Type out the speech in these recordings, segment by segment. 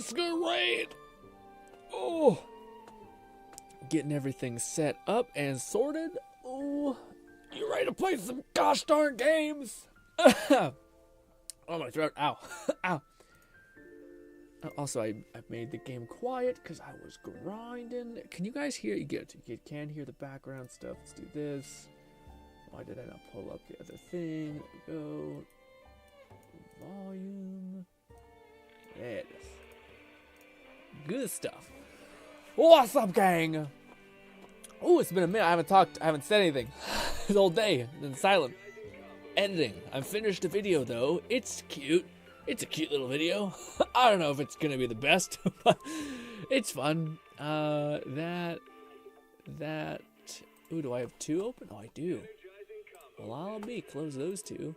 Let's go raid. Oh, getting everything set up and sorted. Oh, you ready to play some gosh darn games? Oh, my throat. Ow. Ow. Also, I made the game quiet because I was grinding. Can you guys hear? You can hear the background stuff. Let's do this. Why did I not pull up the other thing? There we go. Volume. There it is. Good stuff. What's up, gang? Oh, it's been a minute. I haven't said anything. This whole day. Been silent. Editing. I finished the video, though. It's cute. It's a cute little video. I don't know if it's gonna be the best, but it's fun. Ooh, do I have two open? Oh, I do. Well, I'll close those two.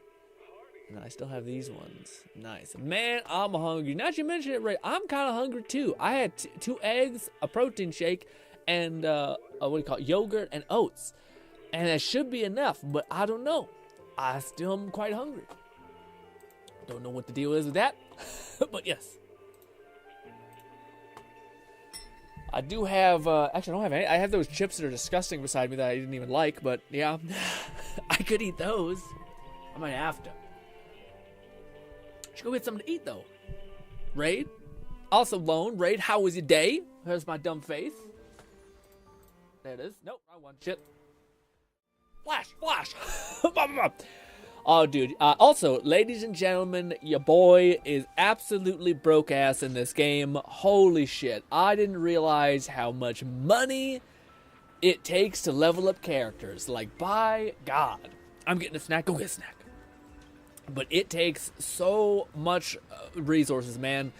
And I still have these ones. Nice. Man, I'm hungry. Now that you mention it, right, I'm kind of hungry, too. I had 2 eggs, a protein shake, and, yogurt and oats. And that should be enough, but I don't know. I still am quite hungry. Don't know what the deal is with that, but yes. I do have, actually I don't have any. I have those chips that are disgusting beside me that I didn't even like, but yeah, I could eat those. I might have to. Should go get something to eat though. Raid? Also Lone, Raid, how was your day? There's my dumb face. There it is. Nope, I want shit. Flash! Oh, dude. Also, ladies and gentlemen, your boy is absolutely broke ass in this game. Holy shit. I didn't realize how much money it takes to level up characters. Like, by God. I'm getting a snack. Go get a snack. But it takes so much resources, man.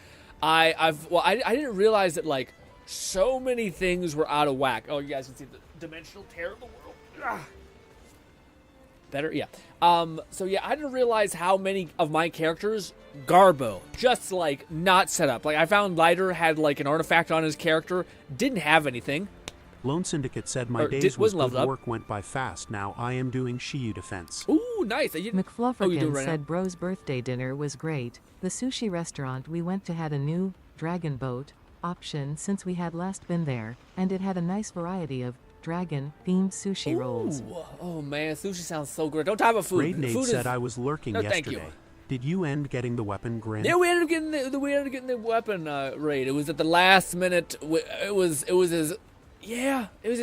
I didn't realize that, like, so many things were out of whack. Oh, you guys can see the dimensional tear of the world. Ugh. Better? Yeah. So yeah, I didn't realize how many of my characters, Garbo, just like not set up. Like I found Lighter had like an artifact on his character, didn't have anything. Lone Syndicate said my days with good work went by fast. Now I am doing Shiyu defense. Ooh, nice. McFlufferkin said Bro's birthday dinner was great. The sushi restaurant we went to had a new dragon boat option since we had last been there, and it had a nice variety of dragon-themed sushi rolls. Oh man, sushi sounds so good. Don't talk about food. Raid said I was lurking yesterday. Did you end getting the weapon, Grin? Yeah, we ended up getting the weapon raid. It was at the last minute. It was as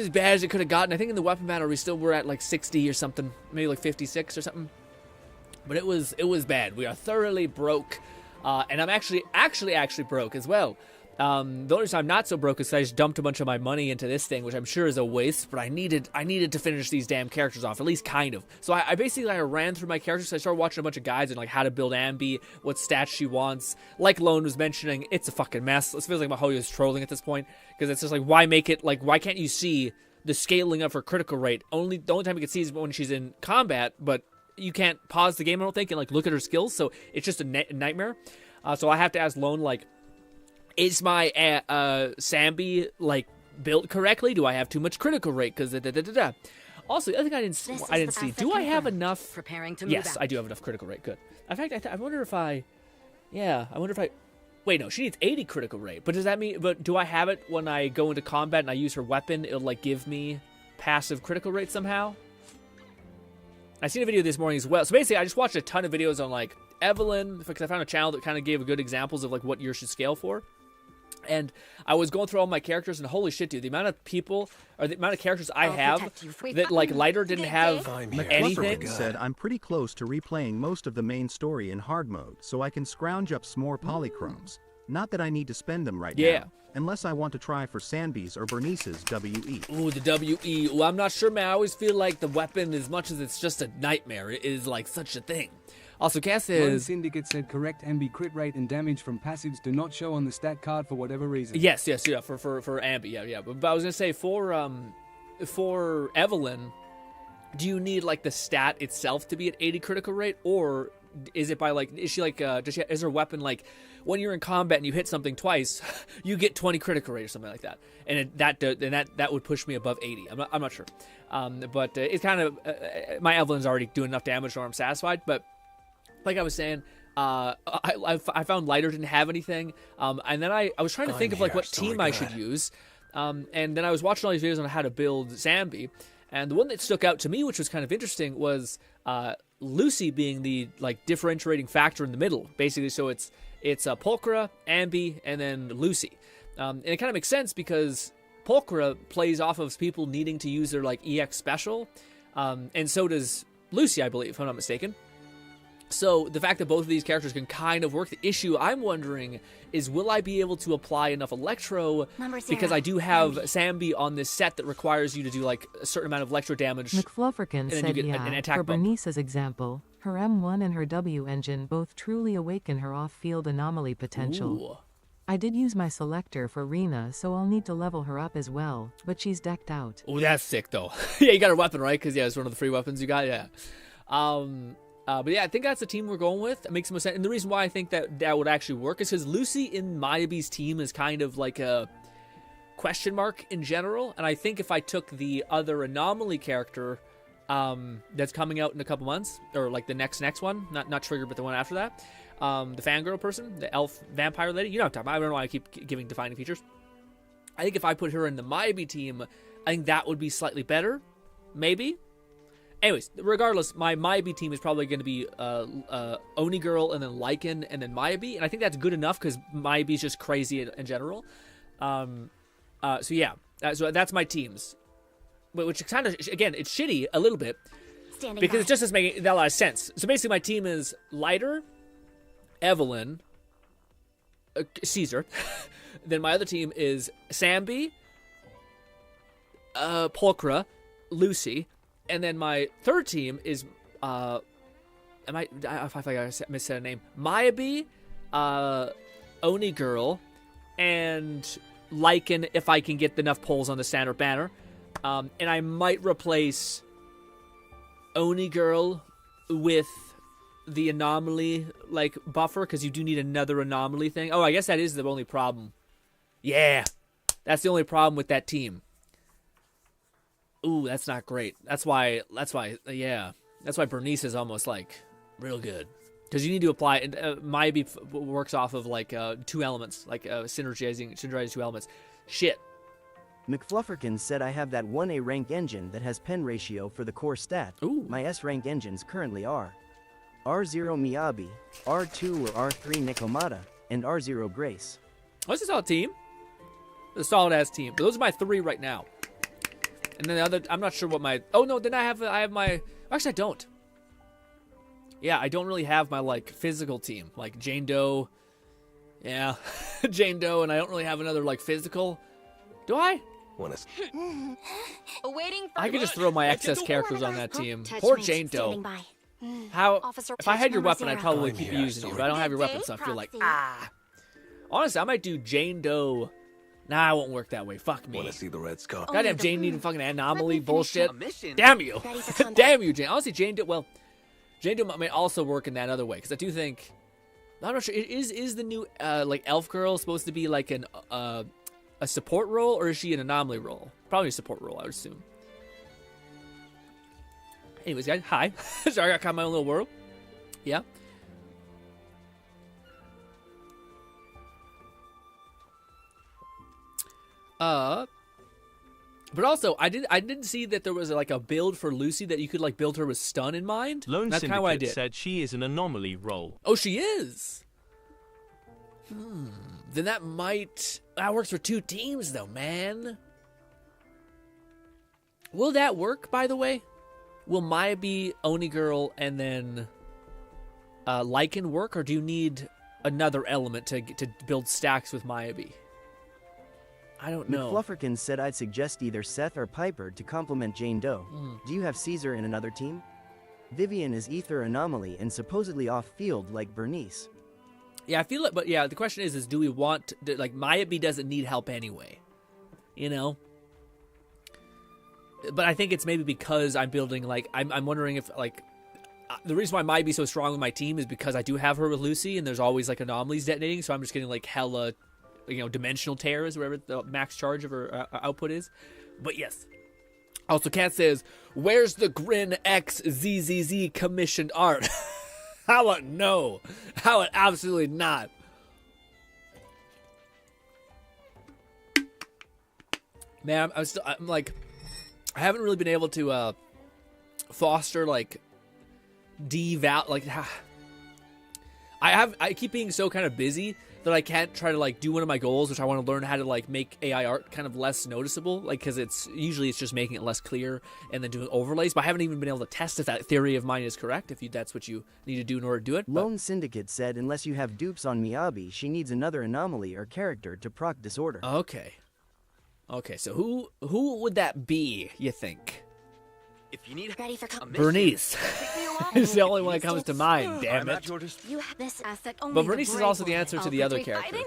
bad as it could have gotten. I think in the weapon battle we still were at like 60 or something, maybe like 56 or something. But it was bad. We are thoroughly broke, and I'm actually broke as well. The only reason I'm not so broke is I just dumped a bunch of my money into this thing, which I'm sure is a waste, but I needed to finish these damn characters off, at least kind of. So I basically ran through my characters. So I started watching a bunch of guides on like how to build Ambi, what stats she wants. Like Lone was mentioning, it's a fucking mess. It feels like Mahoyo is trolling at this point, because it's just like, why can't you see the scaling of her critical rate? The only time you can see is when she's in combat, but you can't pause the game, I don't think, and like look at her skills, so it's just a nightmare. So I have to ask Lone, like, is my Sambi like built correctly? Do I have too much critical rate? Because Also, the other thing I didn't see. Do I have enough? Preparing to move yes, out. I do have enough critical rate. Good. In fact, I wonder if I. Yeah, I wonder if I. Wait, no, she needs 80 critical rate. But does that mean? But do I have it when I go into combat and I use her weapon? It'll like give me passive critical rate somehow. I seen a video this morning as well. So basically, I just watched a ton of videos on like Evelyn, because I found a channel that kind of gave good examples of like what yours should scale for. And I was going through all my characters, and holy shit, dude, the amount of people, or the amount of characters I have that, like, Lighter didn't have anything. Said, I'm pretty close to replaying most of the main story in hard mode, so I can scrounge up some more polychromes. Not that I need to spend them right now, unless I want to try for Sanbi's or Bernice's WE. Ooh, the WE. Well, I'm not sure, man. I always feel like the weapon, as much as it's just a nightmare, it is, like, such a thing. Also, Cass says... Lone Syndicate said correct Ambi crit rate and damage from passives do not show on the stat card for whatever reason. Yes, yeah, for Ambi, yeah. But I was going to say, for Evelyn, do you need, like, the stat itself to be at 80 critical rate? Or is it by, like, is she, like, is her weapon, like, when you're in combat and you hit something twice, you get 20 critical rate or something like that? And that would push me above 80. I'm not sure. But it's kind of... my Evelyn's already doing enough damage, so I'm satisfied, but... Like I was saying, I found Lighter didn't have anything, and then I was trying to think of like what team I should use, and then I was watching all these videos on how to build Zambi, and the one that stuck out to me, which was kind of interesting, was Lucy being the like differentiating factor in the middle, basically. So it's Pulchra, Ambi, and then Lucy, and it kind of makes sense because Pulchra plays off of people needing to use their like EX special, and so does Lucy, I believe, if I'm not mistaken. So the fact that both of these characters can kind of work, the issue I'm wondering is, will I be able to apply enough Electro, because I do have Zambi on this set that requires you to do like a certain amount of Electro damage. McFlufferkin said, yeah, for Bernice's example, her M1 and her W engine both truly awaken her off-field anomaly potential. Ooh. I did use my selector for Rena, so I'll need to level her up as well, but she's decked out. Oh, that's sick, though. Yeah, you got her weapon, right? Because, yeah, it's one of the free weapons you got, yeah. But, yeah, I think that's the team we're going with. It makes the most sense. And the reason why I think that would actually work is because Lucy in Mayabee's team is kind of like a question mark in general. And I think if I took the other Anomaly character that's coming out in a couple months, or like the next one, not Trigger, but the one after that, the fangirl person, the elf vampire lady, you know what I'm talking about. I don't know why I keep giving defining features. I think if I put her in the Maybe team, I think that would be slightly better, maybe. Anyways, regardless, my Maybe team is probably going to be Oni Girl and then Lycan and then Maybe, and I think that's good enough because Maybe is just crazy in general. So yeah, so that's my teams, which kind of, again, it's shitty a little bit because it just doesn't make that a lot of sense. So basically, my team is Lighter, Evelyn, Caesar. Then my other team is Zambi, Pulchra, Lucy, and then my third team is I missaid a name. Maybe, Oni Girl, and Lycan if I can get enough pulls on the standard banner. And I might replace Oni Girl with the anomaly like buffer, because you do need another anomaly thing. Oh, I guess that is the only problem. Yeah, that's the only problem with that team. Ooh, that's not great. That's why Bernice is almost like real good, because you need to apply. Maybe works off of like two elements, like synergizing two elements. Shit. McFlufferkin said, I have that 1A rank engine that has pen ratio for the core stat. Ooh. My S rank engines currently are R0 Miyabi, R2 or R3 Nikomata, and R0 Grace. Oh, this is a solid team. A solid ass team. But those are my three right now. And then the other, I'm not sure what my. Oh no, then I have my. Actually, I don't. Yeah, I don't really have my like physical team, like Jane Doe. Yeah, Jane Doe, and I don't really have another like physical. Do I? I could just throw my excess characters on that team. Poor Jane Doe. How? If I had your weapon, I'd probably keep using you, but I don't have your weapon, so I feel like Honestly, I might do Jane Doe. Nah, it won't work that way. Fuck me. Wanna see the red skull? Goddamn Jane needing fucking anomaly bullshit. Damn you. Damn you, Jane. Honestly, Jane Doe may also work in that other way, because I do think. I'm not sure. Is the new like elf girl supposed to be like a support role, or is she an anomaly role? Probably a support role, I would assume. Anyways, guys, hi. Sorry, I got caught in my own little world. Yeah. But also, I didn't see that there was like a build for Lucy that you could like build her with stun in mind. Lone That's kind of what I did. said she is an anomaly role. Oh, she is. Then that works for two teams though, man. Will that work, by the way? Will Maya be Oni Girl and then Lycan work, or do you need another element to build stacks with Maybe? I don't know. McFlufferkin said, I'd suggest either Seth or Piper to complement Jane Doe. Do you have Caesar in another team? Vivian is Ether Anomaly and supposedly off-field like Bernice. Yeah, I feel it, but yeah, the question is do we want like Maybe doesn't need help anyway, you know? But I think it's maybe because I'm building like I'm wondering if like the reason why Maybe's so strong with my team is because I do have her with Lucy, and there's always like anomalies detonating, so I'm just getting like hella, dimensional tears, whatever the max charge of her output is. But yes. Also, Kat says, where's the GRINN XZZZ commissioned art? How about no? How about absolutely not? Man, I'm like, I haven't really been able to foster like I keep being so kind of busy that I can't try to like do one of my goals, which I want to learn how to like make AI art kind of less noticeable, like because it's just making it less clear and then doing overlays. But I haven't even been able to test if that theory of mine is correct. If that's what you need to do in order to do it. Lone Syndicate said unless you have dupes on Miyabi, she needs another anomaly or character to proc disorder. Okay, so who would that be, you think? If you need Bernice. It's the only one that comes to mind, damn it. But Bernice is also the answer to the other character.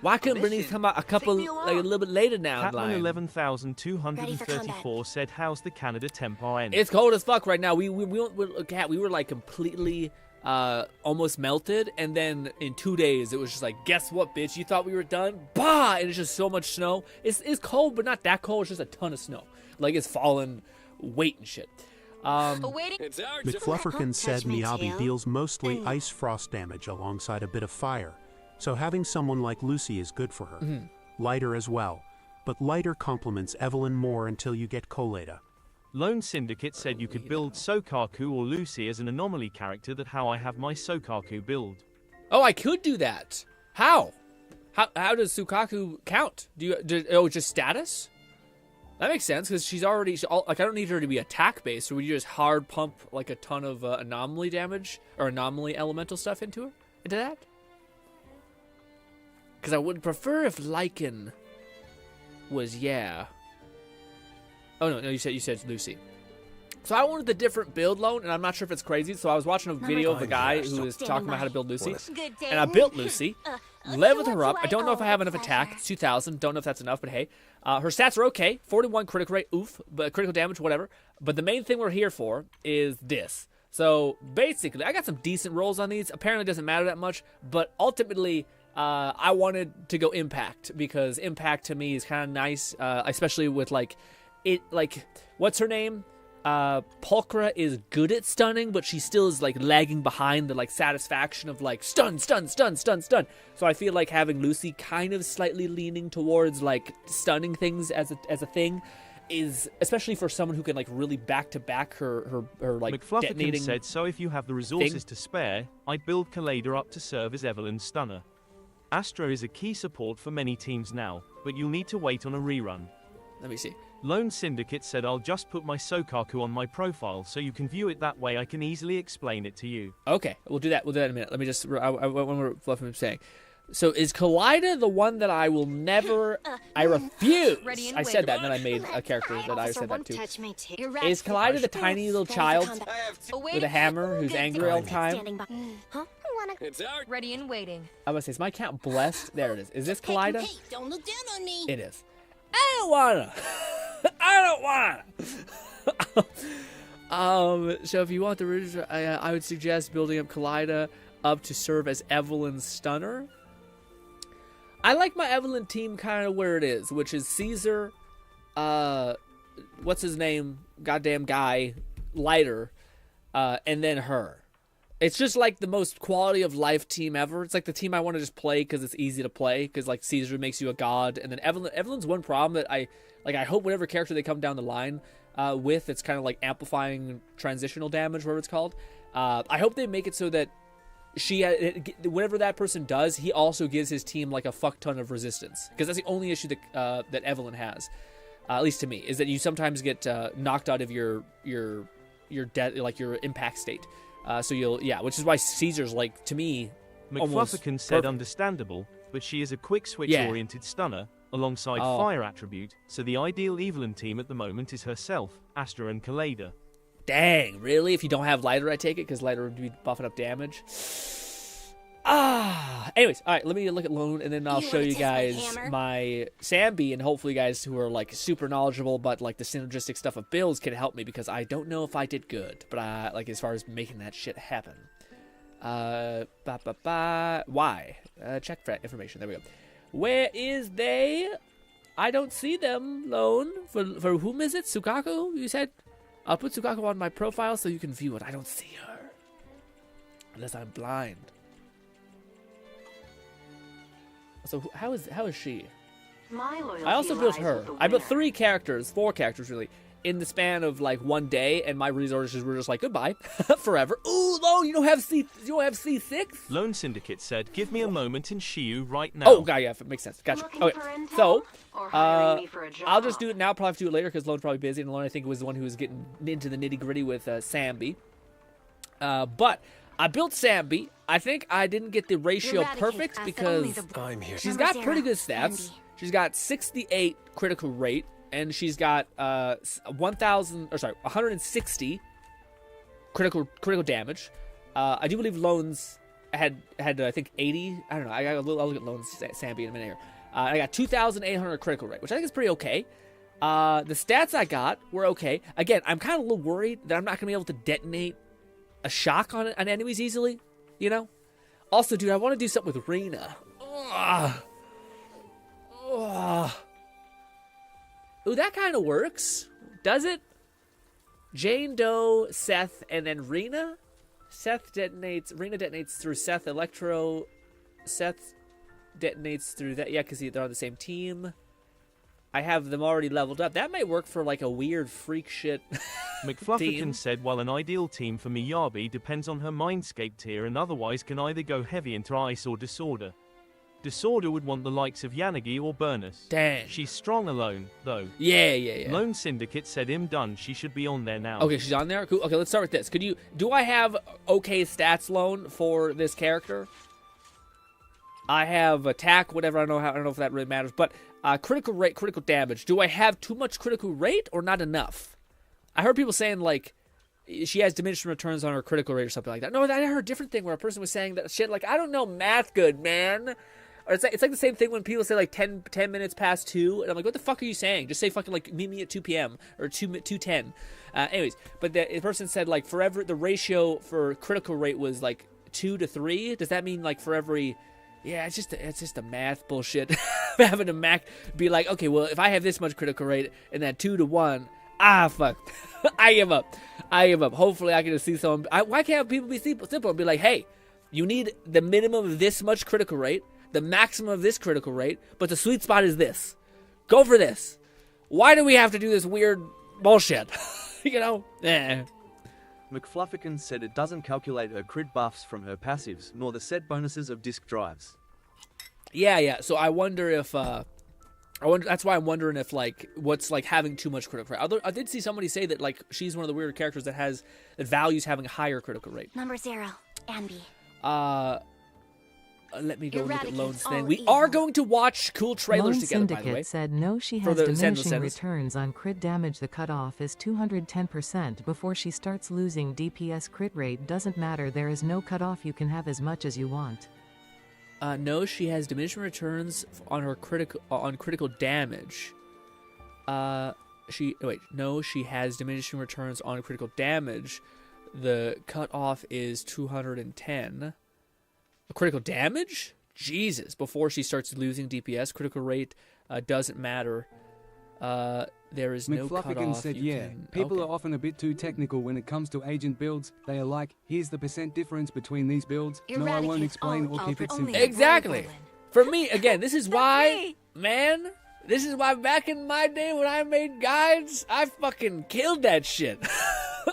Why couldn't Bernice come out a little bit later now? Catman 11,234 said, "How's the Canada temp RN?" It's cold as fuck right now. We were like completely almost melted, and then in 2 days it was just like, guess what, bitch? You thought we were done? Bah! And it's just so much snow. It's cold, but not that cold. It's just a ton of snow. Like it's falling weight and shit. McFlufferkin said Miyabi deals mostly ice frost damage alongside a bit of fire, so having someone like Lucy is good for her. Lighter as well, but Lighter complements Evelyn more until you get Colada. Lone Syndicate said you could build Sokaku or Lucy as an anomaly character. That how I have my Sokaku build. Oh, I could do that. How does Sukaku count? Just status? That makes sense, because she's already, I don't need her to be attack based, so would you just hard pump like a ton of anomaly damage or anomaly elemental stuff into that? Because I would prefer if Lycan was, yeah. Oh no, you said Lucy. So I wanted the different build loan, and I'm not sure if it's crazy, so I was watching a video of a guy who was talking about how to build Lucy, and I built Lucy, leveled her up. I don't know if I have enough attack. It's 2,000. Don't know if that's enough, but hey. Her stats are okay. 41 critical rate, oof, but critical damage, whatever. But the main thing we're here for is this. So basically, I got some decent rolls on these. Apparently it doesn't matter that much, but ultimately, I wanted to go impact, because impact to me is kind of nice, especially with what's her name? Pulchra is good at stunning, but she still is like lagging behind the like satisfaction of like stun. So I feel like having Lucy kind of slightly leaning towards like stunning things as a thing is, especially for someone who can like really back to back her like detonating. said, so if you have the resources to spare, I build Kaleda up to serve as Evelyn's stunner. Astra is a key support for many teams now, but you'll need to wait on a rerun. Let me see. Lone Syndicate said, I'll just put my Sokaku on my profile so you can view it that way. I can easily explain it to you. Okay, we'll do that in a minute. Let me just, when we're fluffing saying. So is Colida the one that I will never, I refuse. I said that, and then I made a character that I said that too. Is Colida the tiny little child with a hammer who's angry all the time? Ready and waiting. I was gonna say, is my account blessed? There it is. Is this Colida? Hey, don't look down on me. It is. I don't wanna. I don't wanna. So if you want the original, I would suggest building up Colida up to serve as Evelyn's stunner. I like my Evelyn team kind of where it is, which is Caesar, what's his name, goddamn guy, Lighter, and then her. It's just like the most quality of life team ever. It's like the team I want to just play because it's easy to play, because like Caesar makes you a god, and then Evelyn's one problem that I hope whatever character they come down the line with, it's kind of like amplifying transitional damage, whatever it's called. I hope they make it so that whatever that person does, he also gives his team like a fuck ton of resistance, because that's the only issue that Evelyn has, at least to me, is that you sometimes get knocked out of your impact state. Which is why Caesar's like, to me, McFlufferkin said understandable, but she is a quick switch-oriented stunner alongside fire attribute, so the ideal Evelyn team at the moment is herself, Astra, and Kaleda. Dang, really? If you don't have Lighter, I take it, because Lighter would be buffing up damage. Anyways, all right, let me look at Lone, and then I'll show you guys my Sambi, and hopefully you guys who are like super knowledgeable but like the synergistic stuff of builds can help me, because I don't know if I did good, but like as far as making that shit happen. Why? Check for information. There we go. Where is they? I don't see them. Lone. For whom is it? Sukaku? You said? I'll put Sukaku on my profile so you can view it. I don't see her. Unless I'm blind. So how is she? I also built her. I built 4 characters really, in the span of like one day, and my resources were just like goodbye forever. Ooh, Lone, you don't have C6? Lone Syndicate said, "Give me a moment in Shiyu right now." Oh, God, yeah, it makes sense. Gotcha. Okay, so I'll just do it now. Probably have to do it later because Lone's probably busy, and Lone I think was the one who was getting into the nitty gritty with Sambi. But I built Sambi. I think I didn't get the ratio perfect because she's got pretty good stats. She's got 68 critical rate, and she's got 160 critical damage. I do believe Lone's had I think 80. I don't know. I'll look at Lone's Sambi in a minute here. I got 2,800 critical rate, which I think is pretty okay. The stats I got were okay. Again, I'm kind of a little worried that I'm not gonna be able to detonate a shock on enemies easily. You know. Also, dude, I want to do something with Rena. Ooh, that kind of works. Does it? Jane Doe, Seth, and then Rena? Rena detonates through Seth Electro. Seth detonates through that. Yeah, because they're on the same team. I have them already leveled up. That might work for like a weird freak shit McFlufferkin said, while an ideal team for Miyabi depends on her Mindscape tier and otherwise can either go heavy into Ice or Disorder. Disorder would want the likes of Yanagi or Burnus. Dang. She's strong alone, though. Yeah. Lone Syndicate said done. She should be on there now. Okay, she's on there? Cool. Okay, let's start with this. Do I have okay stats, Lone, for this character? I have attack, whatever. I don't know if that really matters. But critical rate, critical damage. Do I have too much critical rate or not enough? I heard people saying, like, she has diminishing returns on her critical rate or something like that. No, I heard a different thing where a person was saying that shit, like, I don't know math good, man. Or it's like the same thing when people say, like, 10 minutes past 2. And I'm like, what the fuck are you saying? Just say fucking, like, meet me at 2 p.m. or 2:10. Anyways, but the person said, like, forever, the ratio for critical rate was, like, 2 to 3. Does that mean, like, for every... Yeah, it's just a math bullshit. Having a be like, okay, well, if I have this much critical rate and that 2 to 1, fuck. I give up. Hopefully I can just see someone. Why can't people be simple and be like, hey, you need the minimum of this much critical rate, the maximum of this critical rate, but the sweet spot is this. Go for this. Why do we have to do this weird bullshit? You know? McFlufferkin said it doesn't calculate her crit buffs from her passives, nor the set bonuses of disc drives. Yeah. So I wonder if, that's why I'm wondering if, like, what's, like, having too much critical rate. I did see somebody say that, like, she's one of the weird characters that values having a higher critical rate. Number 0, Ambi. Let me go look at Lone's thing. We are going to watch cool trailers together, by the way. Syndicate said no, she has diminishing returns on crit damage. The cutoff is 210% before she starts losing DPS. Crit rate doesn't matter. There is no cutoff. You can have as much as you want. No, she has diminishing returns on her critical damage. She has diminishing returns on critical damage. The cutoff is 210. Critical damage? Jesus. Before she starts losing DPS, critical rate doesn't matter. There is no cutoff. McFlufferkin said, people are often a bit too technical when it comes to agent builds. They are like, here's the % difference between these builds. No, I won't explain or keep it simple. Exactly. For me, again, this is why, man, this is why back in my day when I made guides, I fucking killed that shit.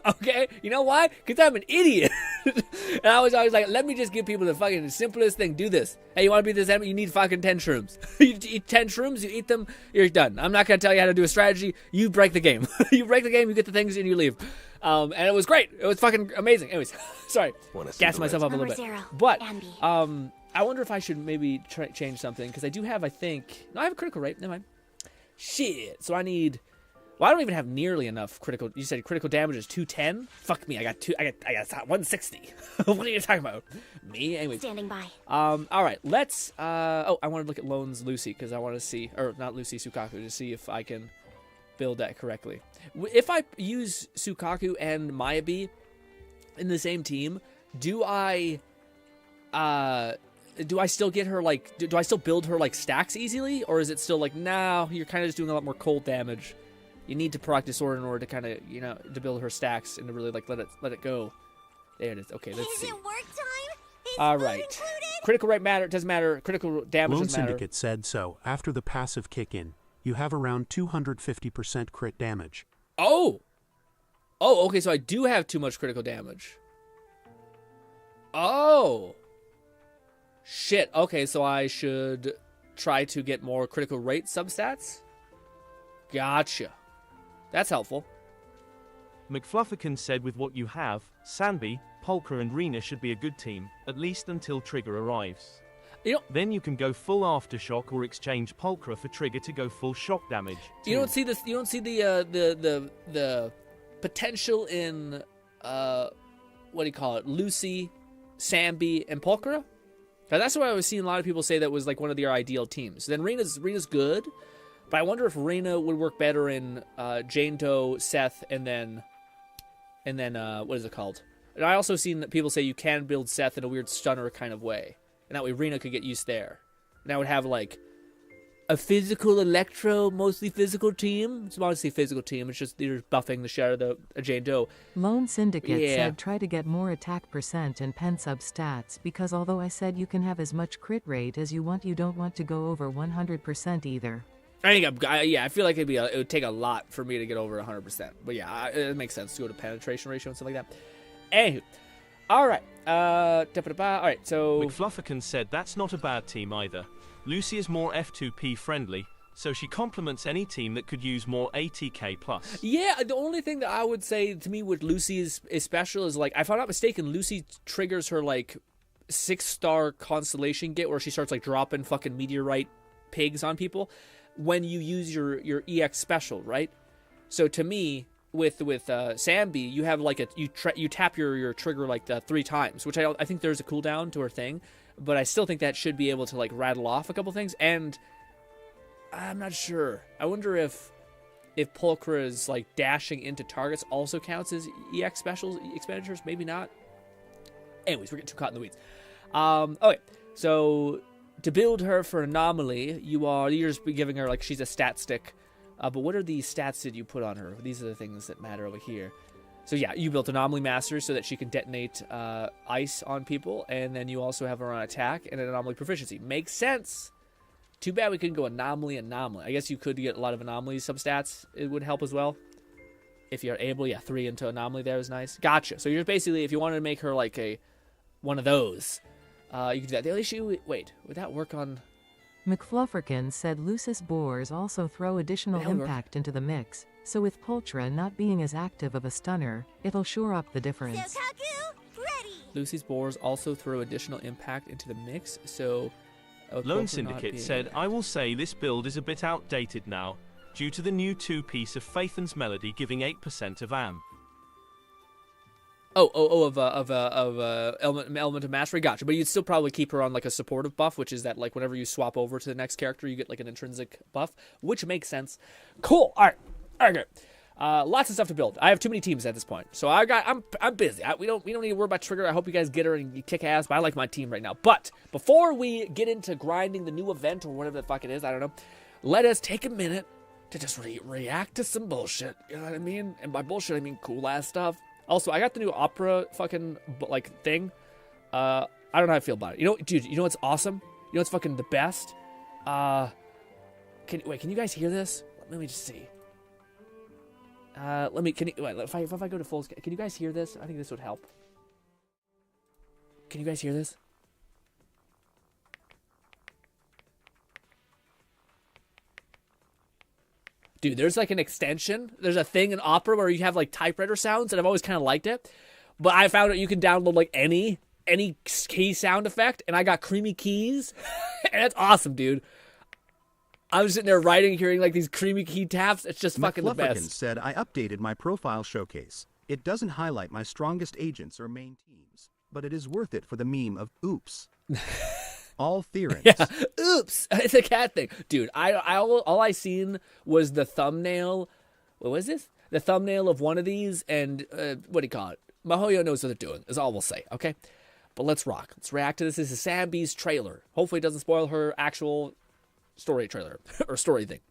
Okay? You know why? Because I'm an idiot. And I was always like, let me just give people the fucking simplest thing. Do this. Hey, you want to be this enemy? You need fucking 10 shrooms. You eat 10 shrooms, you eat them, you're done. I'm not going to tell you how to do a strategy. You break the game. You break the game, you get the things, and you leave. And it was great. It was fucking amazing. Anyways, sorry. Gassed myself up a little bit. But, I wonder if I should maybe change something. Because I do have, I have a critical rate. Never mind. Shit. So I need... Well, I don't even have nearly enough critical. You said critical damage is 210? Fuck me, I got 160. What are you talking about? Me? Anyway. Standing by. All right, let's, I want to look at Lone's Lucy, because I want to see, or not Lucy, Sukaku, to see if I can build that correctly. If I use Sukaku and Mayabi in the same team, do I still get her, like, do I still build her, like, stacks easily? Or is it still like, nah, you're kind of just doing a lot more cold damage? You need to proc Disorder in order to kind of, to build her stacks and to really, like, let it go. There it is. Okay, let's see. Is it work time? All right. Critical rate matter doesn't matter. Critical damage Lone doesn't matter. Syndicate said so. After the passive kick-in, you have around 250% crit damage. Oh! Oh, okay, so I do have too much critical damage. Oh! Shit, okay, so I should try to get more critical rate substats? Gotcha. That's helpful. McFlufferkin said with what you have, Sanby, Polka and Rena should be a good team, at least until Trigger arrives. Then you can go full Aftershock or exchange Polka for Trigger to go full shock damage. Too. You don't see this. You don't see the potential in what do you call it? Lucy, Sanby, and Polka. That's what I was seeing a lot of people say that was like one of their ideal teams. Then Rena's good, but I wonder if Rena would work better in Jane Doe, Seth, and then what is it called? And I also seen that people say you can build Seth in a weird stunner kind of way. And that way Rena could get used there. And I would have like a physical Electro, mostly physical team. It's mostly physical team. It's just they're buffing the share of the Jane Doe. Lone Syndicate said try to get more attack percent and pen sub stats because although I said you can have as much crit rate as you want, you don't want to go over 100% either. I feel like it would take a lot for me to get over 100%. But yeah, it makes sense to go to penetration ratio and stuff like that. Anywho. All right. All right, so... McFlufferkin said that's not a bad team either. Lucy is more F2P friendly, so she complements any team that could use more ATK+. Yeah, the only thing that I would say to me with Lucy is special is, like, if I'm not mistaken, Lucy triggers her, like, 6-star constellation get where she starts, like, dropping fucking meteorite pigs on people when you use your EX special, right? So to me... With Sanby, you have like you tap your trigger like 3 times, which I think there's a cooldown to her thing, but I still think that should be able to like rattle off a couple things. And I'm not sure. I wonder if Pulchra's like dashing into targets also counts as EX special expenditures. Maybe not. Anyways, we're getting too caught in the weeds. Okay, so to build her for Anomaly, you're just giving her like she's a stat stick. But what are the stats that you put on her? These are the things that matter over here. So yeah, you built Anomaly Master so that she can detonate ice on people, and then you also have her on attack and an Anomaly Proficiency. Makes sense. Too bad we couldn't go Anomaly. I guess you could get a lot of Anomaly substats. It would help as well. If you're able, 3 into Anomaly there is nice. Gotcha. So you're basically, if you wanted to make her like one of those, you could do that. The only issue, wait, would that work on... McFlufferkin said Lucis Boars also throw additional impact into the mix, so with Pulchra not being as active of a stunner, it'll shore up the difference. Lucy's Boars also throw additional impact into the mix, so... Lone Syndicate said, I will say this build is a bit outdated now, due to the new 2-piece of Phaethon's Melody giving 8% of AM. Of element of mastery, gotcha. But you'd still probably keep her on like a supportive buff, which is that like whenever you swap over to the next character, you get like an intrinsic buff, which makes sense. Cool. All right, good. Lots of stuff to build. I have too many teams at this point, so I'm busy. We don't need to worry about Trigger. I hope you guys get her and you kick ass. But I like my team right now. But before we get into grinding the new event or whatever the fuck it is, I don't know. Let us take a minute to just react to some bullshit. You know what I mean? And by bullshit, I mean cool ass stuff. Also, I got the new opera fucking, like, thing. I don't know how I feel about it. You know, dude, you know what's awesome? You know what's fucking the best? Can you guys hear this? Let me just see. If I go to full scale, can you guys hear this? I think this would help. Can you guys hear this? Dude, there's like an extension. There's a thing in Opera where you have like typewriter sounds, and I've always kind of liked it. But I found out you can download like any key sound effect, and I got creamy keys, and that's awesome, dude. I was sitting there writing, hearing like these creamy key taps. It's just fucking the best. Said I updated my profile showcase. It doesn't highlight my strongest agents or main teams, but it is worth it for the meme of oops. All theorems. Yeah, oops. It's a cat thing, dude. All I seen was the thumbnail. What was this? The thumbnail of one of these, and what do you call it? Mahoyo knows what they're doing. Is all we'll say. Okay, but let's rock. Let's react to this. This is Sanby's trailer. Hopefully, it doesn't spoil her actual story trailer or story thing.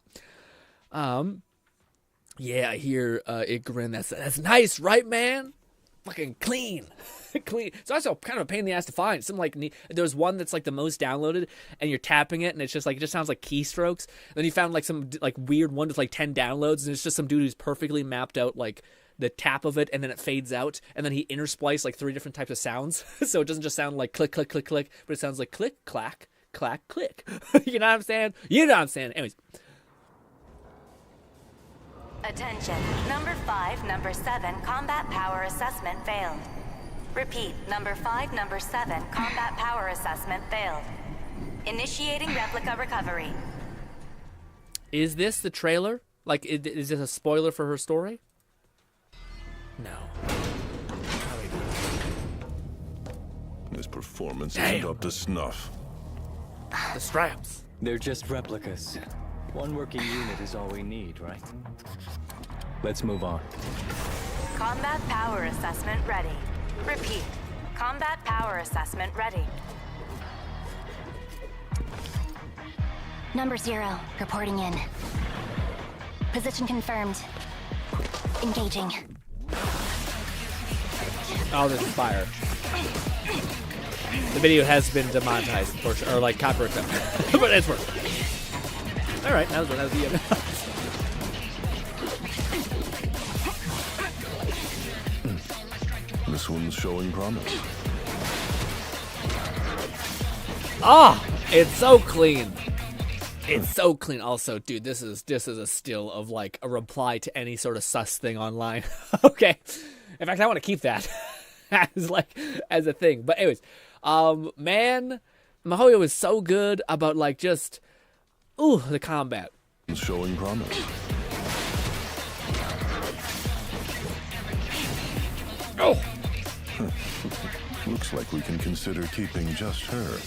Yeah, I hear it grin. That's nice, right, man? fucking clean. Clean. It's also kind of a pain in the ass to find. Some like there's one that's like the most downloaded, and you're tapping it, and it's just like it just sounds like keystrokes. Then you found like some like weird one with like 10 downloads, and it's just some dude who's perfectly mapped out like the tap of it, and then it fades out, and then he interspliced like 3 different types of sounds, so it doesn't just sound like click click click click, but it sounds like click clack clack click. You know what I'm saying? You know what I'm saying? Anyways. Attention. Number 5, number 7, combat power assessment failed. Repeat, number 5, number 7, combat power assessment failed. Initiating replica recovery. Is this the trailer? Like, is this a spoiler for her story? No. This performance isn't up to snuff. The straps. They're just replicas. One working unit is all we need, right? Let's move on. Combat power assessment ready. Repeat. Combat power assessment ready. Number 0, reporting in. Position confirmed. Engaging. Oh, this is fire. The video has been demonetized, unfortunately, or like copyright, but it's working. All right, that was the end. This one's showing promise. Ah, it's so clean. It's so clean. Also, dude, this is a still of like a reply to any sort of sus thing online. Okay, in fact, I want to keep that as a thing. But anyways, man, MiHoYo is so good about like just the combat. It's showing promise. Oh. Looks like we can consider keeping just her.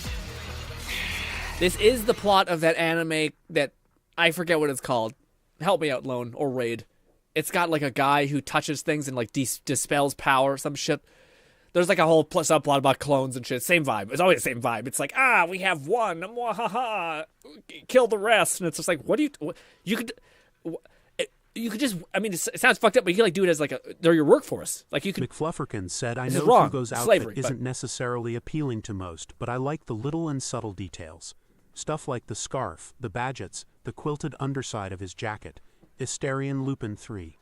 This is the plot of that anime that I forget what it's called. Help me out, Lone or Raid. It's got like a guy who touches things and like dispels power or some shit. There's like a whole subplot about clones and shit. Same vibe. It's always the same vibe. It's like, we have one. Kill the rest. And it's just like, you could just, I mean, it sounds fucked up, but you can like do it as like they're your workforce. Like you could. McFlufferkin said, I know wrong. Hugo's outfit Slavery, isn't necessarily appealing to most, but I like the little and subtle details. Stuff like the scarf, the badgets, the quilted underside of his jacket. Asterion Lupin 3.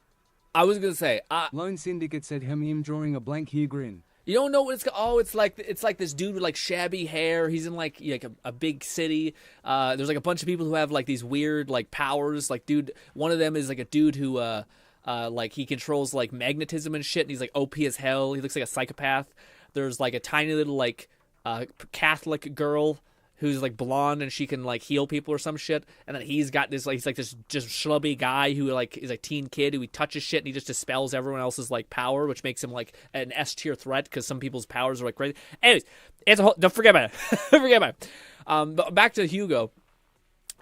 I was going to say. Lone Syndicate said him drawing a blank here grin. You don't know what it's called? Oh, it's like this dude with like shabby hair. He's in like a big city. There's like a bunch of people who have like these weird like powers. Like dude, one of them is like a dude who like he controls like magnetism and shit. And he's like OP as hell. He looks like a psychopath. There's like a tiny little like Catholic girl who's like blonde and she can like heal people or some shit. And then he's got this like he's like this just schlubby guy who like is a teen kid who he touches shit and he just dispels everyone else's like power, which makes him like an S tier threat because some people's powers are like crazy. Anyways, it's a whole, don't forget about it. Forget about it. But back to Hugo.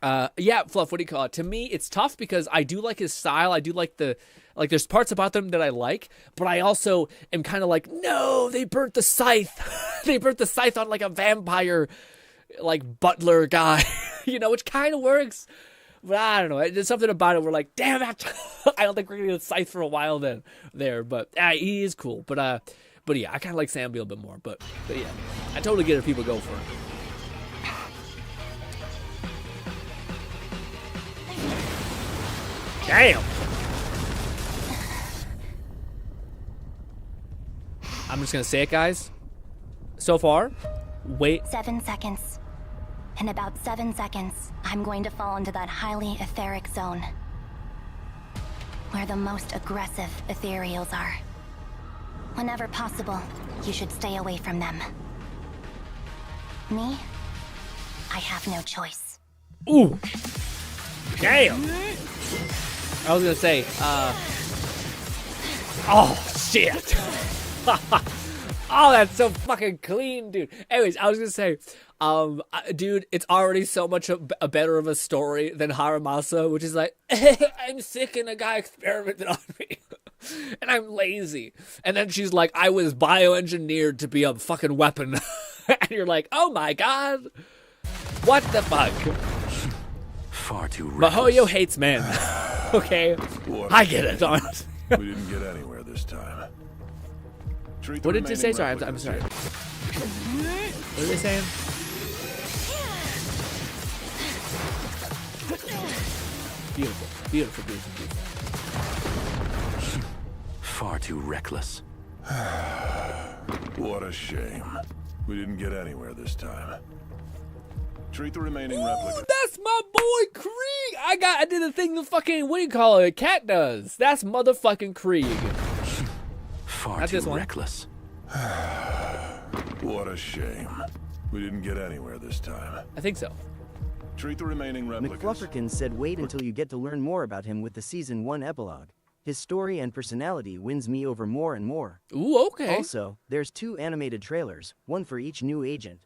Yeah, Fluff, what do you call it? To me, it's tough because I do like his style. I do like there's parts about them that I like, but I also am kind of like, no, they burnt the scythe. They burnt the scythe on like a vampire like butler guy, which kind of works, but I don't know. There's something about it. We're like, damn it. I don't think we're gonna get a scythe for a while there, but he is cool. But yeah, I kind of like Sambi a bit more. But yeah, I totally get it if people go for it. Damn. I'm just gonna say it, guys. So far, wait. 7 seconds. In about 7 seconds, I'm going to fall into that highly etheric zone, where the most aggressive ethereals are. Whenever possible, you should stay away from them. Me? I have no choice. Ooh. Damn. I was gonna say, oh, shit. Oh, that's so fucking clean, dude. Anyways, I was gonna say, dude, it's already so much a better of a story than Haramasa, which is like, I'm sick and a guy experimented on me. And I'm lazy. And then she's like, I was bioengineered to be a fucking weapon. And you're like, oh my god. What the fuck? Far too MiHoYo hates men. Okay? I get it, honestly. We didn't get anywhere this time. What did you say? Sorry, I'm sorry. What are they saying? Beautiful, beautiful, beautiful, beautiful. Far too reckless. What a shame. We didn't get anywhere this time. Treat the remaining replicants. That's my boy Krieg. I did a thing the fucking, what do you call it? A cat does. That's motherfucking Krieg. Far Not too this one. reckless. What a shame. We didn't get anywhere this time. I think so. Treat the remaining replicants. McFlufferkin said wait until you get to learn more about him with the Season 1 epilogue. His story and personality wins me over more and more. Ooh, okay. Also, there's 2 animated trailers, one for each new agent.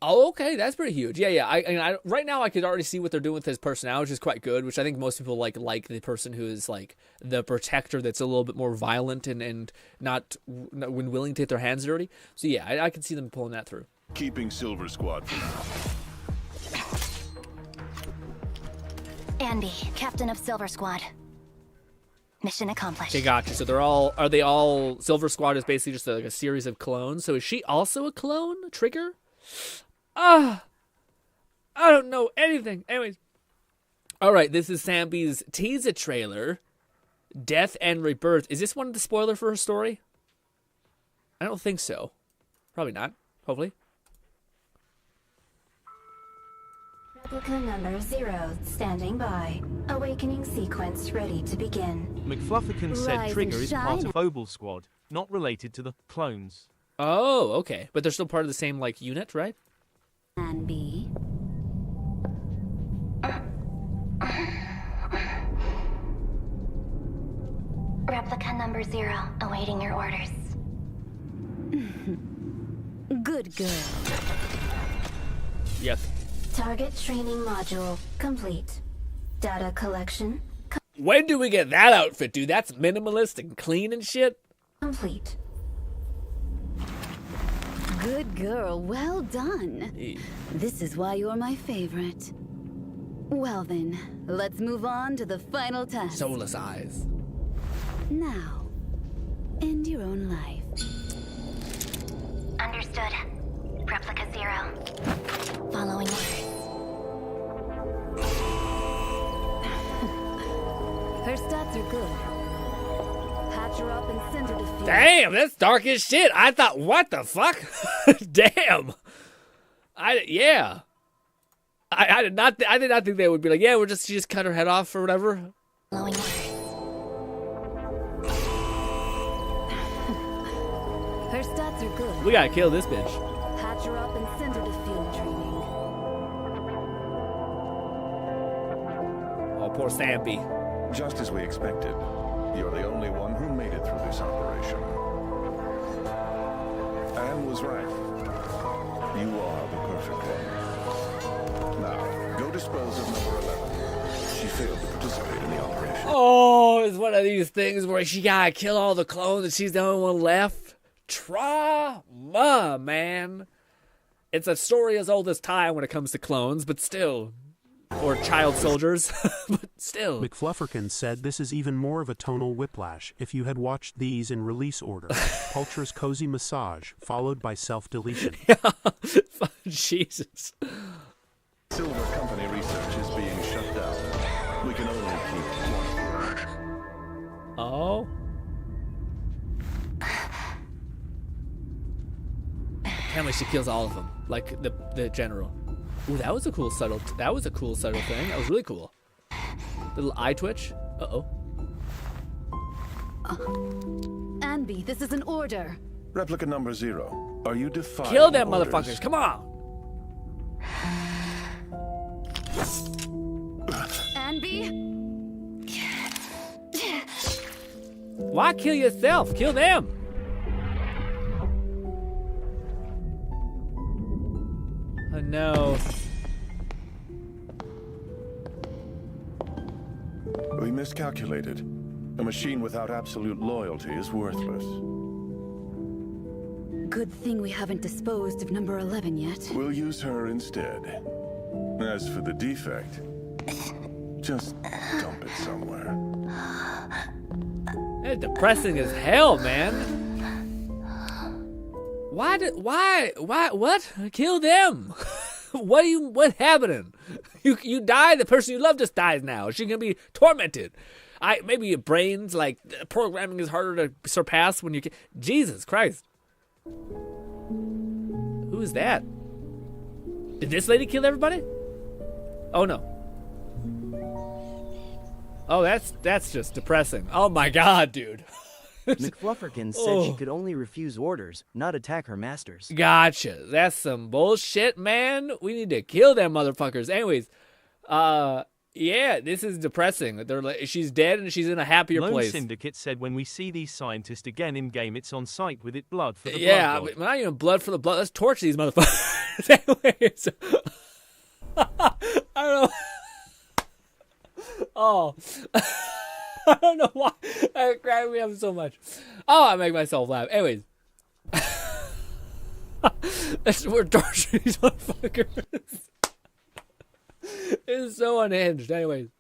Oh, okay, that's pretty huge. Yeah. I right now I could already see what they're doing with his personality, which is quite good. Which I think most people like the person who is like the protector, that's a little bit more violent and not when willing to get their hands dirty. So yeah, I can see them pulling that through. Keeping Silver Squad for now. Andy, captain of Silver Squad. Mission accomplished. Okay, gotcha. So are they all Silver Squad is basically just like a series of clones. So is she also a clone? Trigger? I don't know anything. Anyways. All right, this is Sambi's teaser trailer, Death and Rebirth. Is this one of the spoiler for her story? I don't think so. Probably not. Hopefully. Replica number 0 standing by. Awakening sequence ready to begin. McFlufferkin said Rise Trigger and is part shine. of Obel Squad, not related to the clones. Oh, okay. But they're still part of the same like unit, right? And B. Replica number 0, awaiting your orders. Good girl. Yep. Target training module complete. Data collection When do we get that outfit, dude? That's minimalist and clean and shit. complete. Good girl, well done. This is why you're my favorite. Well then, let's move on to the final test. Soulless eyes. Now, end your own life. Understood. Replica 0. Following orders. Her stats are good. Patch her up and send her to field. Damn, that's dark as shit. I thought, what the fuck? Damn. I did not think they would be like, yeah, she just cut her head off or whatever. Following orders. Her stats are good. We gotta kill this bitch. Patch her up and send her to field training. Oh, poor Sambi. Just as we expected, you're the only one who made it through this operation. Anne was right. You are the perfect one. Now, go dispose of number 11. She failed to participate in the operation. Oh, it's one of these things where she gotta kill all the clones and she's the only one left. Trauma, man. It's a story as old as time when it comes to clones, but still. Or child soldiers, but still. McFlufferkin said this is even more of a tonal whiplash if you had watched these in release order. Pulcher's Cozy Massage, followed by Self-Deletion. Jesus. Silver Company research is being shut down. We can only keep one. Oh. Apparently she kills all of them, like the general. Ooh, that was a cool subtle thing. That was really cool. Little eye twitch. Uh-oh. Anby, this is an order. Replica number 0. Are you defying Kill them orders? motherfuckers. Come on. Anby? Why kill yourself? Kill them. Oh no. We miscalculated. A machine without absolute loyalty is worthless. Good thing we haven't disposed of number 11 yet. We'll use her instead. As for the defect, just dump it somewhere. It's depressing as hell, man. What? Kill them. What happening? You die, the person you love just dies now. She's gonna be tormented. Maybe your brain's like, programming is harder to surpass when you Jesus Christ. Who is that? Did this lady kill everybody? Oh no. Oh, that's just depressing. Oh my god, dude. McFlufferkin said she could only refuse orders, not attack her masters. Gotcha. That's some bullshit, man. We need to kill them motherfuckers. Anyways, yeah, this is depressing. They're like, she's dead and she's in a happier Lone place. Syndicate said when we see these scientists again in game, it's on site with it blood for the yeah, blood god. not even blood for the blood. Let's torture these motherfuckers. Anyways, I don't know. Oh. I don't know why. It cracked me up so much. Oh, I make myself laugh. Anyways. We're torturing these motherfuckers. It's so unhinged. Anyways.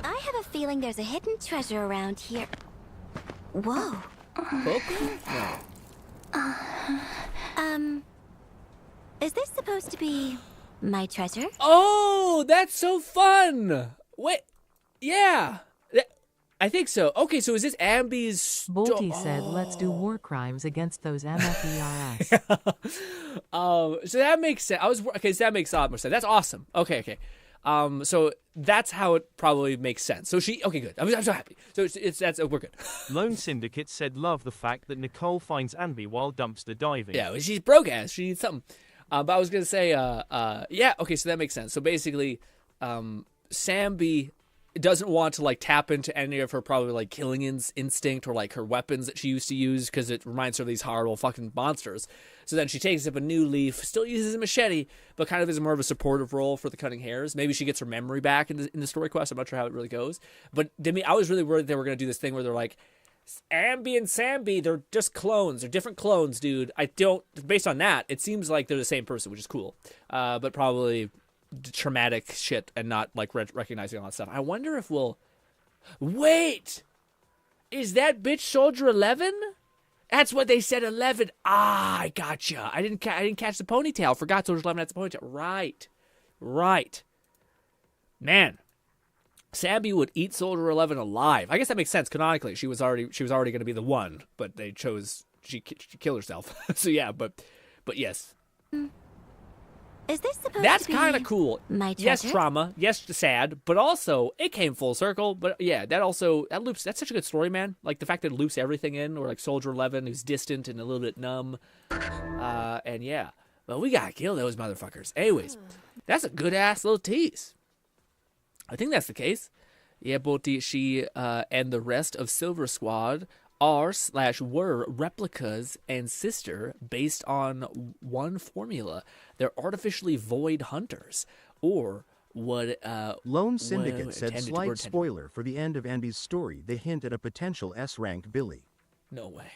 I have a feeling there's a hidden treasure around here. Whoa. No. Is this supposed to be my treasure? Oh, that's so fun. Wait, yeah. I think so. Okay, so is this Ambi's... Bolty said, let's do war crimes against those MFERS. So that makes sense. So that makes a lot more sense. That's awesome. Okay. So that's how it probably makes sense. So okay, good. I'm so happy. So we're good. Lone Syndicate said love the fact that Nicole finds Ambi while dumpster diving. Yeah, well, she's broke ass. She needs something. But I was gonna say, yeah, okay, so that makes sense. So basically, Sambi doesn't want to like tap into any of her probably like killing instinct or like her weapons that she used to use because it reminds her of these horrible fucking monsters. So then she takes up a new leaf, still uses a machete, but kind of is more of a supportive role for the cutting hairs. Maybe she gets her memory back in the story quest. I'm not sure how it really goes. But I was really worried they were gonna do this thing where they're like, Ambi and Sambi, they're just clones. They're different clones, dude. Based on that, it seems like they're the same person, which is cool. But probably traumatic shit and not like recognizing all that stuff. I wonder if wait, is that bitch Soldier 11? That's what they said, 11. Ah, I gotcha. I didn't catch the ponytail. Forgot Soldier 11 has the ponytail. Right. Man. Sambi would eat Soldier 11 alive. I guess that makes sense canonically. She was already going to be the one, but they chose she killed herself. So yeah, but yes. Is this supposed That's to be kind of cool. My treasure? Yes, trauma. Yes, sad, but also it came full circle. But yeah, that loops. That's such a good story, man. Like the fact that it loops everything in, or like Soldier 11, who's distant and a little bit numb. And yeah, well, we gotta kill those motherfuckers. Anyways, that's a good ass little tease. I think that's the case. Yeah, Bolty, she and the rest of Silver Squad are/were replicas and sister based on one formula. They're artificially void hunters, or what? Lone Syndicate said slight spoiler for the end of Ambi's story. They hint at a potential S-rank Billy. No way,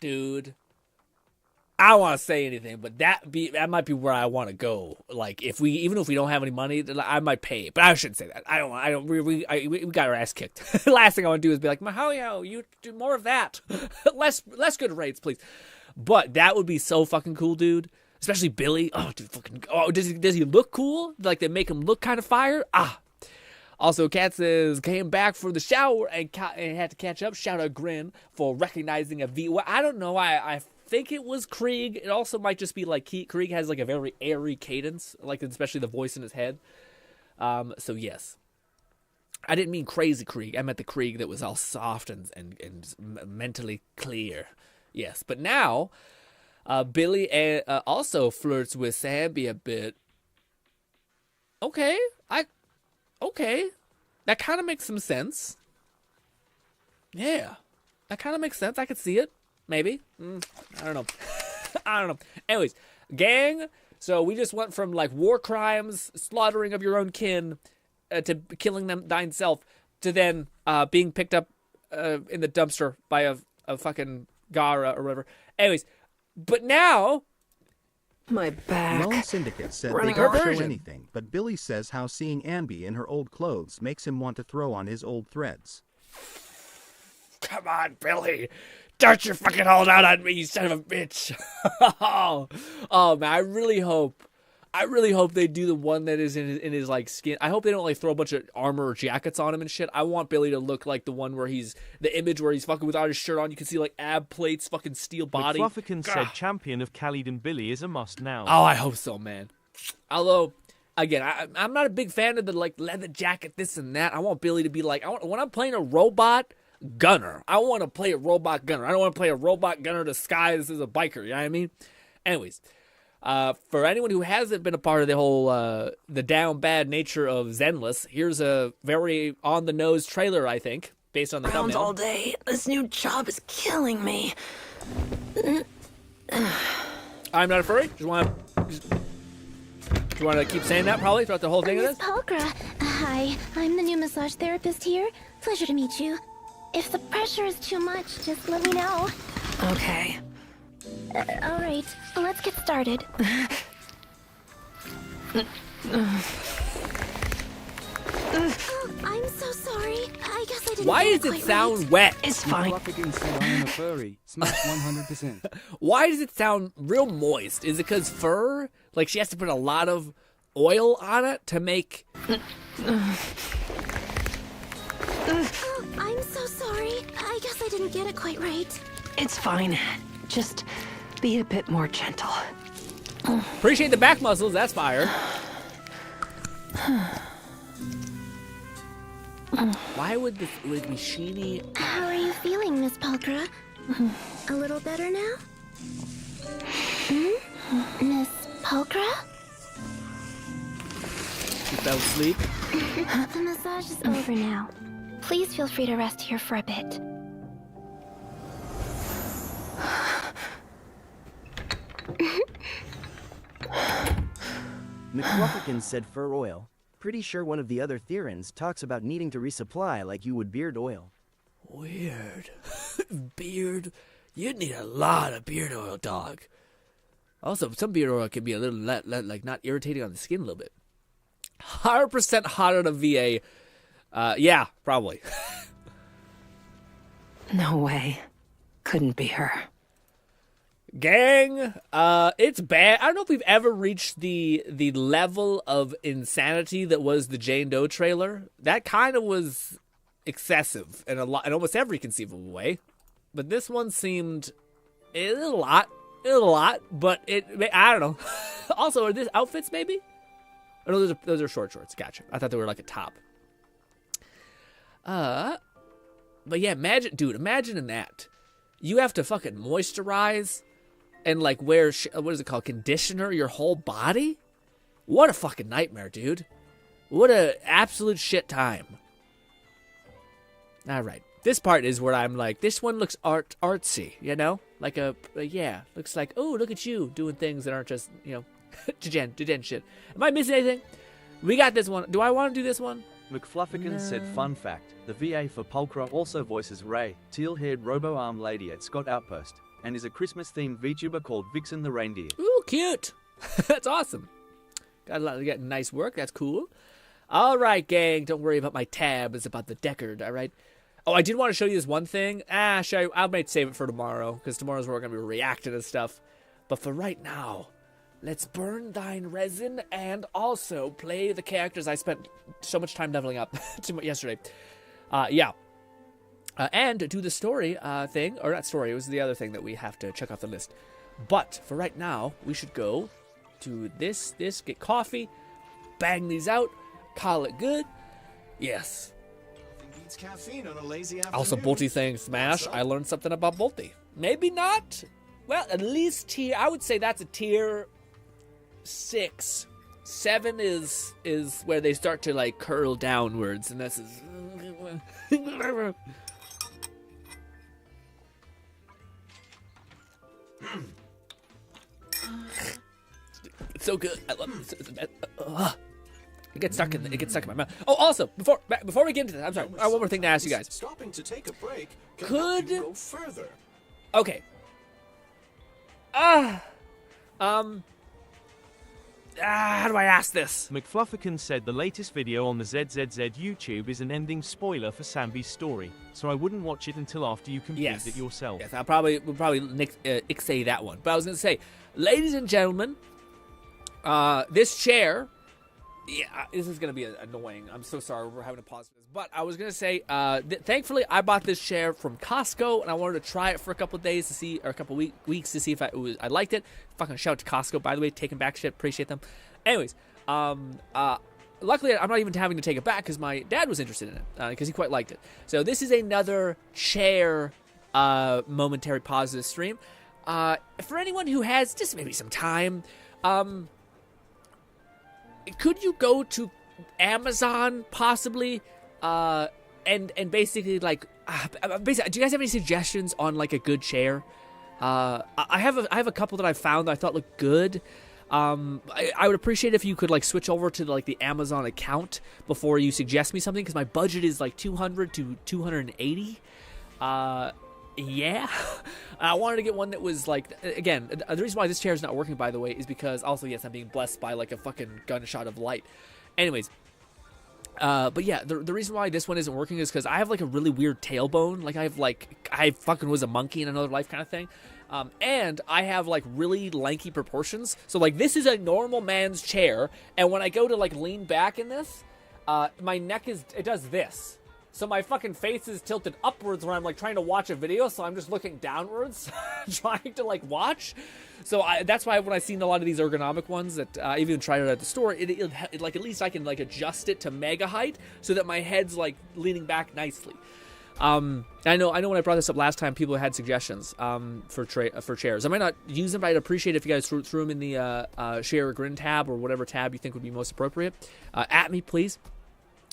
dude. I don't want to say anything, but that might be where I want to go. Like, even if we don't have any money, I might pay. But I shouldn't say that. We got our ass kicked. Last thing I want to do is be like, Mahoyo, you do more of that. less good rates, please. But that would be so fucking cool, dude. Especially Billy. Oh, dude, fucking. Oh, does he look cool? Like they make him look kind of fire. Also, Kat says, came back for the shower and had to catch up. Shout out GRINN for recognizing a WuWa. I don't know. I think it was Krieg. It also might just be like Krieg has like a very airy cadence, like especially the voice in his head. So yes, I didn't mean crazy Krieg. I meant the Krieg that was all soft and mentally clear. Yes, but now Billy also flirts with Sambi a bit. Okay, that kind of makes some sense. Yeah, that kind of makes sense. I could see it. Maybe. I don't know. Anyways, gang. So we just went from like war crimes, slaughtering of your own kin, to killing them thine self, to then being picked up in the dumpster by a fucking Gara or whatever. Anyways, but now my back. Lone Syndicate said they don't show anything, but Billy says how seeing Ambi in her old clothes makes him want to throw on his old threads. Come on, Billy. Don't you fucking hold out on me, you son of a bitch. Oh, man, I really hope they do the one that is in his like skin. I hope they don't like throw a bunch of armor or jackets on him and shit. I want Billy to look like the one where the image where he's fucking without his shirt on. You can see like ab plates, fucking steel body. McFlufferkin said champion of Khalid and Billy is a must now. Oh, I hope so, man. Although, again, I'm not a big fan of the like leather jacket, this and that. I want Billy to be like, when I'm playing a robot gunner, I want to play a robot gunner. I don't want to play a robot gunner disguised as a biker. You know what I mean? Anyways, for anyone who hasn't been a part of the whole the down bad nature of Zenles, here's a very on the nose trailer. I think based on the Rounds thumbnail. all day. This new job is killing me. I'm not a furry. Do you want to keep saying that probably throughout the whole thing of Miss this? Palkra. Hi, I'm the new massage therapist here. Pleasure to meet you. If the pressure is too much, just let me know. Okay. All right, let's get started. I'm so sorry. I guess I didn't. Why get does it quite sound right. wet? It's fine. McFlufferkin said I am a furry. Smash 100%. Why does it sound real moist? Is it because fur? Like she has to put a lot of oil on it to make. I'm so sorry. I guess I didn't get it quite right. It's fine. Just be a bit more gentle. Appreciate the back muscles. That's fire. Why would it be sheeny? How are you feeling, Miss Palkra? A little better now? Miss Palkra? She fell asleep. The massage is over now. Please feel free to rest here for a bit. McFlufferkin said fur oil. Pretty sure one of the other Therans talks about needing to resupply like you would beard oil. Weird. Beard. You'd need a lot of beard oil, dog. Also, some beard oil can be a little like not irritating on the skin a little bit. 100% hotter than VA. Yeah, probably. No way. Couldn't be her. Gang, it's bad. I don't know if we've ever reached the level of insanity that was the Jane Doe trailer. That kind of was excessive in almost every conceivable way. But this one seemed a lot, but I don't know. Also, are these outfits maybe? Oh, no, those are short shorts. Gotcha. I thought they were like a top. But yeah, imagine in that. You have to fucking moisturize and like wear, what is it called, conditioner your whole body? What a fucking nightmare, dude. What a absolute shit time. All right. This part is where I'm like, this one looks artsy, you know? Like looks like, oh, look at you doing things that aren't just, you know, Jigen shit. Am I missing anything? We got this one. Do I want to do this one? McFlufferkin said, fun fact, the VA for Pulcra also voices Ray, teal-haired robo-arm lady at Scott Outpost, and is a Christmas-themed VTuber called Vixen the Reindeer. Ooh, cute. That's awesome. Got a lot of getting nice work. That's cool. All right, gang. Don't worry about my tab. It's about the Deckard, all right? Oh, I did want to show you this one thing. I might save it for tomorrow, because tomorrow's where we're going to be reacting and stuff. But for right now, let's burn thine resin and also play the characters I spent so much time leveling up yesterday. And do the story thing, or not story, it was the other thing that we have to check off the list. But for right now, we should go to this, get coffee, bang these out, call it good. Yes. Caffeine on a lazy afternoon. Also, Bolty saying smash. I learned something about Bolty. Maybe not. Well, at least tier. I would say that's a tier 6. 7 is where they start to like curl downwards, and this is. It's so good. I love it. It gets stuck in my mouth. Oh, also, before we get into this, I'm sorry. I have one more thing to ask you guys. Stopping to take a break can Could help you go further. Okay. how do I ask this? McFluffican said the latest video on the ZZZ YouTube is an ending spoiler for Sambi's story, so I wouldn't watch it until after you complete it yourself. Yes, we'll probably say that one. But I was going to say, ladies and gentlemen, this chair, this is going to be annoying. I'm so sorry we're having to pause for this. But I was going to say, thankfully, I bought this chair from Costco, and I wanted to try it for a couple of days to see, or a couple of weeks to see if I liked it. Fucking shout out to Costco, by the way, taking back shit. Appreciate them. Anyways, luckily, I'm not even having to take it back because my dad was interested in it because he quite liked it. So this is another chair momentary pause of the stream. For anyone who has just maybe some time, could you go to Amazon possibly and basically like do you guys have any suggestions on like a good chair? I have a couple that I found that I thought looked good. I would appreciate if you could like switch over to like the Amazon account before you suggest me something because my budget is like $200 to $280. Yeah, I wanted to get one that was like, again, the reason why this chair is not working, by the way, is because also, yes, I'm being blessed by like a fucking gunshot of light. Anyways, but yeah, the reason why this one isn't working is because I have like a really weird tailbone. Like I fucking was a monkey in another life kind of thing. And I have like really lanky proportions. So like this is a normal man's chair. And when I go to like lean back in this, my neck it does this. So my fucking face is tilted upwards when I'm like trying to watch a video, so I'm just looking downwards, trying to like watch. So that's why when I seen a lot of these ergonomic ones that I even tried it at the store, it like at least I can like adjust it to mega height so that my head's like leaning back nicely. I know when I brought this up last time, people had suggestions for chairs. I might not use them, but I'd appreciate if you guys threw them in the share or GRINN tab or whatever tab you think would be most appropriate. At me, please.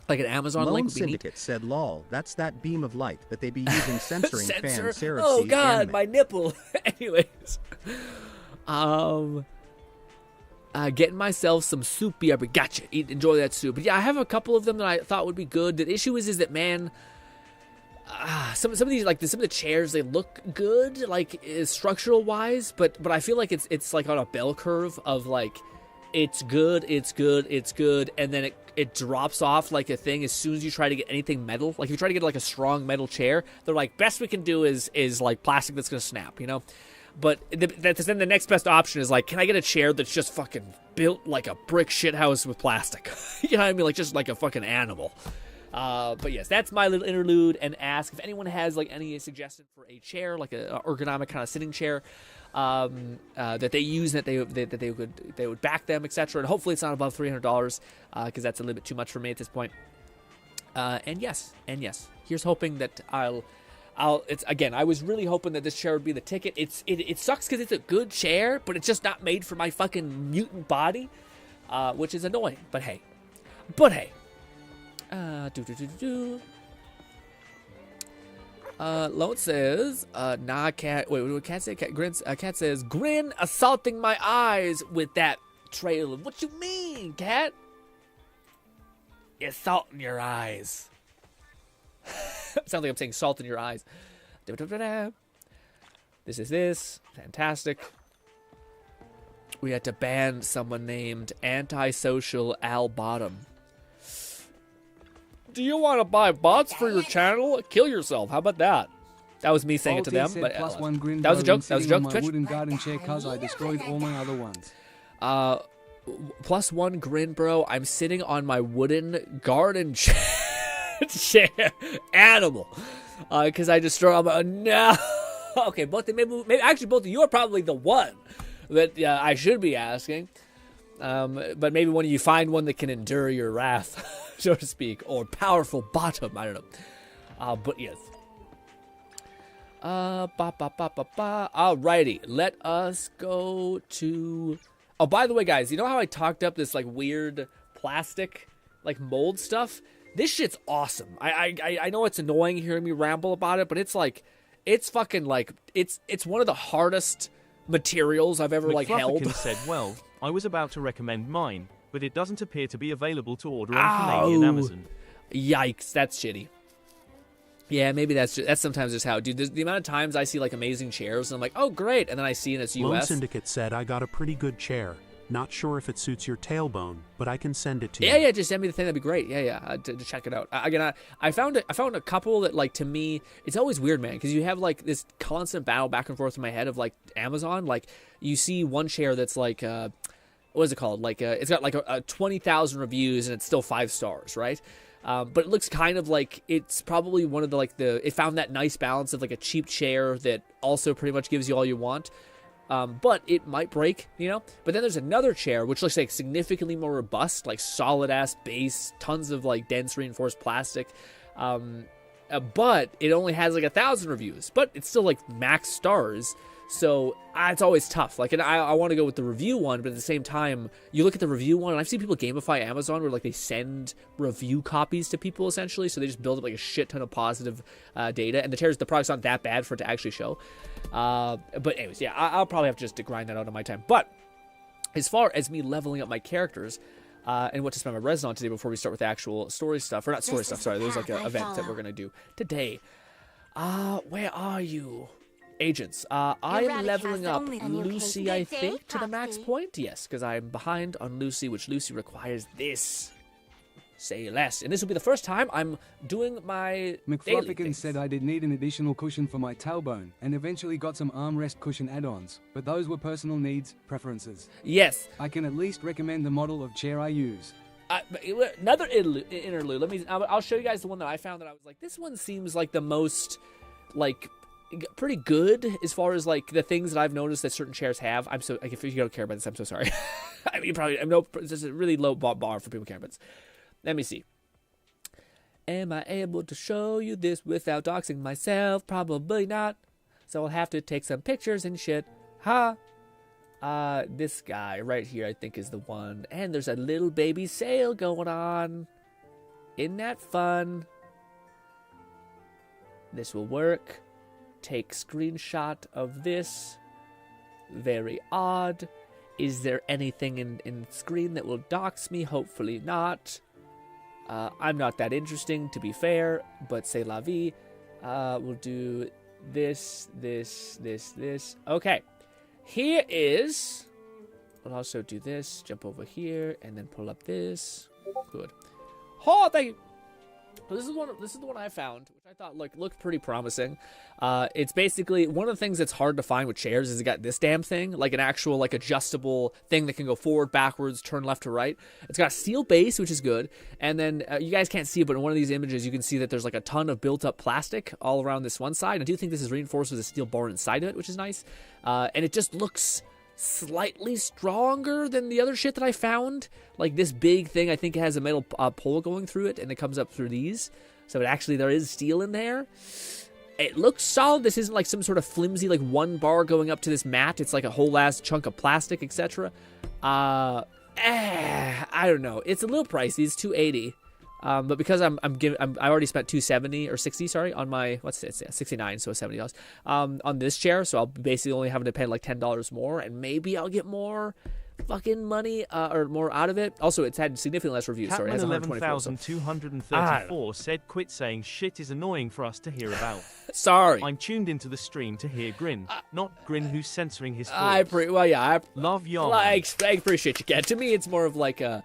Like an Amazon Lone link would be Syndicate neat. said, "Lol, that's that beam of light that they be using censoring fan Sarah Oh C. God, anime." my nipple. Anyways, getting myself some soup. Yeah, but gotcha. Enjoy that soup. But yeah, I have a couple of them that I thought would be good. The issue is that man, some of these like some of the chairs they look good like structural wise, but I feel like it's like on a bell curve of like. It's good, and then it drops off like a thing as soon as you try to get anything metal. Like if you try to get like a strong metal chair, they're like, best we can do is like plastic that's gonna snap, you know? But then the next best option is like, can I get a chair that's just fucking built like a brick shithouse with plastic? You know what I mean? Like just like a fucking animal. But yes, that's my little interlude and ask if anyone has like any suggestion for a chair, like a ergonomic kind of sitting chair. That they use that they would back them, etc. And hopefully it's not above $300 because that's a little bit too much for me at this point. And yes, here's hoping that it's again. I was really hoping that this chair would be the ticket. It sucks because it's a good chair, but it's just not made for my fucking mutant body, which is annoying. But hey, Lone says, nah, cat. Wait, what did cat say? Cat says, GRINN assaulting my eyes with that trailer. What you mean, cat? Assaulting your eyes. Sounds like I'm saying salt in your eyes. This is this. Fantastic. We had to ban someone named Antisocial Al Bottom. Do you want to buy bots for your channel? Kill yourself. How about that? That was me saying it to them. But plus one GRINN that was a joke. That was a joke. my wooden garden chair cause I destroyed all my other ones. Plus one GRINN, bro. I'm sitting on my wooden garden chair. Animal. Because I destroyed. No. Okay, maybe actually both of you are probably the one that I should be asking. But maybe when you find one that can endure your wrath. So to speak, or powerful bottom, I don't know. But yes. Alrighty, let us go to... Oh, by the way, guys, you know how I talked up this, like, weird plastic, like, mold stuff? This shit's awesome. I know it's annoying hearing me ramble about it, but it's, like, it's fucking, like, it's one of the hardest materials I've ever, like, held. Said, well, I was about to recommend mine, but it doesn't appear to be available to order on Canadian Amazon. Yikes, that's shitty. Yeah, maybe that's sometimes just how, dude, the amount of times I see like amazing chairs and I'm like, oh great, and then I see it, it's US. Lone Syndicate said I got a pretty good chair. Not sure if it suits your tailbone, but I can send it to you. Yeah, just send me the thing. That'd be great. Yeah, to check it out. Again, I found a couple that, like, to me, it's always weird, man, because you have, like, this constant battle back and forth in my head of, like, Amazon. Like, you see one chair that's, like, what is it called? Like, it's got, like, a 20,000 reviews, and it's still 5 stars, right? But it looks kind of like it's probably one of the, like, it found that nice balance of, like, a cheap chair that also pretty much gives you all you want. But it might break, you know? But then there's another chair, which looks like significantly more robust, like solid-ass base, tons of, like, dense reinforced plastic. But it only has, like, 1,000 reviews. But it's still, like, max stars. So it's always tough. Like, and I want to go with the review one, but at the same time, you look at the review one, and I've seen people gamify Amazon where, like, they send review copies to people, essentially. So they just build up, like, a shit ton of positive data. And the product's not that bad for it to actually show. But anyways, yeah, I'll probably have to just grind that out on my time. But as far as me leveling up my characters, and what to spend my resin on today before we start with the actual story stuff, or not story stuff, sorry, there's like an event that we're going to do today. Where are you? Agents. I am leveling up Lucy, I think, to the max point. Yes, because I'm behind on Lucy, which Lucy requires this. Say less. And this will be the first time I'm doing my McFluffican said I did need an additional cushion for my tailbone, and eventually got some armrest cushion add-ons, but those were personal needs, preferences. Yes. I can at least recommend the model of chair I use. Another interlude. I'll show you guys the one that I found that I was like, this one seems like the most, like, pretty good as far as, like, the things that I've noticed that certain chairs have. I'm so, like, if you don't care about this, I'm so sorry. I mean, probably, this is a really low bar for people who care about this. Let me see. Am I able to show you this without doxing myself? Probably not. So I'll have to take some pictures and shit. This guy right here, I think, is the one. And there's a little baby sail going on. Isn't that fun? This will work. Take screenshot of this. Very odd. Is there anything in screen that will dox me? Hopefully not. I'm not that interesting, to be fair, but c'est la vie. We'll do this. Okay. Here is... We'll also do this, jump over here, and then pull up this. Good. Oh, thank you. So this is the one I found, which I thought looked pretty promising. It's basically one of the things that's hard to find with chairs is it got this damn thing, like an actual, like, adjustable thing that can go forward, backwards, turn left to right. It's got a steel base, which is good, and then you guys can't see it, but in one of these images you can see that there's, like, a ton of built-up plastic all around this one side. I do think this is reinforced with a steel bar inside of it, which is nice, and it just looks slightly stronger than the other shit that I found. Like, this big thing, I think it has a metal pole going through it, and it comes up through these. So there is steel in there. It looks solid. This isn't like some sort of flimsy, like, one bar going up to this mat. It's like a whole ass chunk of plastic, etc. I don't know. It's a little pricey. It's $280. But because I already spent $270 or $60, sorry, on my, what's it? Yeah, $69, so $70 on this chair. So I'll basically only having to pay like $10 more, and maybe I'll get more fucking money or more out of it. Also, it's had significantly less reviews. Sorry, it has 11,234 said, "Quit saying shit is annoying for us to hear about." Sorry, I'm tuned into the stream to hear GRINN, not GRINN who's censoring his thoughts. I love y'all. I appreciate you, Kat. To me, it's more of like a.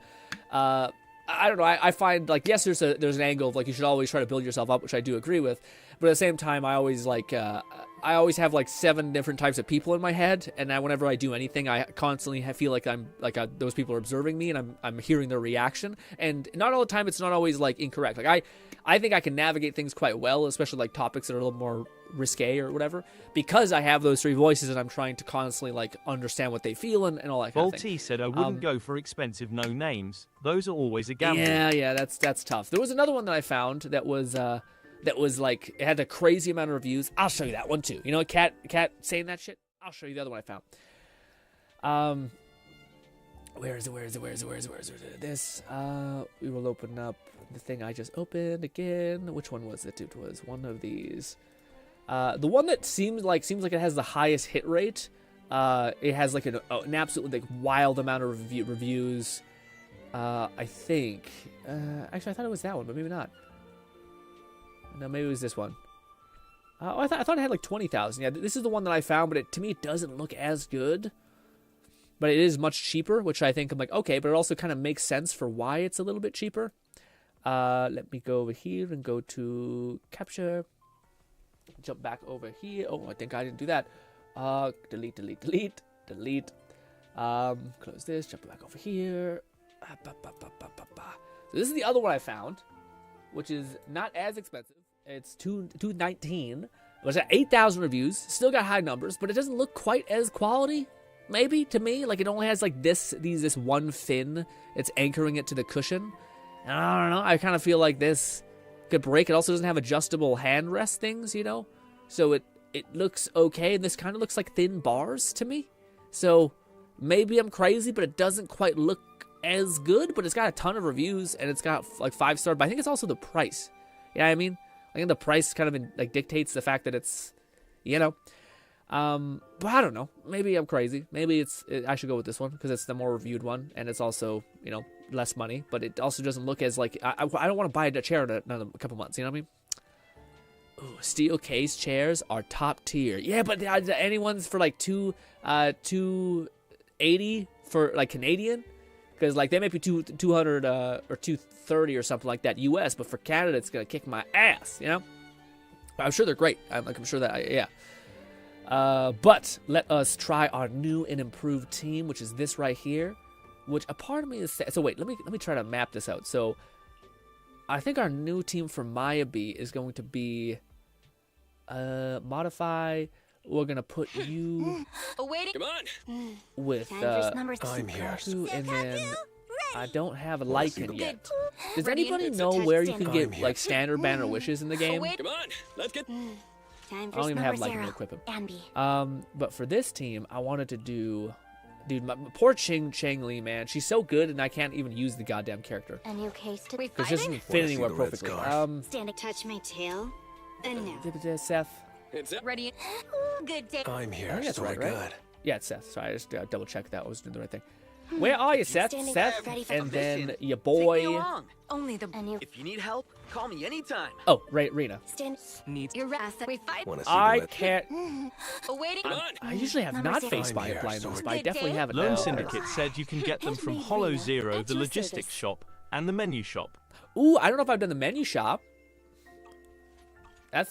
I don't know. I find, like, yes, there's an angle of, like, you should always try to build yourself up, which I do agree with, but at the same time, I always have like 7 different types of people in my head, and whenever I do anything, I constantly feel like I'm like those people are observing me, and I'm hearing their reaction, and not all the time it's not always like incorrect. Like I think I can navigate things quite well, especially like topics that are a little more risque or whatever, because I have those 3 voices, and I'm trying to constantly like understand what they feel and all that kind of thing. Volty said I wouldn't go for expensive no names. Those are always a gamble. Yeah, that's tough. There was another one that I found that was like, it had a crazy amount of reviews. I'll show you that one too. You know, Cat saying that shit? I'll show you the other one I found. Where is it? This, we will open up the thing I just opened again. Which one was it? It was one of these. The one that seems like it has the highest hit rate. It has like an absolutely like wild amount of reviews. I think. Actually, I thought it was that one, but maybe not. No, maybe it was this one. I thought it had like 20,000. Yeah, this is the one that I found, but to me it doesn't look as good. but it is much cheaper, which I think I'm like, okay, but it also kind of makes sense for why it's a little bit cheaper. Let me go over here and go to capture. Jump back over here. Oh, I think I didn't do that. Delete. Close this. Jump back over here. So this is the other one I found, which is not as expensive. It's $219. It was at 8,000 reviews. Still got high numbers, but it doesn't look quite as quality. Maybe to me, like it only has like this one fin. It's anchoring it to the cushion. And I don't know. I kind of feel like this could break. It also doesn't have adjustable hand rest things, you know. So it looks okay. And this kind of looks like thin bars to me. So maybe I'm crazy, but it doesn't quite look as good. But it's got a ton of reviews and it's got like 5-star. But I think it's also the price. You know what I mean? I think the price kind of like dictates the fact that it's, you know. But I don't know. Maybe I'm crazy. Maybe I should go with this one because it's the more reviewed one, and it's also, you know, less money. But it also doesn't look as like I don't want to buy a chair in another couple months. You know what I mean? Ooh, steel case chairs are top tier. Yeah, but anyone's for like $280 for like Canadian, because like they might be 200 or 230 or something like that US, but for Canada it's gonna kick my ass. You know? But I'm sure they're great. I'm sure that yeah. But let us try our new and improved team, which is this right here, which a part of me is so wait, let me try to map this out. So I think our new team for Mayabe is going to be modify. We're gonna put you Come on. with I'm here. and then I don't have a Lycan yet. Does anybody know where you can get like standard banner wishes in the game? Come on. Let's get I don't even have Lycan to equip him. But for this team, I wanted to do, dude, my poor Chang Li, man. She's so good, and I can't even use the goddamn character. A new case to because she doesn't fit anywhere perfectly. Stand touch my tail. And now. Seth. It's ready. Good day. I'm here. I think that's so right, we're right? good. Yeah, it's Seth. Sorry, I just double checked that I was doing the right thing. Where are you, Seth? Seth, and then your boy. Only the If you need help, call me anytime. Oh, right, Rena. Needs your ass. We fight. I can't. Waiting. I usually have not face blind this, but I definitely have it Lone now. Syndicate said you can get them from Hollow Zero, the logistics shop, and the menu shop. Ooh, I don't know if I've done the menu shop.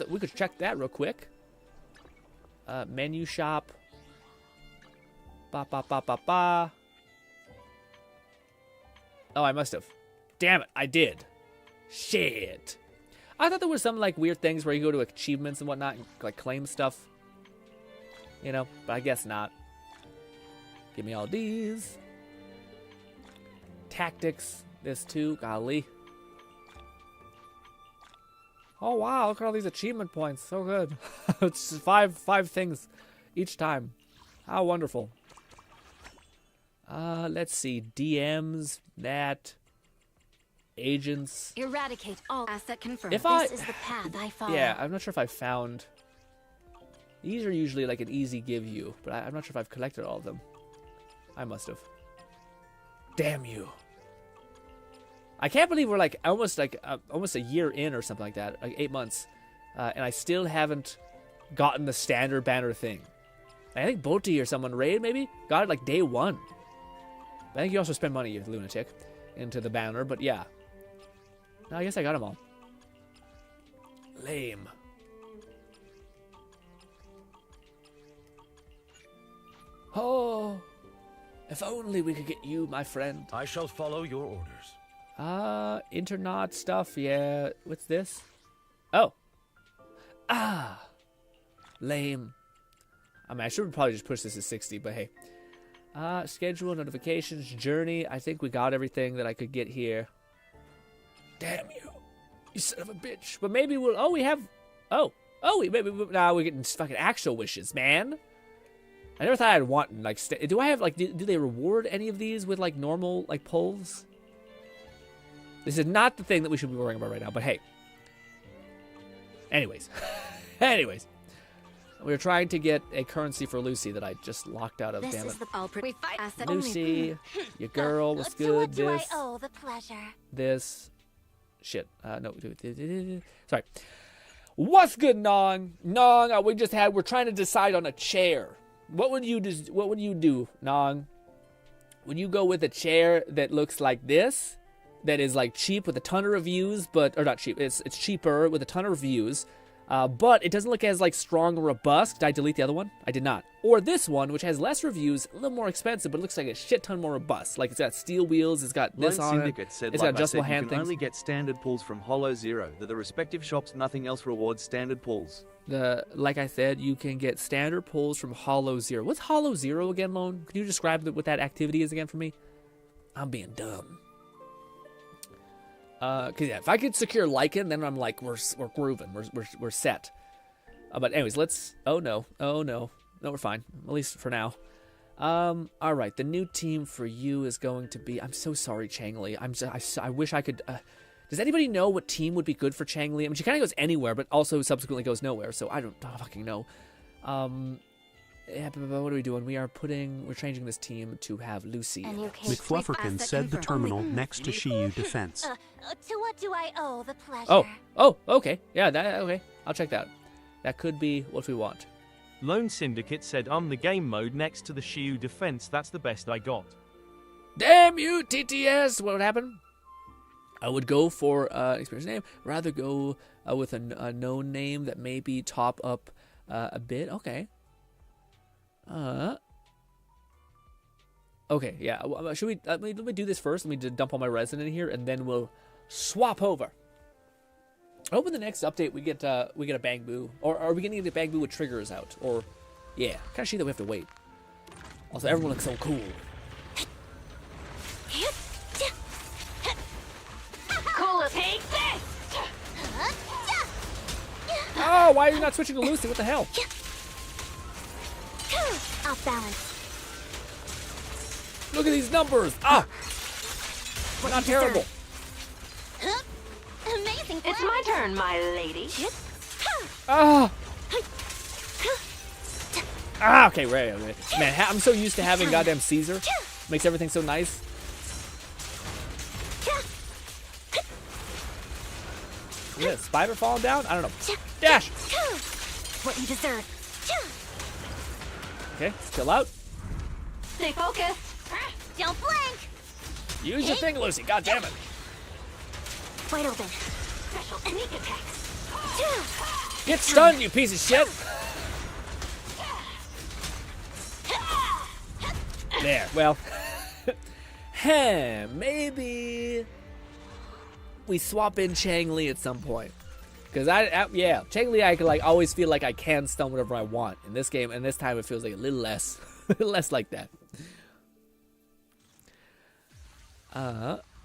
We could check that real quick. Menu shop. Ba ba ba ba ba. Oh, I must have. Damn it, I did. Shit. I thought there was some like weird things where you go to achievements and whatnot and like claim stuff. You know, but I guess not. Give me all these. Tactics. This too. Golly. Oh wow, look at all these achievement points. So good. It's five things each time. How wonderful. Let's see. DMs, that. Agents. Eradicate all asset confirmed. This is the path I follow. Yeah, I'm not sure if I found. These are usually like an easy give you, but I'm not sure if I've collected all of them. I must have. Damn you. I can't believe we're like almost a year in or something like that, like 8 months, and I still haven't gotten the standard banner thing. I think Boti or someone raid maybe got it like day 1. I think you also spend money, you lunatic, into the banner, but yeah. No, I guess I got them all. Lame. Oh, if only we could get you, my friend. I shall follow your orders. Internaut stuff, yeah. What's this? Oh. Ah. Lame. I mean, I should probably just push this to 60, but hey. Schedule, notifications, journey. I think we got everything that I could get here. Damn you. You son of a bitch. But maybe we'll... Oh, we have... Oh, maybe... Now we're getting fucking actual wishes, man. I never thought I'd want... Like, do I have, like... Do they reward any of these with, like, normal, like, pulls? This is not the thing that we should be worrying about right now, but hey. Anyways. We were trying to get a currency for Lucy that I just locked out of, damn it. Lucy, your girl was good. To what do I owe the pleasure? This. Shit. No. Sorry. What's good, Nong? Nong, we're trying to decide on a chair. What would you do, Nong? when you go with a chair that looks like this, that is like cheap with a ton of reviews, or not cheap, it's cheaper with a ton of reviews, but it doesn't look as like strong or robust. Did I delete the other one? I did not. Or this one, which has less reviews, a little more expensive, but it looks like a shit ton more robust. Like it's got steel wheels, it's got this Lone on Syndicate it, said, it's like got adjustable I said, hand you can things. only get standard pulls from Hollow Zero. That the respective shops, nothing else rewards standard pulls. Like I said, you can get standard pulls from Hollow Zero. What's Hollow Zero again, Lone? Can you describe what that activity is again for me? I'm being dumb. Cause yeah, if I could secure Lycan, then I'm like we're grooving, we're set. But anyways, let's. Oh no, we're fine, at least for now. All right, the new team for you is going to be. I'm so sorry, Changli. I wish I could. Does anybody know what team would be good for Changli? I mean, she kind of goes anywhere, but also subsequently goes nowhere. So I don't fucking know. Yeah, but what are we doing? We're changing this team to have Lucy. McFlufferkin said the terminal next to Shiyu Defense. To what do I owe the pleasure? Oh, okay. Yeah, okay. I'll check that. That could be what we want. Lone Syndicate said, I'm the game mode next to the Shiyu defense. That's the best I got. Damn you, TTS! What would happen? I would go for experience name. Rather go with a known name that maybe top up a bit. Okay. Okay, yeah. Should we? Let me do this first. Let me dump all my resin in here, and then we'll swap over. I hope in the next update we get a Bang Boo, or are we gonna get a Bang Boo with triggers out? Or yeah, kind of shit that we have to wait. Also, everyone looks so cool. Cool, take this! Oh, why are you not switching to Lucy? What the hell? Off balance. Look at these numbers! Ah! Not terrible. Amazing. It's my turn, my lady. Ah! Ah, okay, right. Man, I'm so used to having goddamn Caesar. Makes everything so nice. Yeah, spider falling down? I don't know. Dash! What you deserve. Okay, chill out. Stay focused. Don't blink. Use your thing, Lucy. God damn it. Wide open. Special sneak attacks. Get stunned, you piece of shit. There. Well, maybe we swap in Changli at some point. Because Changli, I could always feel like I can stun whatever I want in this game, and this time it feels like a little less, less like that.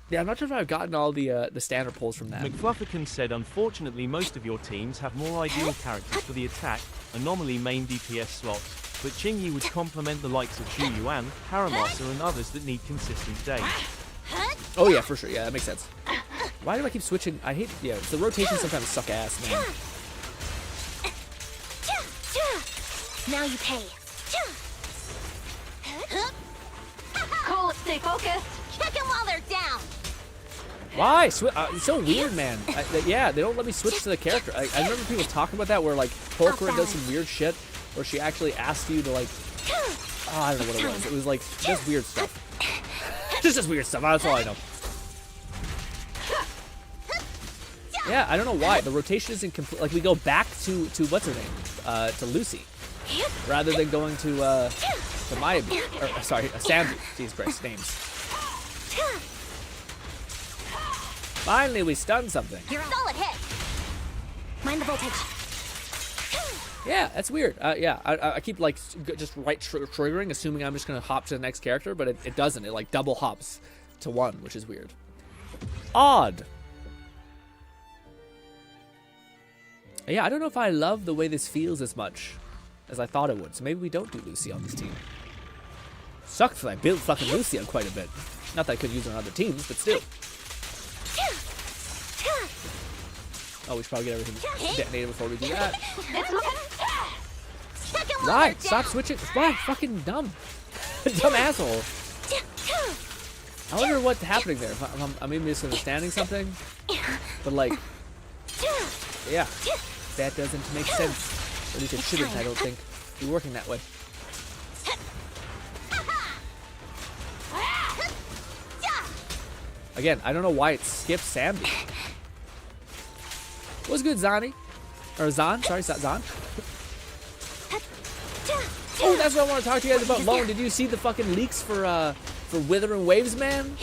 Yeah, I'm not sure if I've gotten all the standard pulls from that. McFlufferkin said, unfortunately, most of your teams have more ideal characters for the attack, anomaly main DPS slots, but Qingyi would complement the likes of Zhu Yuan, Haramasa, and others that need consistent days. Oh yeah, for sure. Yeah, that makes sense. Why do I keep switching? I hate, the rotations sometimes suck ass, man. Now you pay. Cool, stay focused. Check them while they're down. Why? It's so weird, man. Yeah, they don't let me switch to the character. I remember people talking about that where Polkra does some weird shit where she actually asks you to I don't know what it was. It was just weird stuff. Just weird stuff. That's all I know. Yeah, I don't know why. The rotation isn't complete. We go back to what's her name? To Lucy. Rather than going to Maya, Sandy. Jesus Christ, names. Finally, we stunned something. You're a solid hit. Mind the voltage. Yeah, that's weird. Yeah, I keep just triggering, assuming I'm just gonna hop to the next character, but it doesn't. It double hops to one, which is weird. Odd. Yeah, I don't know if I love the way this feels as much as I thought it would. So maybe we don't do Lucy on this team. Sucks that I built fucking Lucy on quite a bit. Not that I could use her on other teams, but still. Oh, we should probably get everything detonated before we do that. Why? Stop switching. Why? Fucking dumb. Dumb asshole. I wonder what's happening there. I'm maybe misunderstanding something. But yeah. That doesn't make sense. At least it shouldn't, I don't think, be working that way. Again, I don't know why it skipped Sandy. What's good, Zani? Or Zan? Sorry, Zan. Oh, that's what I want to talk to you guys about. Lone, did you see the fucking leaks for Withering Waves, man?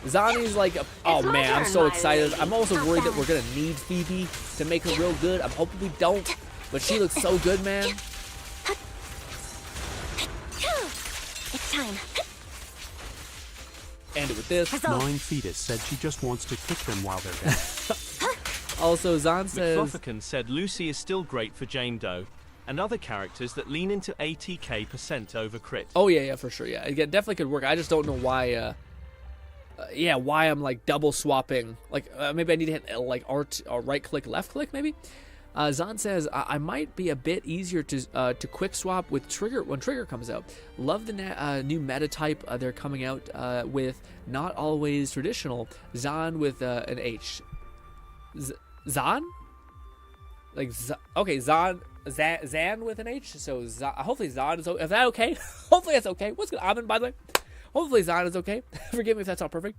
Zani's like, oh man, I'm so excited. I'm also worried that we're gonna need Phoebe to make her real good. I'm hoping we don't, but she looks so good, man. It's time. End it with this. Gnawing Fetus said she just wants to kick them while they're down. Also, Zan says... McFlufferkin said Lucy is still great for Jane Doe, and other characters that lean into ATK% over crit. Oh, yeah, for sure, yeah. It definitely could work. I just don't know why, why I'm, like, double swapping. Like, maybe I need to hit, like, Alt or right-click, left-click, maybe? Zan says, I might be a bit easier to quick swap with Trigger when Trigger comes out. Love the new meta type they're coming out with, not always traditional. Zan with an H. Zan? Like, okay, Zan with an H. So hopefully Zan is okay. Is that okay? Hopefully that's okay. What's good, Amin, by the way? Hopefully Zan is okay. Forgive me if that's not perfect.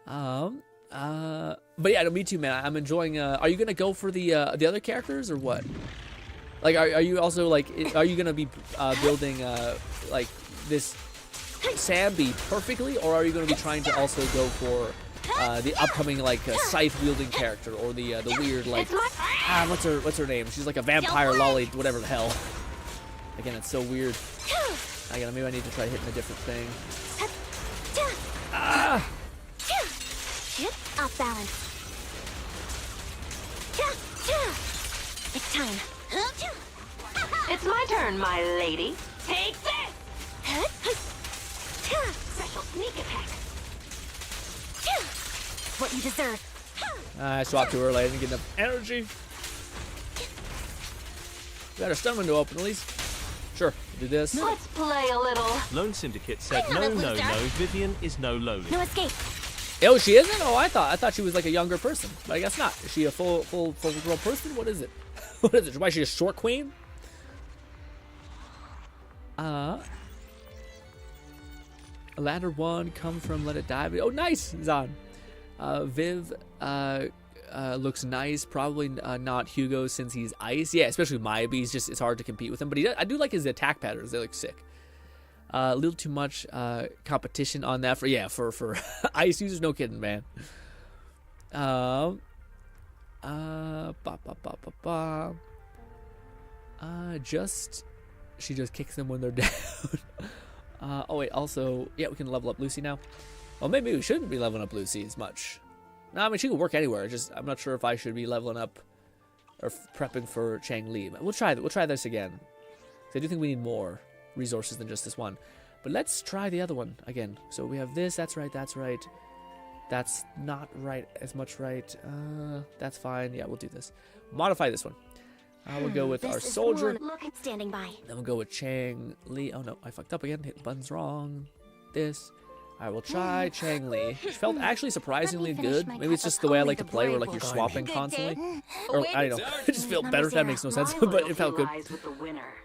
But yeah, no, me too, man. I'm enjoying. Are you gonna go for the other characters or what? Like, are you also like, are you gonna be building like this Sambi perfectly, or are you gonna be trying to also go for the upcoming like scythe wielding character, or the weird like what's her name? She's like a vampire lolly, whatever the hell. Again, it's so weird. Maybe I need to try hitting a different thing. Off balance. It's time. It's my turn, my lady. Take this! Special sneak attack. What you deserve. I swapped too early. I didn't get enough energy. Got a stun window open at least. Sure, do this. Let's play a little. Lone Syndicate said, no, Vivian is no Loli. No escape. Oh, she isn't? Oh, I thought she was like a younger person, but I guess not. Is she a full girl person? What is it? What is it? Why is she a short queen? Ladder 1 come from Let It Die. Oh, nice, Zan. Viv looks nice. Probably not Hugo since he's ice. Yeah, especially Maya. It's hard to compete with him. But I do like his attack patterns. They look sick. A little too much competition on that for ice users. No kidding, man. She just kicks them when they're down. Oh wait, also, yeah, we can level up Lucy now. Well, maybe we shouldn't be leveling up Lucy as much. No, I mean, she can work anywhere. I'm not sure if I should be leveling up or prepping for Chang Li. We'll try this again. I do think we need more resources than just this one. But let's try the other one again. So we have this. That's right. That's not right as much right. That's fine. Yeah, we'll do this. Modify this one. We'll go with our soldier. Standing by. Then we'll go with Chang Li. Oh no, I fucked up again. Hit the buttons wrong. This. I will try Chang Li. Which felt actually surprisingly good. Maybe it's just the way I like to play, where like you're swapping constantly. Or I don't know. It just felt better. That makes no sense, but it felt good.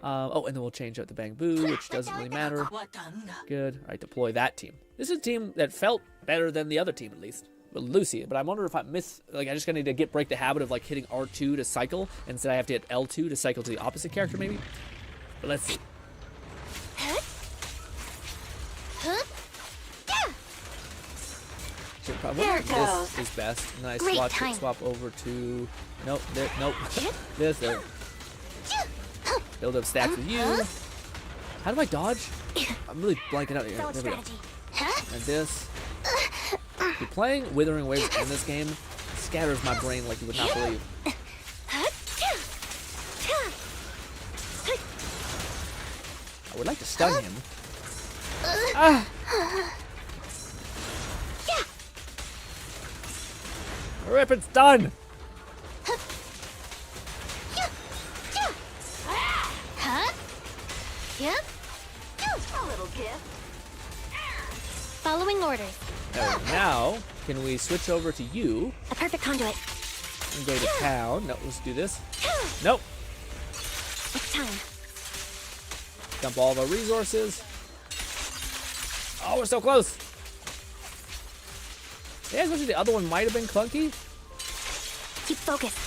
Oh, and then we'll change out the Bang Boo, which doesn't really matter. Good. All right, deploy that team. This is a team that felt better than the other team at least. With Lucy, but I wonder if I I just gonna need to break the habit of like hitting R2 to cycle, and instead I have to hit L2 to cycle to the opposite character maybe. But let's see. So probably this is best. And then I swap over to nope. This there. Build up stacks with you. How do I dodge? I'm really blanking out here. There we go. And this. You're playing Withering Waves in this game scatters my brain like you would not believe. I would like to stun him. Rip, it's done! A little gift. Following orders. Now, can we switch over to you? A perfect conduit. And go to town. No, let's do this. Nope. It's time. Dump all of our resources. Oh, we're so close. Yeah, especially the other one might have been clunky. Keep focused.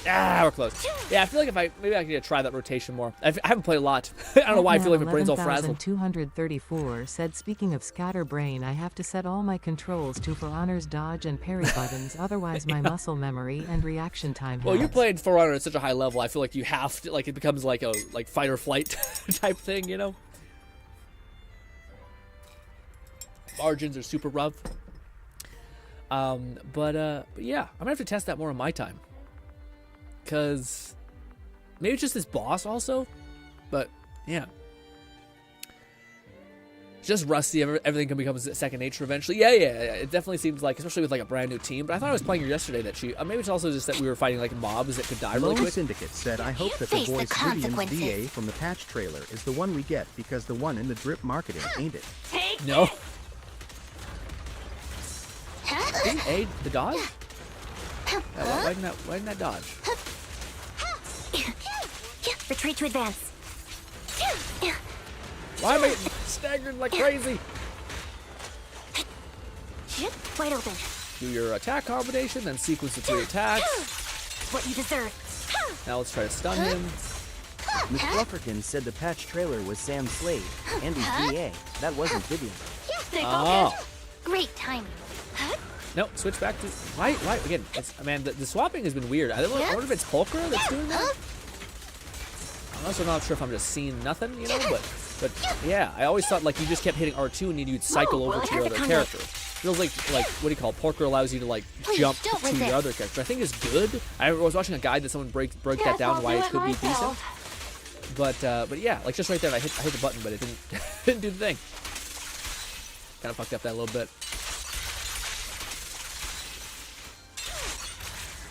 Ah, we're close. Yeah, I feel like maybe I could try that rotation more. I haven't played a lot. I don't know why I feel like my brain's all frazzled. 234 said, speaking of scatterbrain, I have to set all my controls to For Honor's dodge and parry buttons, otherwise my muscle memory and reaction time. Well, you're playing For Honor at such a high level. I feel like you have to, like, it becomes like a fight or flight type thing, you know? Margins are super rough. But yeah, I'm gonna have to test that more on my time. Because maybe it's just this boss also, but yeah. Just rusty, everything can become second nature eventually. Yeah, it definitely seems like, especially with like a brand new team. But I thought I was playing her yesterday that maybe it's also just that we were fighting like mobs that could die really quick. Syndicate said, I hope that the voice Vivian's VA from the patch trailer is the one we get, because the one in the drip marketing ain't it. No. Didn't aid the dodge? Why didn't that dodge? Retreat to advance. Why am I staggered like crazy? Wide open. Do your attack combination, then sequence the 3 attacks. What you deserve. Now let's try to stun him. McFlufferkin said the patch trailer was Sam Slade, Andy's VA. That wasn't Vivian. Oh. Great timing. No, switch back to... Why? Again, man, the swapping has been weird. I wonder if it's Pulchra that's doing that? I'm also not sure if I'm just seeing nothing, you know, but yeah, I always thought, like, you just kept hitting R2 and you'd cycle over to your other character. Feels like, what do you call it? Pulchra allows you to, like, jump to your other character. I think it's good. I was watching a guide that someone broke that down, why it could be decent. But yeah, like, just right there, I hit the button, but it didn't do the thing. Kind of fucked up that a little bit.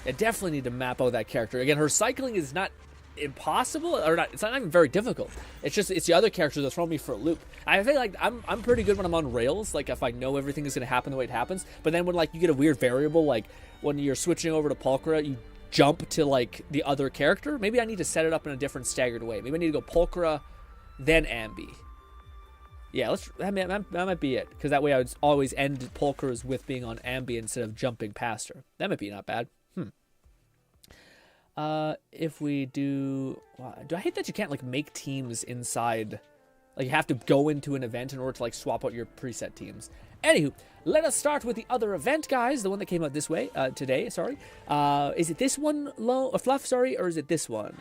I definitely need to map out that character. Again, her cycling is not impossible, or not. It's not even very difficult. It's just the other characters that throw me for a loop. I feel like I'm pretty good when I'm on rails. Like if I know everything is going to happen the way it happens. But then when like you get a weird variable, like when you're switching over to Pulchra, you jump to like the other character. Maybe I need to set it up in a different staggered way. Maybe I need to go Pulchra, then Ambi. Yeah, that might be it. Because that way I would always end Pulchra's with being on Ambi instead of jumping past her. That might be not bad. If we do I hate that you can't like make teams inside, like you have to go into an event in order to like swap out your preset teams. Anywho, let us start with the other event, guys, the one that came out this way today. Sorry, is it this one, Fluff? Sorry, or is it this one?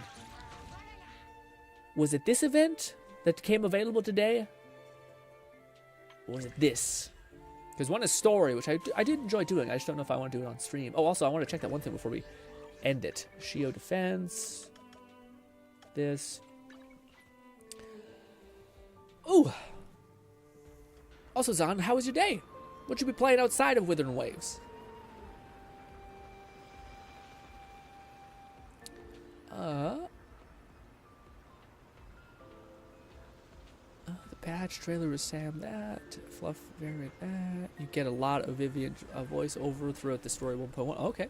Was it this event that came available today, or was it this? Because one is story, which I did enjoy doing. I just don't know if I want to do it on stream. Oh, also I want to check that one thing before we end it. Shio defense. This. Ooh. Also, Zan, how was your day? What you be playing outside of Withering Waves? The patch trailer was Sam that. Fluff variant that. You get a lot of Vivian voiceover throughout the story 1.1. Okay.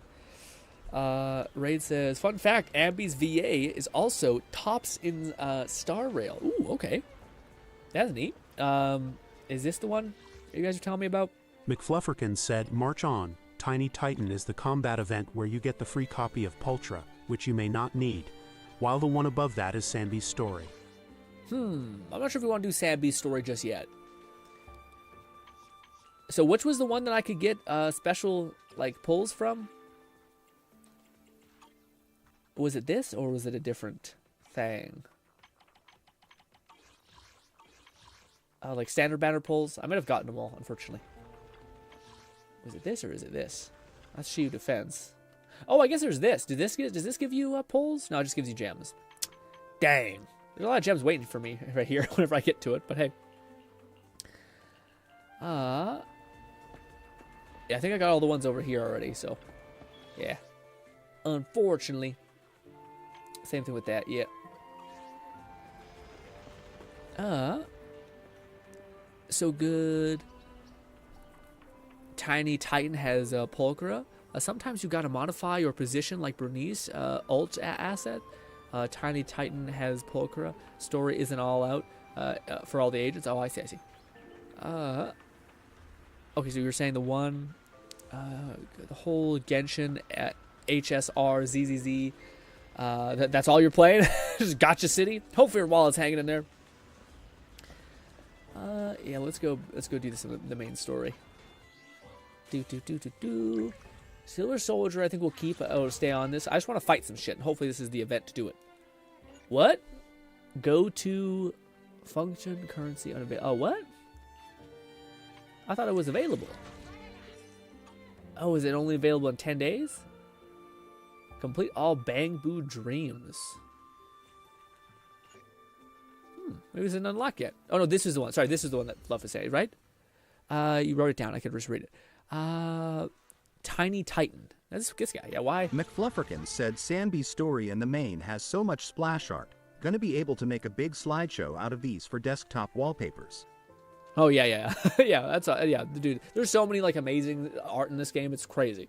Raid says, fun fact, Ambi's VA is also tops in Star Rail. Ooh, okay. That's neat. Is this the one you guys are telling me about? McFlufferkin said, March on. Tiny Titan is the combat event where you get the free copy of Pulchra, which you may not need, while the one above that is Sambi's story. I'm not sure if we want to do Sambi's story just yet. So which was the one that I could get special like pulls from? Was it this, or was it a different thing? Like standard banner pulls? I might have gotten them all, unfortunately. Was it this, or is it this? That's Shield Defense. Oh, I guess there's this. Does this give you pulls? No, it just gives you gems. Dang. There's a lot of gems waiting for me right here whenever I get to it, but hey. Yeah, I think I got all the ones over here already, so. Yeah. Unfortunately. Same thing with that, yeah. So good. Tiny Titan has Pulchra. Sometimes you gotta modify your position like Bernice, ult asset. Tiny Titan has Pulchra. Story isn't all out for all the agents. Oh, I see. Okay, so you were saying the one The whole Genshin at HSR ZZZ. That's all you're playing? Just Gotcha City? Hopefully your wallet's hanging in there. Yeah, let's go do this in the main story. Silver Soldier, I think we'll keep. Oh, stay on this. I just want to fight some shit, and hopefully this is the event to do it. What? Go to function currency unavailable. Oh, what? I thought it was available. Oh, is it only available in 10 days? Complete all Bang Boo dreams. Maybe it's an unlock yet. Oh, no, this is the one. Sorry, this is the one that Fluff is saying, right? You wrote it down. I could just read it. Tiny Titan. That's this guy. Yeah, why? McFlufferkin said Sanby's story in the main has so much splash art. Gonna be able to make a big slideshow out of these for desktop wallpapers. Oh, yeah. Yeah, that's yeah, dude. There's so many like amazing art in this game. It's crazy.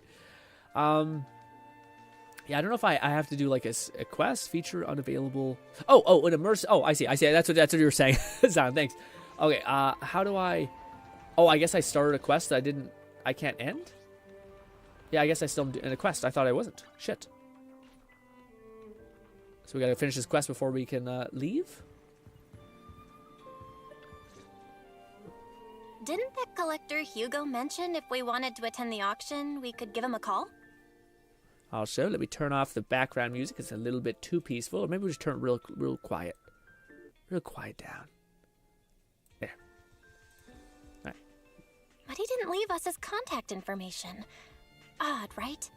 Yeah, I don't know if I have to do like a quest feature unavailable. Oh, an immersive. Oh, I see. That's what you were saying. Zan, thanks. Okay, how do I? Oh, I guess I started a quest that I can't end. Yeah, I guess I still am in a quest. I thought I wasn't. Shit. So we gotta finish this quest before we can leave. Didn't that collector Hugo mention if we wanted to attend the auction, we could give him a call? Also, let me turn off the background music. It's a little bit too peaceful. Or maybe we'll just turn it real quiet. Real quiet down. There. All right. But he didn't leave us his contact information. Odd, right?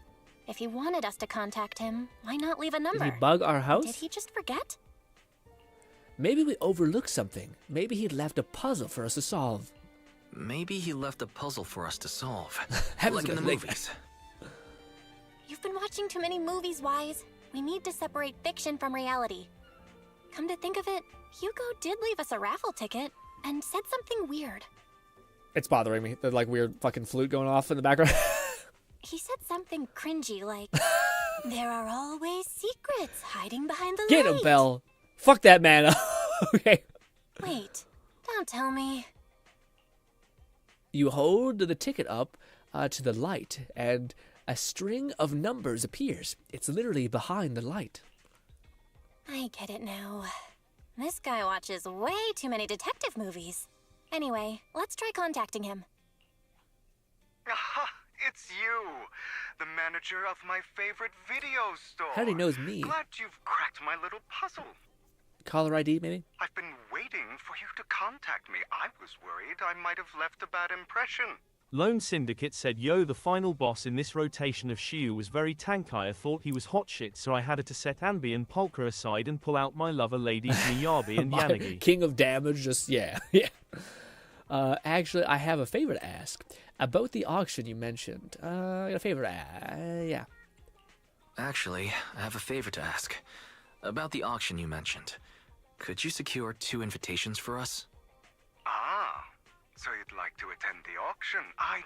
If he wanted us to contact him, why not leave a number? Did he bug our house? Did he just forget? Maybe we overlooked something. Maybe he left a puzzle for us to solve. Maybe he left a puzzle for us to solve. Like in the movies. You've been watching too many movies, Wise. We need to separate fiction from reality. Come to think of it, Hugo did leave us a raffle ticket and said something weird. It's bothering me. The like weird fucking flute going off in the background. He said something cringy like, there are always secrets hiding behind the light. Get him, Belle. Fuck that man. Okay. Wait, don't tell me. You hold the ticket up to the light, and a string of numbers appears. It's literally behind the light. I get it now. This guy watches way too many detective movies. Anyway, let's try contacting him. Aha, it's you, the manager of my favorite video store. How do he knows me? Glad you've cracked my little puzzle. Caller ID, maybe? I've been waiting for you to contact me. I was worried I might have left a bad impression. Lone Syndicate said, yo, the final boss in this rotation of Shiu was very tanky. I thought he was hot shit, so I had to set Anbi and Polka aside and pull out my lover ladies Miyabi and Yanagi. King of damage, just, yeah. Actually, I have a favor to ask. About the auction you mentioned. I got a favor to ask. Yeah. Actually, I have a favor to ask. About the auction you mentioned. Could you secure 2 invitations for us? Ah, so you'd like to attend the auction? I'd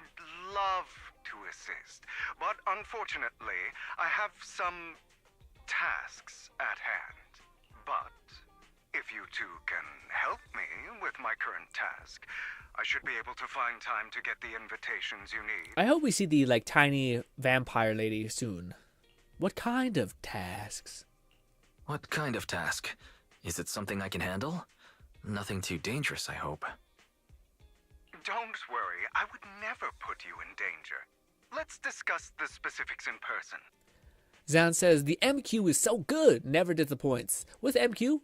love to assist, but unfortunately, I have some tasks at hand. But if you two can help me with my current task, I should be able to find time to get the invitations you need. I hope we see the, like, tiny vampire lady soon. What kind of tasks? What kind of task? Is it something I can handle? Nothing too dangerous, I hope. Don't worry, I would never put you in danger. Let's discuss the specifics in person. Zan says, the MQ is so good, never disappoints. What's MQ?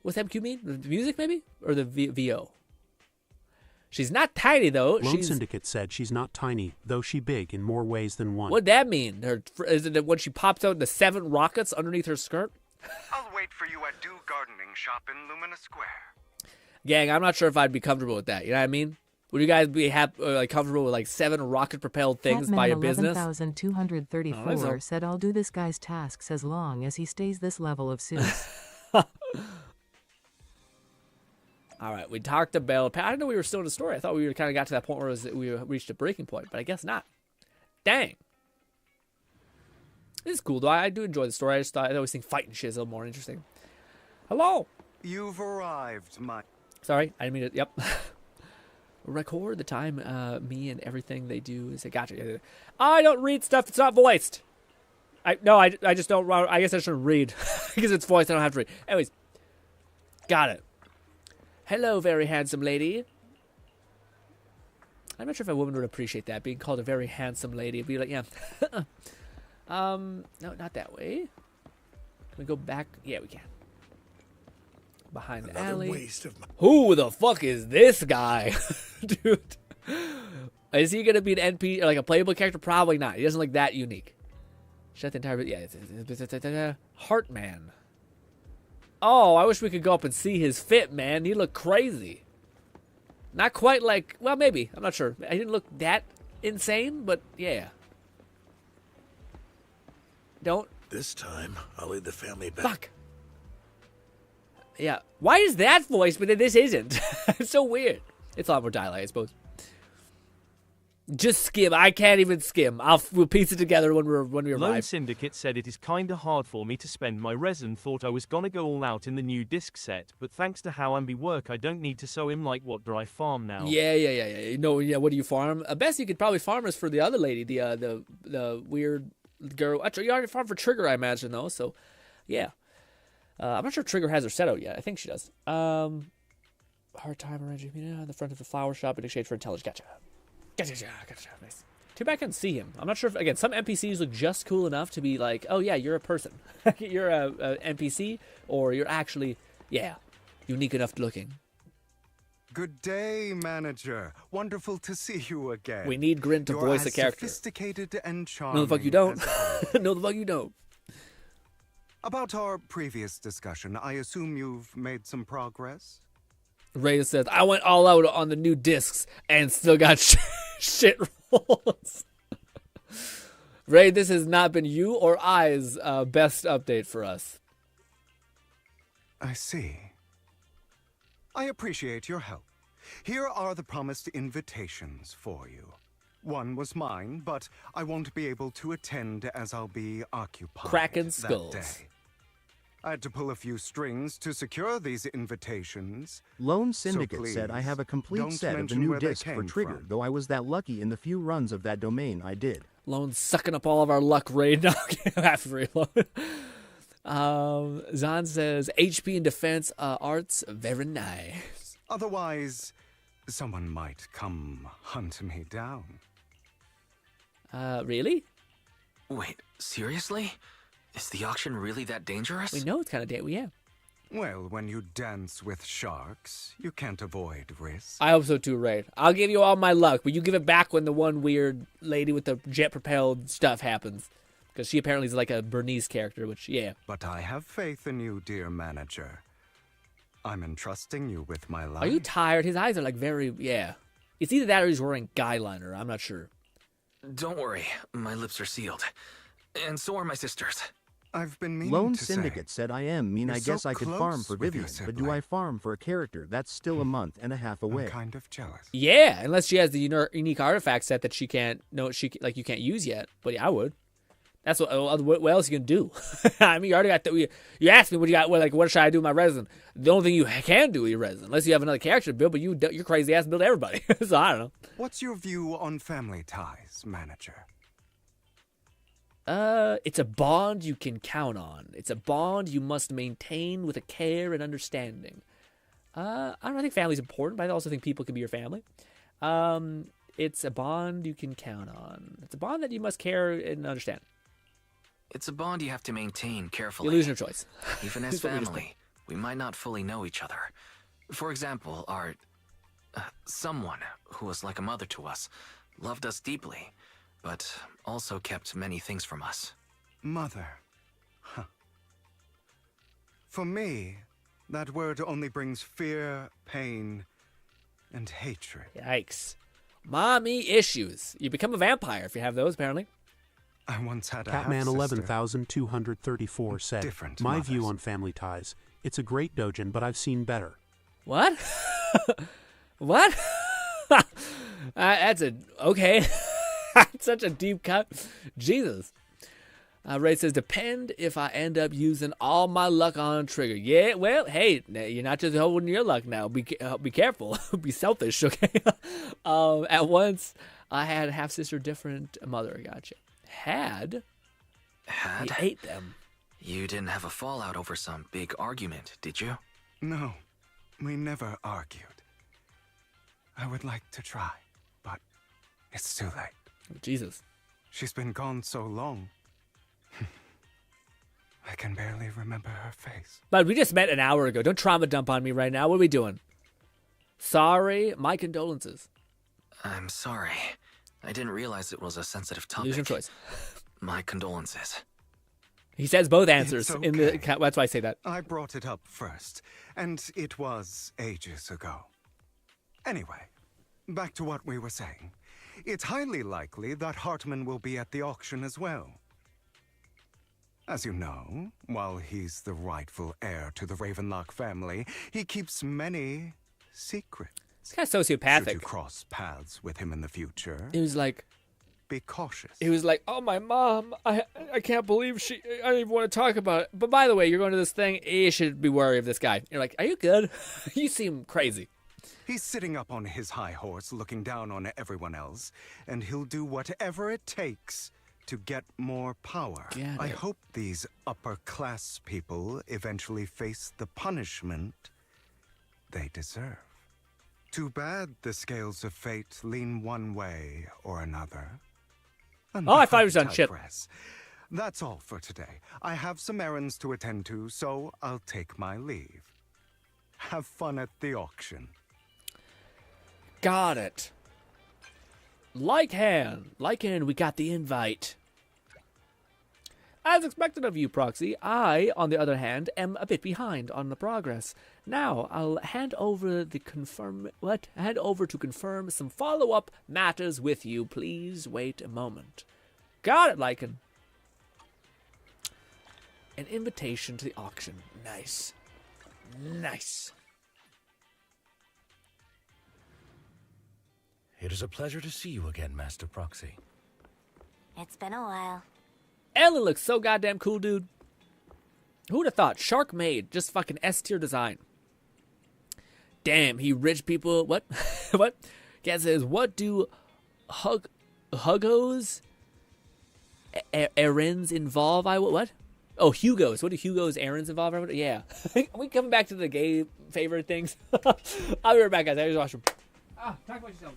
What's MQ mean? The music, maybe? Or the VO? She's not tiny, though. Lone Syndicate said she's not tiny, though she big in more ways than one. What'd that mean? Is it when she pops out the 7 rockets underneath her skirt? I'll wait for you at Dew Gardening Shop in Lumina Square. Gang, I'm not sure if I'd be comfortable with that. You know what I mean? Would you guys be like comfortable with like 7 rocket-propelled things by your business? 11,234 said, I'll do this guy's tasks as long as he stays this level of suits. All right, we talked to Belle. I didn't know we were still in the story. I thought we kind of got to that point where we reached a breaking point, but I guess not. Dang. This is cool, though. I do enjoy the story. I always think fighting shit is a little more interesting. Hello. You've arrived, my... Sorry, I didn't mean to... Yep. record the time me and everything they do is gotcha. I don't read stuff that's not voiced. I just don't. I guess I shouldn't read because it's voiced. I don't have to read. Anyways, got it. Hello, very handsome lady. I'm not sure if a woman would appreciate that, being called a very handsome lady. It'd be like, yeah. No, not that way. Can we go back? Yeah, we can. Behind the alley. Who the fuck is this guy? Dude. Is he going to be an NP, like a playable character? Probably not. He doesn't look that unique. Shut the entire... Yeah. Heartman. Oh, I wish we could go up and see his fit, man. He looked crazy. Not quite like... Well, maybe. I'm not sure. I didn't look that insane, but yeah. Don't... This time, I'll lead the family back. Fuck. Yeah. Why is that voice, but then this isn't? It's so weird. It's a lot more dialogue, I suppose. Just skim. I can't even skim. We'll piece it together when we arrive. Lone Syndicate said it is kinda hard for me to spend my resin. Thought I was gonna go all out in the new disc set, but thanks to how Ambi work, I don't need to sew him. Like, what do I farm now? Yeah. You know, yeah. What do you farm? Best you could probably farm is for the other lady, the weird girl. Actually, you already farm for Trigger, I imagine, though. So, yeah. I'm not sure Trigger has her set out yet. I think she does. Hard time arranging in the front of the flower shop in exchange for intelligence. Gotcha. Nice. Too bad I can't see him. I'm not sure if, again, some NPCs look just cool enough to be like, oh yeah, you're a person. You're a NPC, or you're actually, yeah, unique enough looking. Good day, manager. Wonderful to see you again. We need Grin to voice a character. Sophisticated and charming. No, the fuck you don't. No, the fuck you don't. About our previous discussion, I assume you've made some progress? Ray says, I went all out on the new discs and still got shit rolls. Ray, this has not been you or I's best update for us. I see. I appreciate your help. Here are the promised invitations for you. One was mine, but I won't be able to attend as I'll be occupied Kraken skulls. that day. I had to pull a few strings to secure these invitations. Lone Syndicate so said I have a complete set of the mention new where they disc for came Trigger, from. though I was that lucky in the few runs of that domain I did. Lone's sucking up all of our luck, Ray. No, half very low. Zahn says, HP and defense arts, very nice. Otherwise, someone might come hunt me down. Really? Wait, seriously? Is the auction really that dangerous? We know it's kind of yeah. Well, when you dance with sharks, you can't avoid risk. I hope so too, Ray. I'll give you all my luck, but you give it back when the one weird lady with the jet-propelled stuff happens. Because she apparently is like a Bernice character, which, yeah. But I have faith in you, dear manager. I'm entrusting you with my life. Are you tired? His eyes are like very, yeah. It's either that or he's wearing guy liner. I'm not sure. Don't worry, my lips are sealed. And so are my sisters. I've been meaning Lone to Syndicate said I am. You're I guess so I could close farm for with your Vivian, but do sibling. I farm for a character? That's still a month and a half away. I'm kind of jealous. Yeah, unless she has the unique artifact set that she can't, you can't use yet. But yeah, I would. That's what else you can do? I mean, you already got you asked me what you got. What should I do with my resin? The only thing you can do with your resin, unless you have another character to build, but you're crazy ass build everybody. So I don't know. What's your view on family ties, manager? It's a bond you can count on. It's a bond you must maintain with a care and understanding. I think family's important, but I also think people can be your family. It's a bond you can count on. It's a bond that you must care and understand. It's a bond you have to maintain carefully. You lose your choice. Even as family, we might not fully know each other. For example, our someone who was like a mother to us, loved us deeply, but also kept many things from us. Mother. Huh. For me, that word only brings fear, pain, and hatred. Yikes. Mommy issues. You become a vampire if you have those, apparently. I once had a Catman half-sister. 11234 said, Different my mothers. view on family ties, it's a great dojin, but I've seen better. What? What? That's okay. That's such a deep cut. Jesus. Ray says, depend if I end up using all my luck on trigger. Yeah, well, hey, you're not just holding your luck now. Be careful. Be selfish, okay? At once, I had half-sister, different mother. Gotcha. Had? Had? He ate them. You didn't have a fallout over some big argument, did you? No, we never argued. I would like to try, but it's too late. Oh, Jesus. She's been gone so long. I can barely remember her face. But we just met an hour ago. Don't trauma dump on me right now. What are we doing? Sorry. My condolences. I'm sorry. I didn't realize it was a sensitive topic. Lose your choice. My condolences. He says both answers. Okay. In the. That's why I say that. I brought it up first, and it was ages ago. Anyway, back to what we were saying. It's highly likely that Hartman will be at the auction as well. As you know, while he's the rightful heir to the Ravenlock family, he keeps many secrets. It's kind of sociopathic. Should you cross paths with him in the future, He was like, be cautious. He was like, oh, my mom, I can't believe I don't even want to talk about it. But by the way, you're going to this thing, you should be wary of this guy. You're like, are you good? You seem crazy. He's sitting up on his high horse, looking down on everyone else, and he'll do whatever it takes to get more power. I hope these upper-class people eventually face the punishment they deserve. Too bad the scales of fate lean one way or another. Oh, I thought he was on Chip. That's all for today. I have some errands to attend to, so I'll take my leave. Have fun at the auction. Got it. Lycan, we got the invite. As expected of you, Proxy, I, on the other hand, am a bit behind on the progress. Now, I'll hand over to confirm some follow-up matters with you. Please wait a moment. Got it, Lycan. An invitation to the auction. Nice. Nice. It is a pleasure to see you again, Master Proxy. It's been a while. Ellen looks so goddamn cool, dude. Who'd have thought? Shark made. Just fucking S-tier design. Damn, he rich people. What? What? Cat says, what do Hugo's errands involve? What? Oh, Hugo's. What do Hugo's errands involve? Yeah. We coming back to the gay favorite things. I'll be right back, guys. I just watch them. Talk about yourself.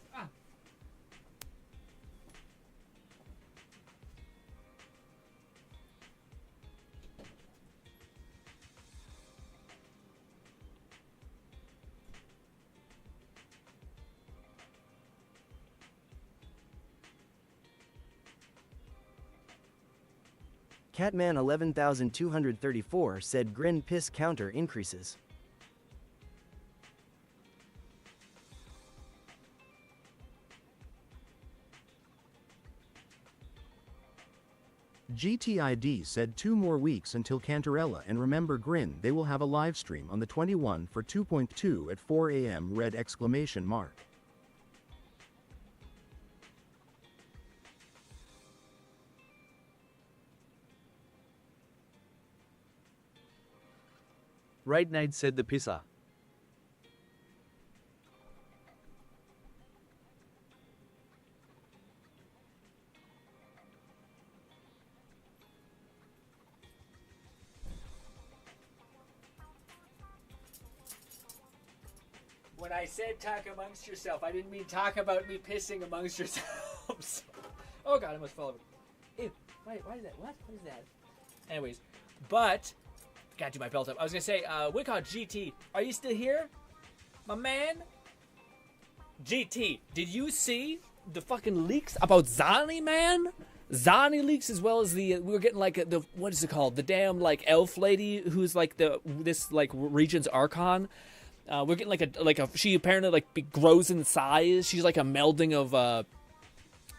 Catman 11234 said GRINN piss counter increases. GTID said 2 more weeks until Cantarella, and remember GRINN, they will have a live stream on the 21 for 2.2 at 4 a.m. red exclamation mark. Raidnade said the pisser. When I said talk amongst yourself, I didn't mean talk about me pissing amongst yourselves. Oh god, I must follow it. Ew, why is that? What is that? Anyways, but gotta do my belt up. I was gonna say, Wicot GT, are you still here? My man? GT, did you see the fucking leaks about Zani, man? Zani leaks, as well as we were getting like the, what is it called? The damn like elf lady who's like this like region's archon. We're getting like a she apparently like grows in size. She's like a melding of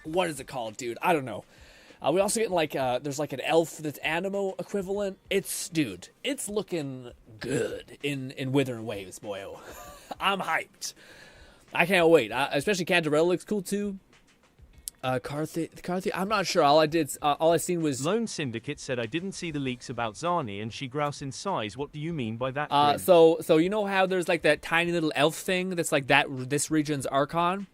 what is it called, dude? I don't know. We also getting like there's like an elf that's animo equivalent. It's looking good in Withering Waves, boyo. I'm hyped. I can't wait. Especially Cantarella looks cool too. Carthy, I'm not sure. All I seen was Lone Syndicate said I didn't see the leaks about Zani and she grouse in size. What do you mean by that? Grin? So you know how there's like that tiny little elf thing that's like this region's Archon.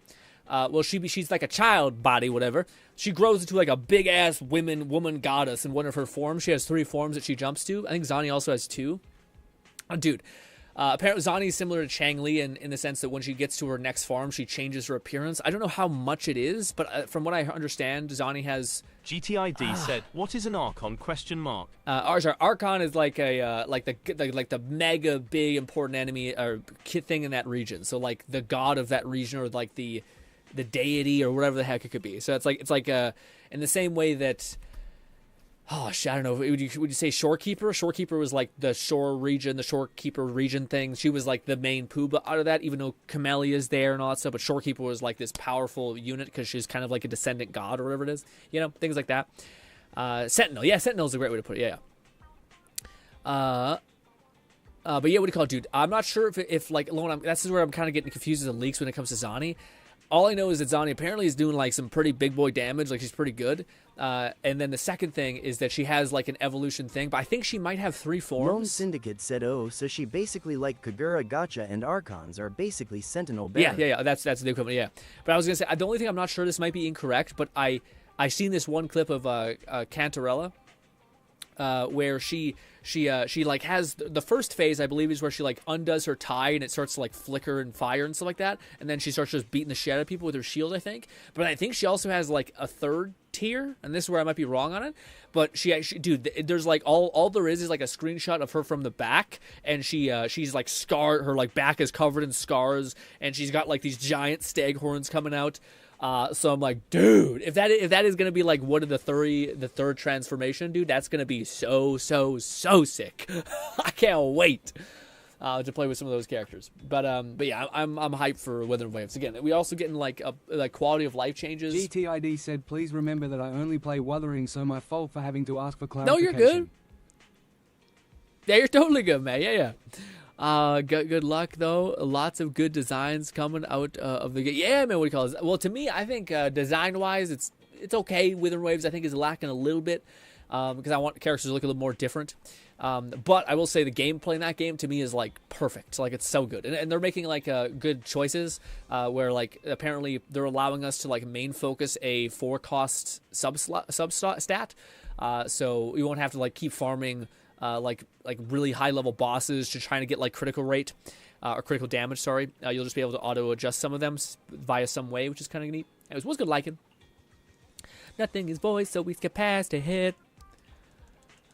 Well, she's like a child body, whatever. She grows into like a big ass woman goddess in one of her forms. She has 3 forms that she jumps to. I think Zani also has 2. Dude. Apparently, Zani is similar to Chang Li in the sense that when she gets to her next form, she changes her appearance. I don't know how much it is, but from what I understand, Zani has... GTID said, "What is an Archon?" ? Archon is like a like the mega big important enemy or thing in that region. So like the god of that region or like the deity or whatever the heck it could be. So it's like in the same way that. Oh shit! I don't know. Would you say Shorekeeper? Shorekeeper was like the shore region, the Shorekeeper region thing. She was like the main Pooba out of that, even though Camelia's there and all that stuff. But Shorekeeper was like this powerful unit because she's kind of like a descendant god or whatever it is. You know, things like that. Sentinel, yeah, Sentinel's a great way to put it. Yeah. But yeah, what do you call it, dude? I'm not sure if like Lone. That's where I'm kind of getting confused with the leaks when it comes to Zani. All I know is that Zani apparently is doing like some pretty big boy damage, like she's pretty good. And then the second thing is that she has like an evolution thing, but I think she might have 3 forms. Lone Syndicate said, "Oh, so she basically like Kagura, Gotcha, and Archons are basically Sentinel Bear." Yeah. That's the equivalent. Yeah, but I was gonna say the only thing I'm not sure, this might be incorrect, but I seen this one clip of Cantarella. Where she like has the first phase, I believe, is where she like undoes her tie and it starts to like flicker and fire and stuff like that, and then she starts just beating the shit out of people with her shield, I think. But I think she also has like a 3rd tier, and this is where I might be wrong on it. But she actually, dude, there's like all there is like a screenshot of her from the back, and she's like scarred. Her like back is covered in scars, and she's got like these giant stag horns coming out. So I'm like, dude, if that is gonna be like one of the 3rd transformation, dude, that's gonna be so sick. I can't wait to play with some of those characters. But yeah, I'm hyped for Withering Waves. Again, we also getting like quality of life changes. GTID said, "Please remember that I only play Wuthering, so my fault for having to ask for clarification." No, you're good. Yeah, you're totally good, man. Yeah. Good luck though. Lots of good designs coming out of the game. Yeah, man. What do you call it? Well, to me, I think design wise, it's okay. Withering Waves, I think, is lacking a little bit because I want characters to look a little more different. But I will say the gameplay in that game to me is like perfect. Like it's so good, and they're making like good choices where like apparently they're allowing us to like main focus a 4-cost substat, so we won't have to like keep farming. Like really high level bosses to trying to get like critical rate or critical damage. Sorry, you'll just be able to auto adjust some of them via some way, which is kind of neat. Anyways, what's good liking? Nothing is voice, so we skip past a hit.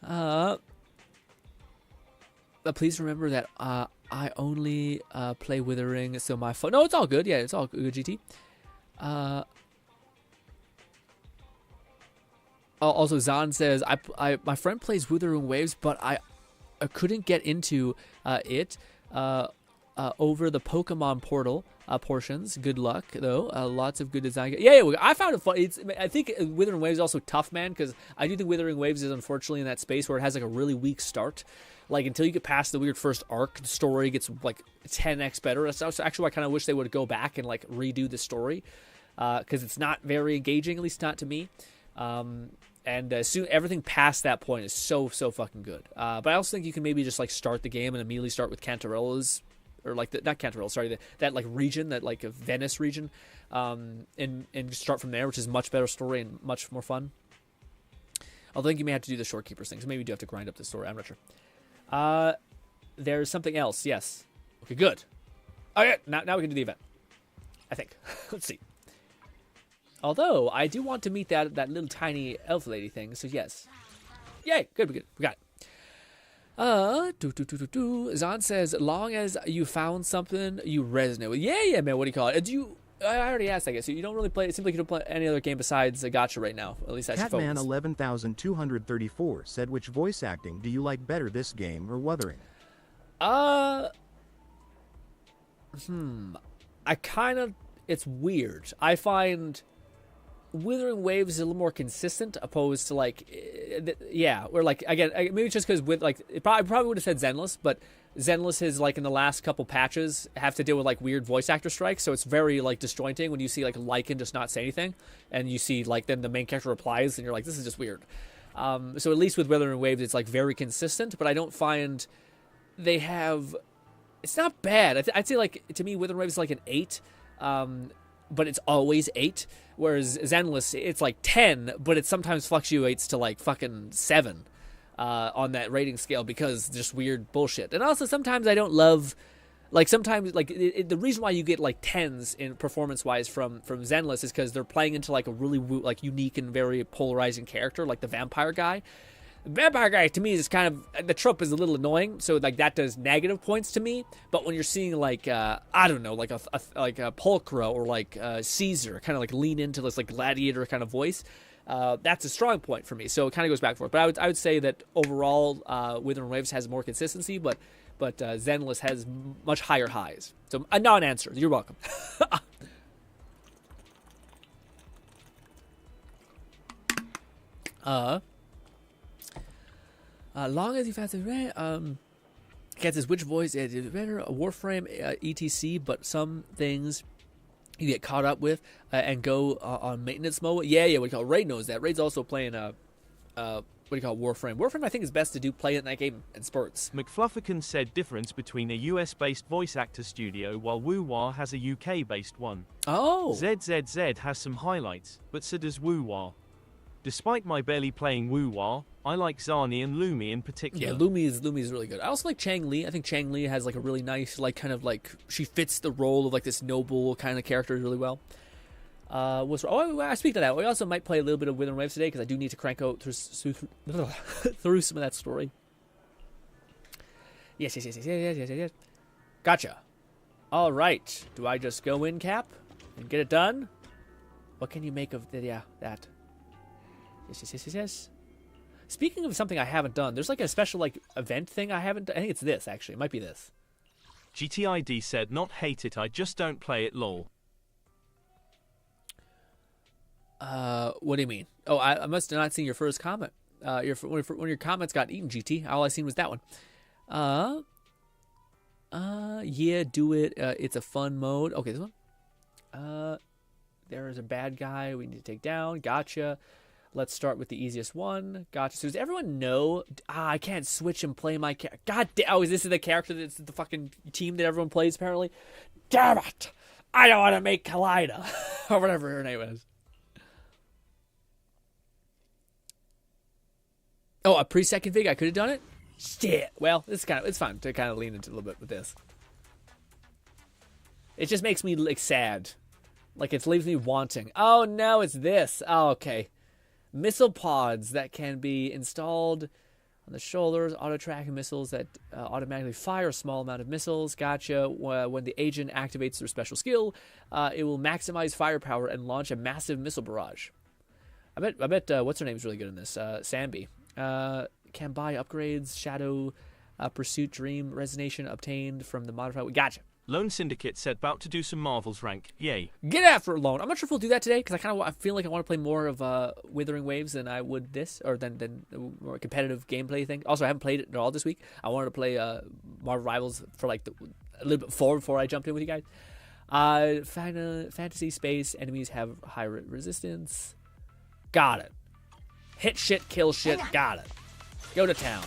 But please remember that I only play Withering, so my phone. No, it's all good. Yeah, it's all good. GT. Also, Zan says, my friend plays Withering Waves, but I couldn't get into it over the Pokemon Portal portions. Good luck, though. Lots of good design. Yeah, I found it fun. I think Withering Waves is also tough, man, because I do think Withering Waves is unfortunately in that space where it has like a really weak start. Like, until you get past the weird first arc, the story gets like 10x better. That's actually why I kind of wish they would go back and like redo the story, because it's not very engaging, at least not to me. And soon everything past that point is so fucking good. But I also think you can maybe just like start the game and immediately start with Cantarella's, or like not Cantarella, sorry, that like region, that like Venice region, and start from there, which is much better story and much more fun. Although I think you may have to do the Shorekeepers thing, so maybe you do have to grind up the story. I'm not sure. There's something else. Yes. Okay. Good. Okay. Now we can do the event. I think. Let's see. Although, I do want to meet that little tiny elf lady thing, so yes. Yay! Good, we got it. Zan says, long as you found something you resonate with. Yeah, man, what do you call it? I already asked, I guess. You don't really play, it seems like you don't play any other game besides Gacha right now. At least that's your focus. Catman 11234 said, which voice acting do you like better, this game or Wuthering? It's weird. I find Withering Waves is a little more consistent, opposed to like, where like again maybe just because with like I probably would have said Zenles, but Zenles has, like, in the last couple patches, have to deal with, like, weird voice actor strikes, so it's very, like, disjointing when you see, like, Lycan just not say anything, and you see, like, then the main character replies, and you're like, this is just weird. So at least with Withering Waves, it's, like, very consistent, but I don't find they have... It's not bad. I'd say, like, to me, Withering Waves is, like, an 8, but it's always 8, whereas Zenles, it's, like, 10, but it sometimes fluctuates to, like, fucking 7. On that rating scale because just weird bullshit. And also sometimes I don't love, like sometimes like the reason why you get like 10s in performance wise from Zenles is because they're playing into like a really like unique and very polarizing character like the vampire guy. The vampire guy to me is kind of, the trope is a little annoying, so like that does negative points to me. But when you're seeing like I don't know, like a Pulchra or like Caesar kind of like lean into this like gladiator kind of voice, that's a strong point for me. So it kind of goes back and forth. But I would say that overall, Withering Waves has more consistency, but Zenles has much higher highs. So a non-answer. You're welcome. Long as you fast Cat says, which voice is better? A Warframe, etc. But some things you get caught up with and go on maintenance mode. Yeah, what do you call it? Raid knows that. Raid's also playing what do you call it? Warframe. Warframe, I think, is best to play in that game in spurts. McFluffican said difference between a US-based voice actor studio while WuWa has a UK-based one. Oh. ZZZ has some highlights, but so does WuWa. Despite my barely playing WuWa, I like Zani and Lumi in particular. Yeah, Lumi is really good. I also like Chang Li. I think Chang Li has like a really nice, like kind of like she fits the role of like this noble kind of character really well. I speak to that. We also might play a little bit of Withering Waves today because I do need to crank out through some of that story. Yes. Gotcha. All right. Do I just go in, Cap, and get it done? What can you make of that? Yes. Speaking of something I haven't done, there's like a special like event thing I haven't done. I think it's this, actually. It might be this. GTID said, not hate it, I just don't play it, lol. What do you mean? Oh, I must have not seen your first comment. One of your comments got eaten, GT. All I seen was that one. Yeah, do it. It's a fun mode. Okay, this one. There is a bad guy we need to take down. Gotcha. Let's start with the easiest one. Gotcha. So does everyone know? I can't switch and play my character. God damn. Oh, this is the character that's the fucking team that everyone plays, apparently? Damn it. I don't want to make Kaleida. Or whatever her name is. Oh, a pre-second fig? I could have done it? Shit. Well, it's fun to kind of lean into a little bit with this. It just makes me, like, sad. Like, it leaves me wanting. Oh, no, it's this. Oh, okay. Missile pods that can be installed on the shoulders, auto-tracking missiles that automatically fire a small amount of missiles. Gotcha. When the agent activates their special skill, it will maximize firepower and launch a massive missile barrage. I bet what's her name's really good in this? Sambi. Can buy upgrades, Shadow, Pursuit, Dream, Resonation obtained from the modified. Gotcha. Lone Syndicate said about to do some Marvels rank. Yay. Get after it, Lone. I'm not sure if we'll do that today because I feel like I want to play more of Withering Waves than I would this, or than more competitive gameplay thing. Also, I haven't played it at all this week. I wanted to play Marvel Rivals for like a little bit forward before I jumped in with you guys. Fantasy space enemies have high resistance. Got it. Hit shit, kill shit. Got it. Go to town.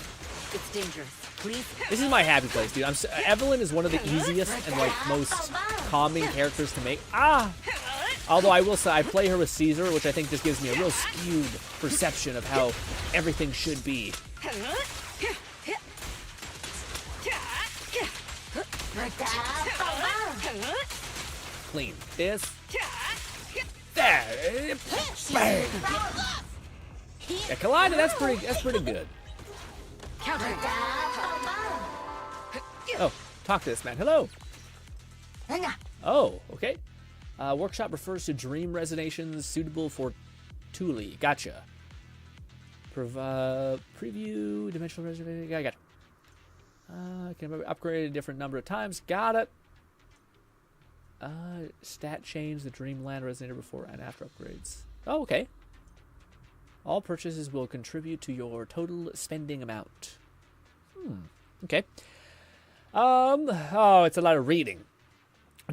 It's dangerous. Please. This is my happy place, dude. Evelyn is one of the easiest and like most calming characters to make. Although I will say I play her with Caesar, which I think just gives me a real skewed perception of how everything should be. Clean this. There. Bang. Yeah, Kaleida, that's pretty good. Oh, talk to this man. Hello. Oh, okay. Workshop refers to dream resonations suitable for Thule. Gotcha. Preview dimensional resonation. I got it. Can upgrade a different number of times. Got it. Stat change the Dreamland resonator before and after upgrades. Oh, okay. All purchases will contribute to your total spending amount. Okay. Oh, it's a lot of reading.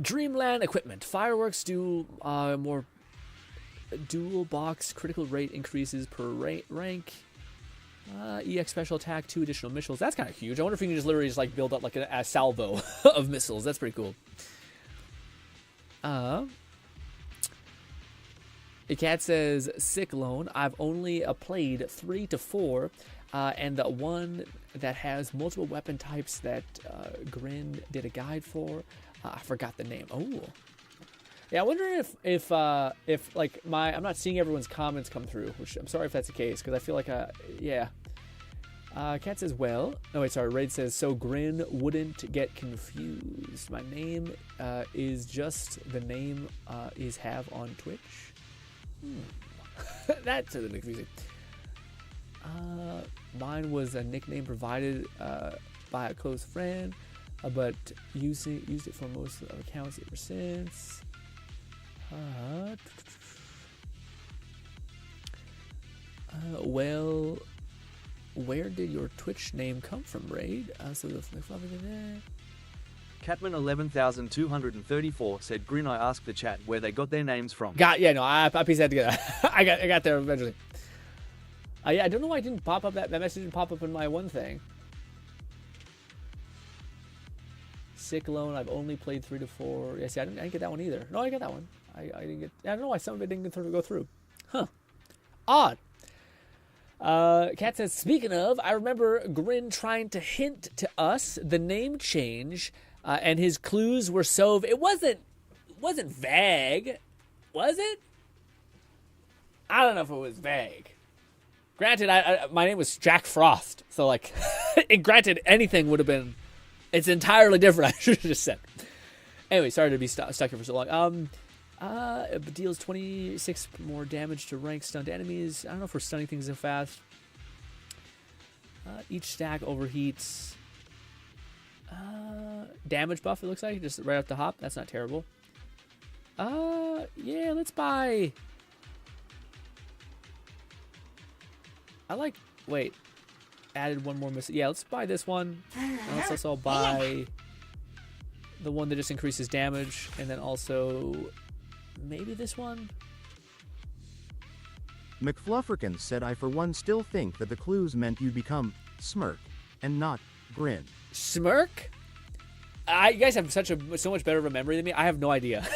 Dreamland equipment. Fireworks do more dual box critical rate increases per rank. EX special attack, 2 additional missiles. That's kind of huge. I wonder if you can just literally just like build up like a salvo of missiles. That's pretty cool. A cat says, sick loan. I've only played 3 to 4, and the one that has multiple weapon types that GRINN did a guide for. I forgot the name. Oh, yeah. I wonder if like I'm not seeing everyone's comments come through, which I'm sorry if that's the case because I feel like yeah. Cat says, well, no wait, sorry. Raid says, so GRINN wouldn't get confused. My name is just the name is have on Twitch. That's a little confusing. Mine was a nickname provided by a close friend, but used it for most of the accounts ever since. Well, where did your Twitch name come from, Raid? So the Catman 11,234 said, GRINN, I asked the chat where they got their names from. I pieced that together. I got there eventually. Yeah, I don't know why it didn't pop up. That message didn't pop up in my one thing. Sick loan. I've only played 3 to 4. Yeah, see, I didn't get that one either. No, I got that one. I didn't get. I don't know why some of it didn't go through. Huh. Odd. Cat says, speaking of, I remember GRINN trying to hint to us the name change, and his clues were so. It wasn't vague, was it? I don't know if it was vague. Granted, my name was Jack Frost, so like, granted, anything would have been. It's entirely different. I should have just said. Anyway, sorry to be stuck here for so long. It deals 26 more damage to ranked stunned enemies. I don't know if we're stunning things so fast. Each stack overheats. Damage buff, it looks like, just right off the hop. That's not terrible. Yeah, let's buy. Wait. Added one more missile. Yeah, let's buy this one. And let's also buy the one that just increases damage. And then also maybe this one. McFlufferkin said, I for one still think that the clues meant you'd become Smirk and not GRINN. Smirk? You guys have so much better of a memory than me. I have no idea.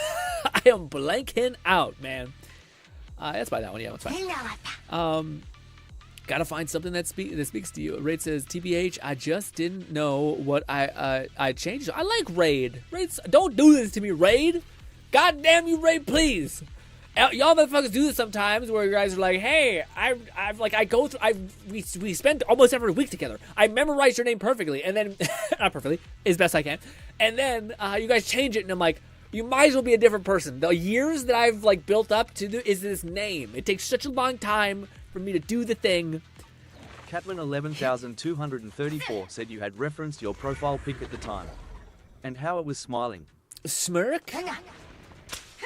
I am blanking out, man. Let's buy that one. Yeah, that's fine. Gotta find something that speaks to you. Raid says, TBH, I just didn't know what I changed. I like Raid. Don't do this to me, Raid. God damn you, Raid, please. Y'all motherfuckers do this sometimes where you guys are like, hey, we spend almost every week together. I memorize your name perfectly, and then, not perfectly, as best I can. And then you guys change it, and I'm like, you might as well be a different person. The years that I've like built up to do is this name. It takes such a long time for me to do the thing. Catman 11,234 said you had referenced your profile pic at the time, and how it was smiling. Smirk?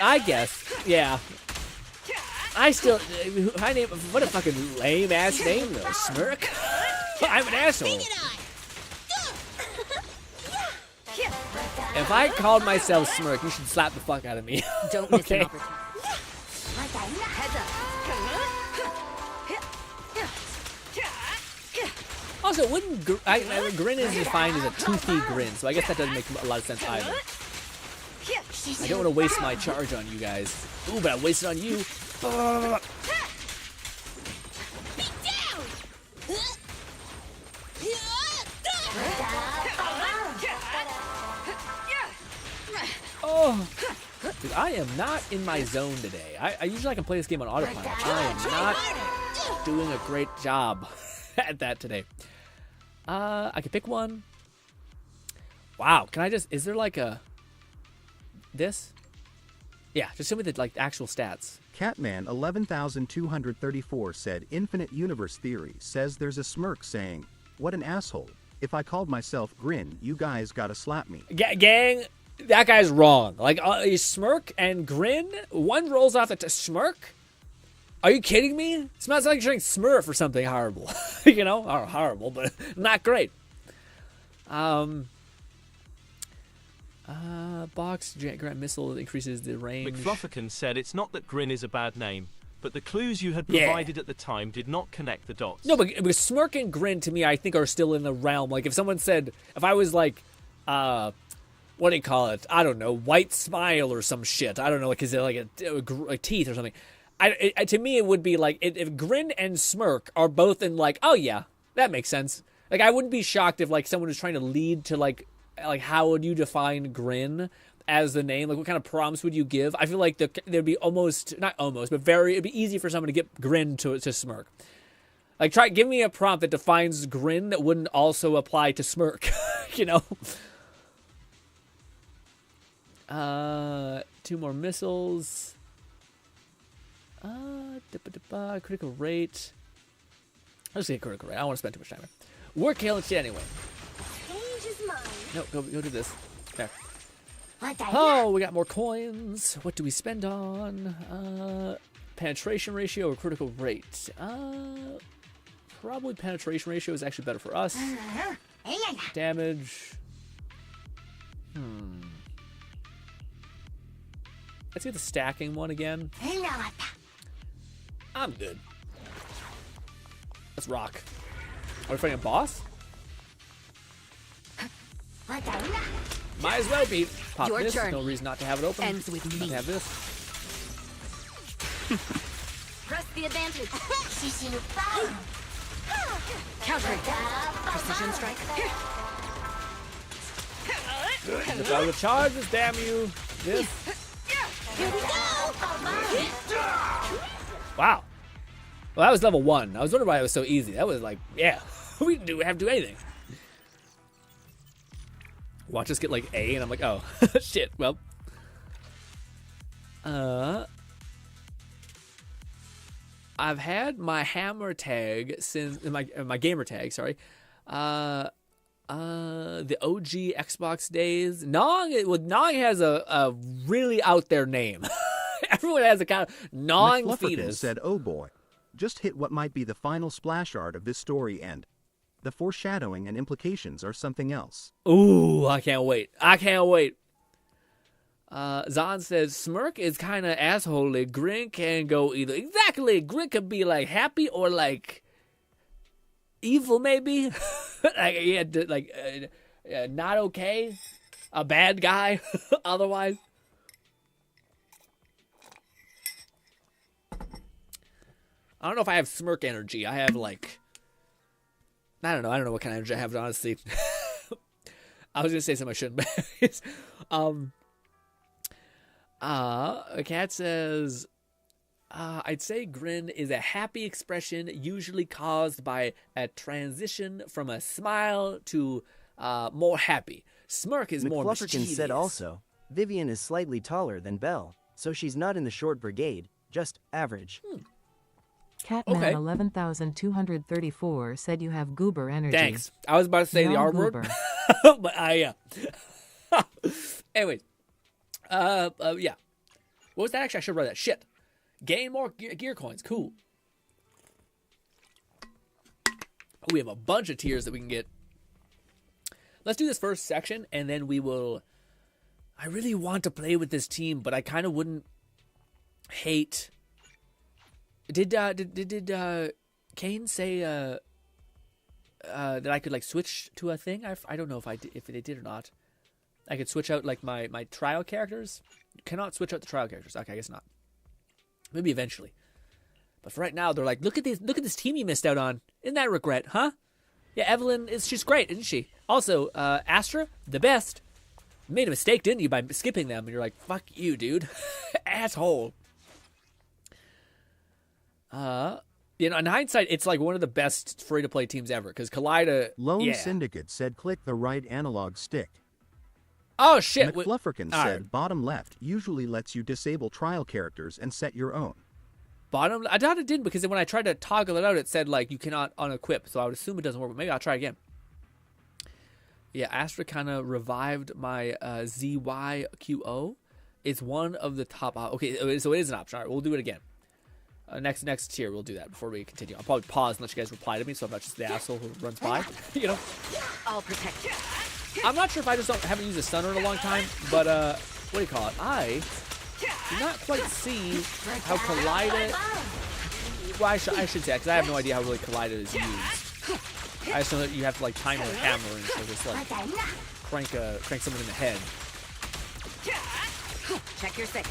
I guess, yeah. I still, my name, what a fucking lame ass name though, Smirk. I'm an asshole. If I called myself Smirk, you should slap the fuck out of me. Don't miss okay? an opportunity. Heads up. Also, wouldn't GRINN is defined as a toothy grin, so I guess that doesn't make a lot of sense either. I don't want to waste my charge on you guys. Ooh, but I wasted on you. Oh, dude, I am not in my zone today. I usually can play this game on autopilot. I am not doing a great job at that today. I can pick one. Wow, can I just? Is there like a this? Yeah, just show me the like actual stats. Catman 11,234 said, Infinite Universe Theory says there's a smirk saying, what an asshole. If I called myself GRINN, you guys gotta slap me. Gang, that guy's wrong. Like, Smirk and GRINN, one rolls off the Smirk? Are you kidding me? It smells like you're drinking Smurf or something horrible. You know? Or horrible, but not great. Box Grant missile increases the range. McFlufferkin said it's not that Grin is a bad name, but the clues you had provided at the time did not connect the dots. No, but Smirk and Grin to me, I think, are still in the realm. Like, if someone said, if I was like, what do you call it? I don't know, white smile or some shit. I don't know, like, is it like a teeth or something? To me, it would be like, if Grin and Smirk are both in like, oh yeah, that makes sense. Like, I wouldn't be shocked if like someone was trying to lead to like how would you define Grin as the name? Like, what kind of prompts would you give? I feel like there'd be not almost, but it'd be easy for someone to get Grin to Smirk. Like, give me a prompt that defines Grin that wouldn't also apply to Smirk, you know? 2 more missiles. Critical rate. Let's see a critical rate. I don't want to spend too much time here. Work Halen shit anyway. No, go do this. There. Oh, we got more coins. What do we spend on? Penetration ratio or critical rate? Probably penetration ratio is actually better for us. Damage. Let's get the stacking one again. I'm good. Let's rock. Are we fighting a boss? Might as well be. Pop this. No reason not to have it open. Ends with me. Not to have this. Press the advantage. Countering. Precision strike. Without the charges, damn you. This. Here we go. Wow. Well, that was level 1. I was wondering why it was so easy. That was like, yeah, we didn't have to do anything. Watch us get like A, and I'm like, oh, shit. Well, I've had my hammer tag since my gamer tag. Sorry, the OG Xbox days. Nong has a really out there name. Everyone has a kind of Nong fetus. Said, "Oh boy, just hit what might be the final splash art of this story end. The foreshadowing and implications are something else." Ooh, I can't wait. Zahn says, Smirk is kind of assholey. Grin can go either. Exactly. Grin could be like happy or like evil, maybe. Not okay. A bad guy, otherwise. I don't know if I have Smirk energy. I have like... I don't know what kind of energy I have, honestly. I was going to say something I shouldn't. A cat says, I'd say Grin is a happy expression usually caused by a transition from a smile to more happy. Smirk is more mischievous. Said also, Vivian is slightly taller than Belle, so she's not in the short brigade, just average. Catman 11,234 said you have goober energy. Thanks. I was about to say the R word, but yeah. Anyways, yeah. What was that? Actually, I should have read that. Shit. Gain more gear coins. Cool. We have a bunch of tiers that we can get. Let's do this first section, and then we will... I really want to play with this team, but I kind of wouldn't hate... Did Kane say that I could like switch to a thing? I don't know if they did or not. I could switch out like my trial characters. You cannot switch out the trial characters. Okay, I guess not. Maybe eventually. But for right now, they're like, look at this team you missed out on. Isn't that a regret, huh? Yeah, Evelyn she's great, isn't she? Also, Astra, the best. You made a mistake, didn't you, by skipping them? And you're like, fuck you, dude, asshole. In hindsight, it's like one of the best free-to-play teams ever, because Kaleida... Lone Syndicate said click the right analog stick. Oh, shit. McFlufferkin said bottom left usually lets you disable trial characters and set your own. Bottom... I doubt it did, because when I tried to toggle it out, it said, like, you cannot unequip, so I would assume it doesn't work, but maybe I'll try again. Yeah, Astra kind of revived my ZYQO. It's one of the top... okay, so it is an option. All right, we'll do it again. Next tier, we'll do that before we continue. I'll probably pause and let you guys reply to me, so I'm not just the asshole who runs by. You know? I'll protect you. I'm not sure if I just haven't used a stunner in a long time, but what do you call it? I do not quite see how Collida. Well, I should say, because I have no idea how really Collida is used. I just know that you have to like time your hammer and so just like crank someone in the head. Check your six.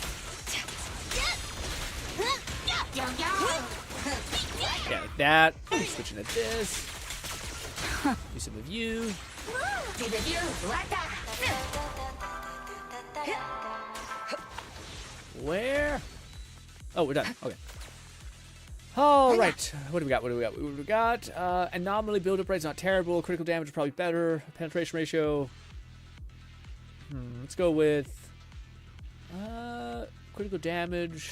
Yeah, like that. Switching to this. Do some of you. Where? Oh, we're done. Okay. All right. What do we got? What do we got? What do we got? Anomaly build-up rate's not terrible. Critical damage is probably better. Penetration ratio. Let's go with critical damage.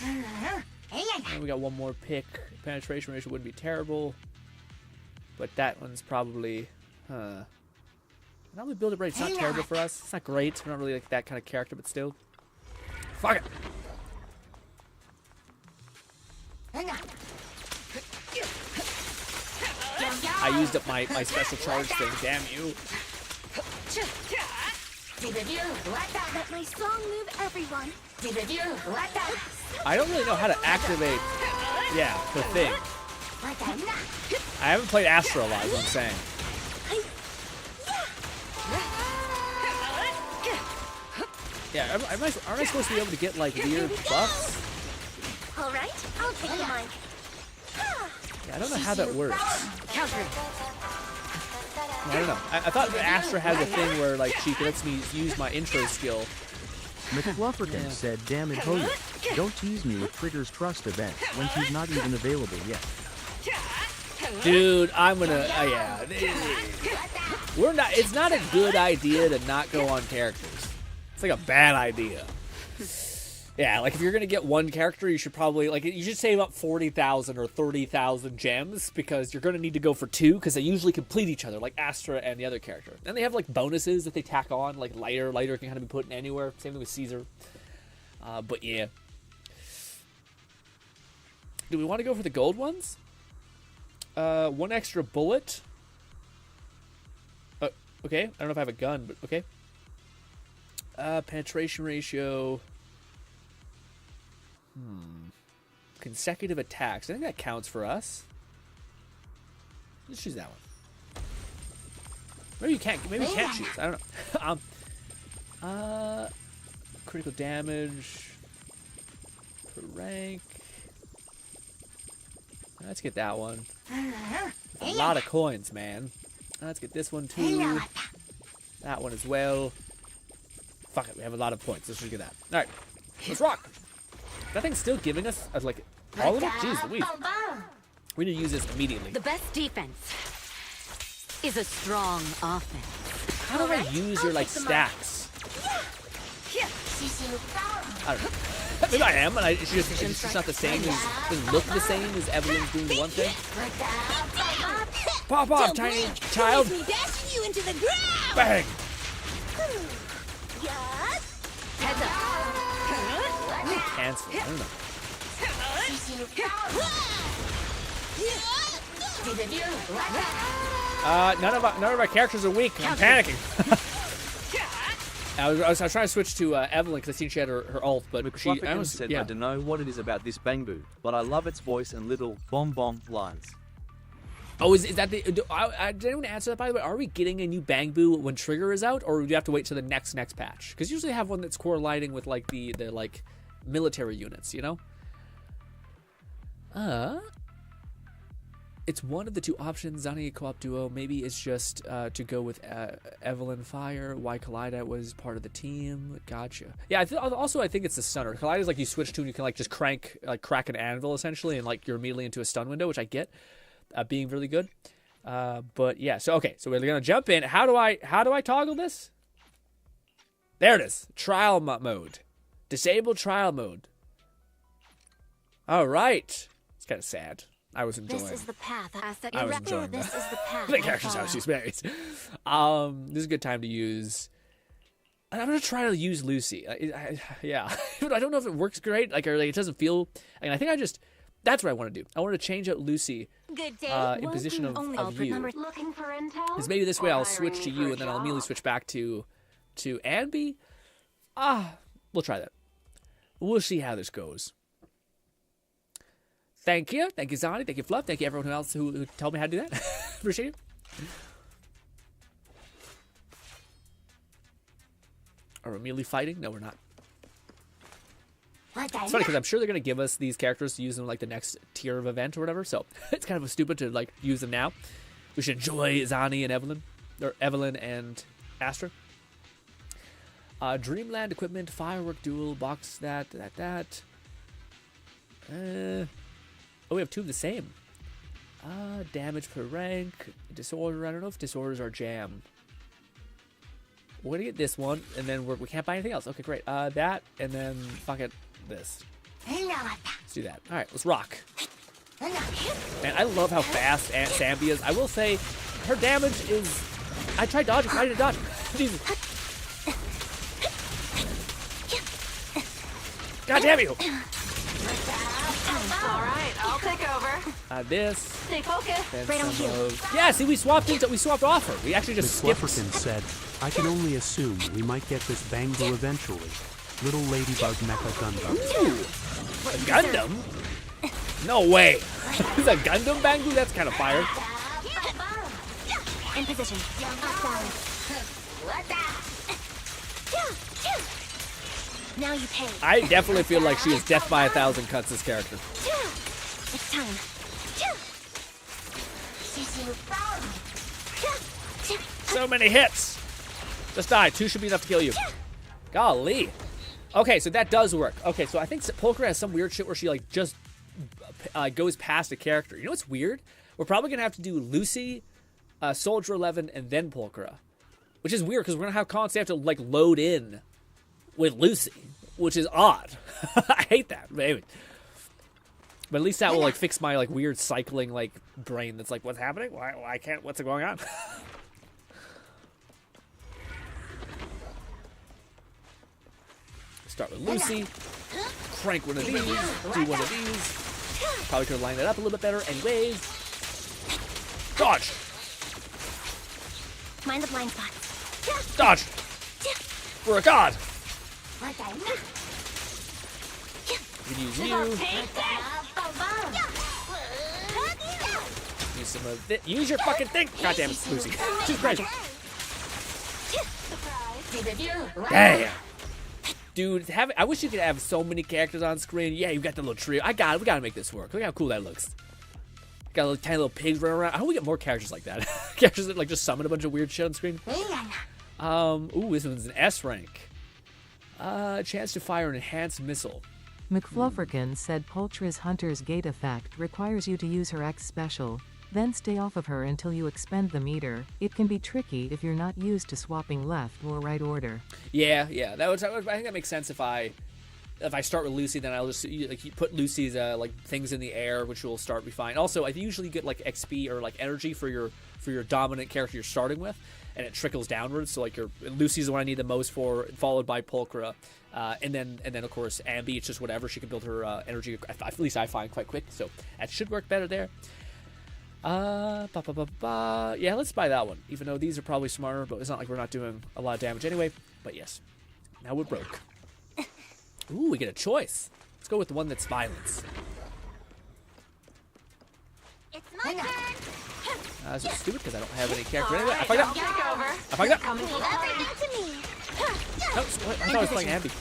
And we got one more pick. Penetration ratio wouldn't be terrible, but that one's probably. Anomaly build-up rate's not terrible for us. It's not great. We're not really like that kind of character, but still. Fuck it. I used up my special charge thing, damn you. Let my song move everyone. I don't really know how to activate, the thing. I haven't played Astra a lot, is what I'm saying. Yeah, aren't I supposed to be able to get, like, weird buffs? All right, I'll take the mic. Yeah, I don't know how that works. I don't know. I thought Astra had a thing where, like, she lets me use my intro skill. McFlufferton said, damn it, Hoya, don't tease me with Trigger's Trust event when she's not even available yet. Dude, I'm gonna, we're not, it's not a good idea to not go on characters. It's like a bad idea. Yeah, like if you're gonna get one character, you should probably, like, you should save up 40,000 or 30,000 gems because you're gonna need to go for two because they usually complete each other, like Astra and the other character. And they have like bonuses that they tack on, like lighter can kind of be put in anywhere. Same thing with Caesar. But yeah. Do we want to go for the gold ones? One extra bullet. Okay, I don't know if I have a gun, but okay. Penetration ratio. Consecutive attacks. I think that counts for us. Let's choose that one. Maybe you can't. Maybe you can't choose. I don't know. Critical damage per rank. Let's get that one. A lot of coins, man. Let's get this one too. That one as well. Fuck it, we have a lot of points. Let's just get that. All right, let's rock. That thing's still giving us like all of it. Jeez Louise. We need to use this immediately. The best defense is a strong offense. How do I use your like stacks? I don't know. Maybe I am, and it's just not the same. Doesn't look the same as Evelyn's doing the one thing. Pop off, tiny child! Bang! Heads up. Cancel. I don't know. None of our characters are weak. I'm panicking. I was trying to switch to Evelyn because I seen she had her ult, but McFlufferton said, I don't know what it is about this Bang Boo, but I love its voice and little bong lines. Oh, is that the? Did anyone answer that, by the way? Are we getting a new Bang Boo when Trigger is out, or do you have to wait till the next patch? Because usually they have one that's correlating with like the like military units, you know. It's one of the two options. Zani co-op duo. Maybe it's just to go with Evelyn Fire. Why Collida was part of the team. Gotcha. Yeah. I think it's the stunner. Collida is like you switch to and you can like just crack an anvil essentially, and like you're immediately into a stun window, which I get. Being really good, but yeah. So okay, so we're gonna jump in. How do I toggle this? There it is. Trial mode. Disable trial mode. All right. It's kind of sad. I was enjoying. This is the path. I was enjoying this is the path. The character's how she's married. This is a good time to use. And I'm gonna try to use Lucy. Yeah, I don't know if it works great. Like, or like it doesn't feel. I mean, I think I just. That's what I want to do. I want to change out Lucy Good day. in position of you. Looking for intel? Because maybe this way I'll switch to you, and then I'll immediately switch back to Anby. We'll try that. We'll see how this goes. Thank you. Thank you, Zani. Thank you, Fluff. Thank you, everyone else who told me how to do that. Appreciate it. Are we immediately fighting? No, we're not. It's funny because I'm sure they're going to give us these characters to use in like the next tier of event or whatever. So it's kind of stupid to like use them now. We should enjoy Zani and Evelyn, or Evelyn and Astra. Dreamland equipment, firework duel, box that. Oh, we have two of the same. Damage per rank, disorder. I don't know if disorders are jam. We're gonna get this one, and then we can't buy anything else. Okay, great. That, and then fuck it, this. Let's do that. All right, let's rock. Man, I love how fast Zambi is. I will say, her damage is. I tried dodging. I didn't dodge. Jesus. God damn you! All right, I'll take over. This. Stay focused. Right on cue. Yeah, see, we swapped off her. We actually just skipped. McFlufferkin said, I can only assume we might get this Bangu eventually. Little Ladybug Mecha Gundam. Ooh, a Gundam? No way. Is a Gundam Bangu? That's kind of fire. In position. Now you pay. I definitely feel like she is death by 1,000 cuts, this character. It's time. So many hits. Just die. 2 should be enough to kill you. Golly. Okay, so that does work. Okay, so I think Pulchra has some weird shit where she like just goes past a character. You know what's weird? We're probably gonna have to do Lucy, Soldier 11, and then Pulchra, which is weird because we're gonna constantly have to like load in with Lucy, which is odd. I hate that. Maybe. But at least that will like fix my like weird cycling like brain that's like, what's happening? Why can't? What's going on? Start with Lucy. Crank one of these. Do one of these. Probably could have lined it up a little bit better. Anyways. Dodge. Mind the blind spots. Dodge. For a god. We can use you. Use some of this. Use your fucking thing. God damn it, Lucy. Jesus Christ. Damn. Dude, I wish you could have so many characters on screen. Yeah, you got the little trio. We gotta make this work. Look how cool that looks. Got little tiny little pigs running around. I hope we get more characters like that. Characters that like just summon a bunch of weird shit on screen. Ooh, this one's an S rank. Chance to fire an enhanced missile. McFlufferkin said Pulchra's Hunter's Gate effect requires you to use her X special, then stay off of her until you expend the meter. It can be tricky if you're not used to swapping left or right order. Yeah. I think that makes sense if I start with Lucy, then I'll just like put Lucy's like things in the air, which will start me fine. Also, I usually get like XP or like energy for your dominant character you're starting with, and it trickles downwards. So like Lucy's the one I need the most for, followed by Pulchra, and then of course Ambi. It's just whatever, she can build her energy. At least I find quite quick, so that should work better there. Yeah, let's buy that one. Even though these are probably smarter, but it's not like we're not doing a lot of damage anyway. But yes, now we're broke. Ooh, we get a choice. Let's go with the one that's violence. It's my turn. This is stupid because I don't have any character anyway. I fucked up. I fucked up. No, I thought I was playing Abby.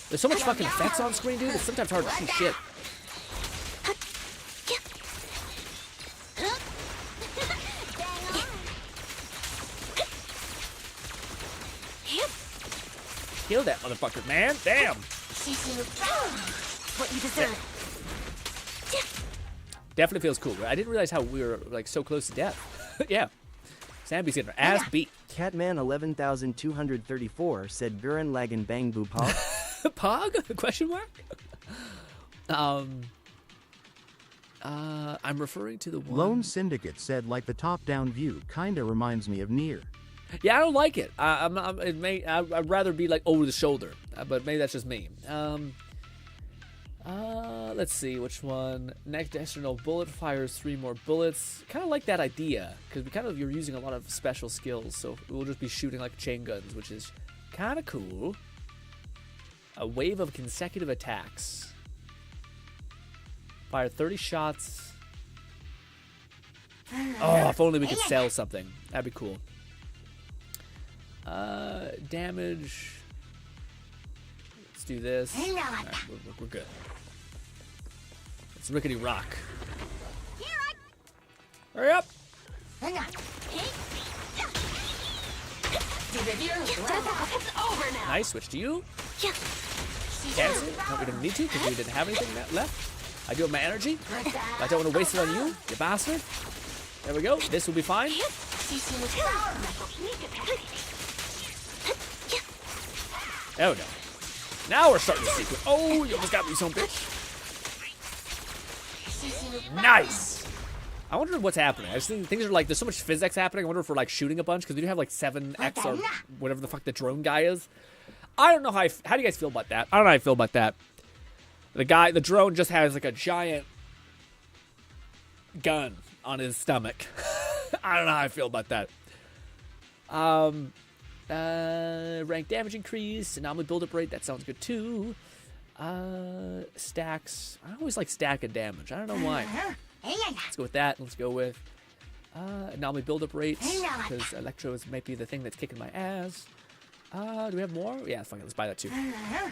There's so much fucking effects on screen, dude. It's sometimes hard to see shit. Kill that motherfucker, man. Damn. What you deserve. Definitely feels cool. I didn't realize how we were like so close to death. Yeah. Zambi's getting her ass beat. Catman 11234 said Gurren Lagann Bang Boo Pog. Pog? Question mark? I'm referring to the one. Lone Syndicate said like the top-down view kinda reminds me of Nier. Yeah, I don't like it. I'd rather be like over the shoulder, but maybe that's just me. Let's see which one. Next external bullet fires 3 more bullets. Kind of like that idea because you're using a lot of special skills, so we'll just be shooting like chain guns, which is kind of cool. A wave of consecutive attacks. Fire 30 shots. Oh, if only we could sell something. That'd be cool. Damage. Let's do this. All right, we're good. It's Rickety Rock. Hurry up! Nice, switch to you. Cancel. No, we didn't need to because we didn't have anything left. I do have my energy. I don't want to waste it on you, you bastard. There we go. This will be fine. Oh no. Now we're starting to sequence. Oh, you almost got me, son bitch. Nice. I wonder what's happening. I just think things are like, there's so much physics happening. I wonder if we're like shooting a bunch because we do have like 7x or whatever the fuck the drone guy is. I don't know how do you guys feel about that? I don't know how I feel about that. The drone just has like a giant gun on his stomach. I don't know how I feel about that. Rank damage increase, anomaly build-up rate, that sounds good too. Stacks. I always like stack of damage. I don't know why. Let's go with that. Let's go with anomaly build-up rate because electros might be the thing that's kicking my ass. Do we have more? Yeah, fuck it. Let's buy that too.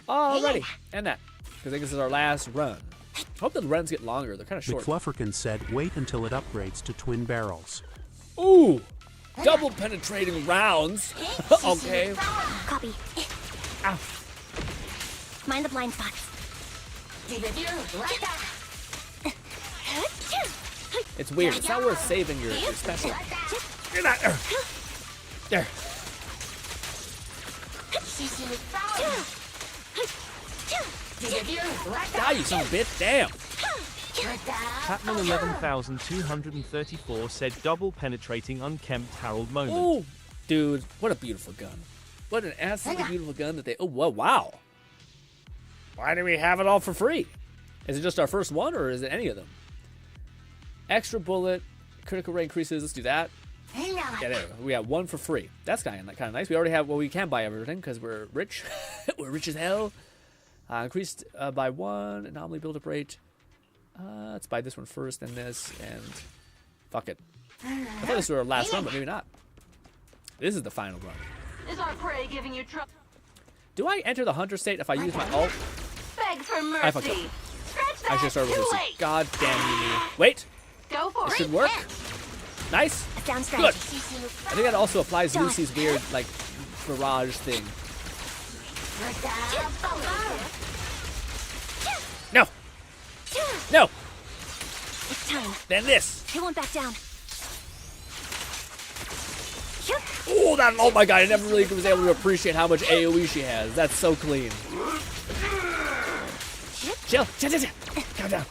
Alrighty, and that because I think this is our last run. Hope the runs get longer. They're kind of short. McFlufferkin said, "Wait until it upgrades to twin barrels." Ooh, double penetrating rounds. Okay. Copy. Ow. Mind the blind spots. It's weird. It's not worth saving your special. You're not. There. Die, you son of a bitch. Damn. Patman 11,234 said double penetrating unkempt Harold moment. Oh, dude, what a beautiful gun. What an absolutely beautiful gun that they. Oh, wow. Why do we have it all for free? Is it just our first one or is it any of them? Extra bullet, critical rate increases. Let's do that. Yeah, there we have one for free. That's kind of nice. We already have. Well, we can buy everything because we're rich. We're rich as hell. Increased by 1 anomaly build-up rate. Let's buy this one first, then this, and fuck it. I thought this was our last run, but maybe not. This is the final run. Is our prey giving you trouble? Do I enter the hunter state if I use my ult? Beg for mercy. I fucked up. I should start with Lucy. God damn you. Wait. Go for it. This should work. Nice. Good. I think that also applies to Lucy's weird, like, barrage thing. No. No. It's time. Then this. He won't back down. Oh, that! Oh my god! I never really was able to appreciate how much AOE she has. That's so clean. Chill. Calm down.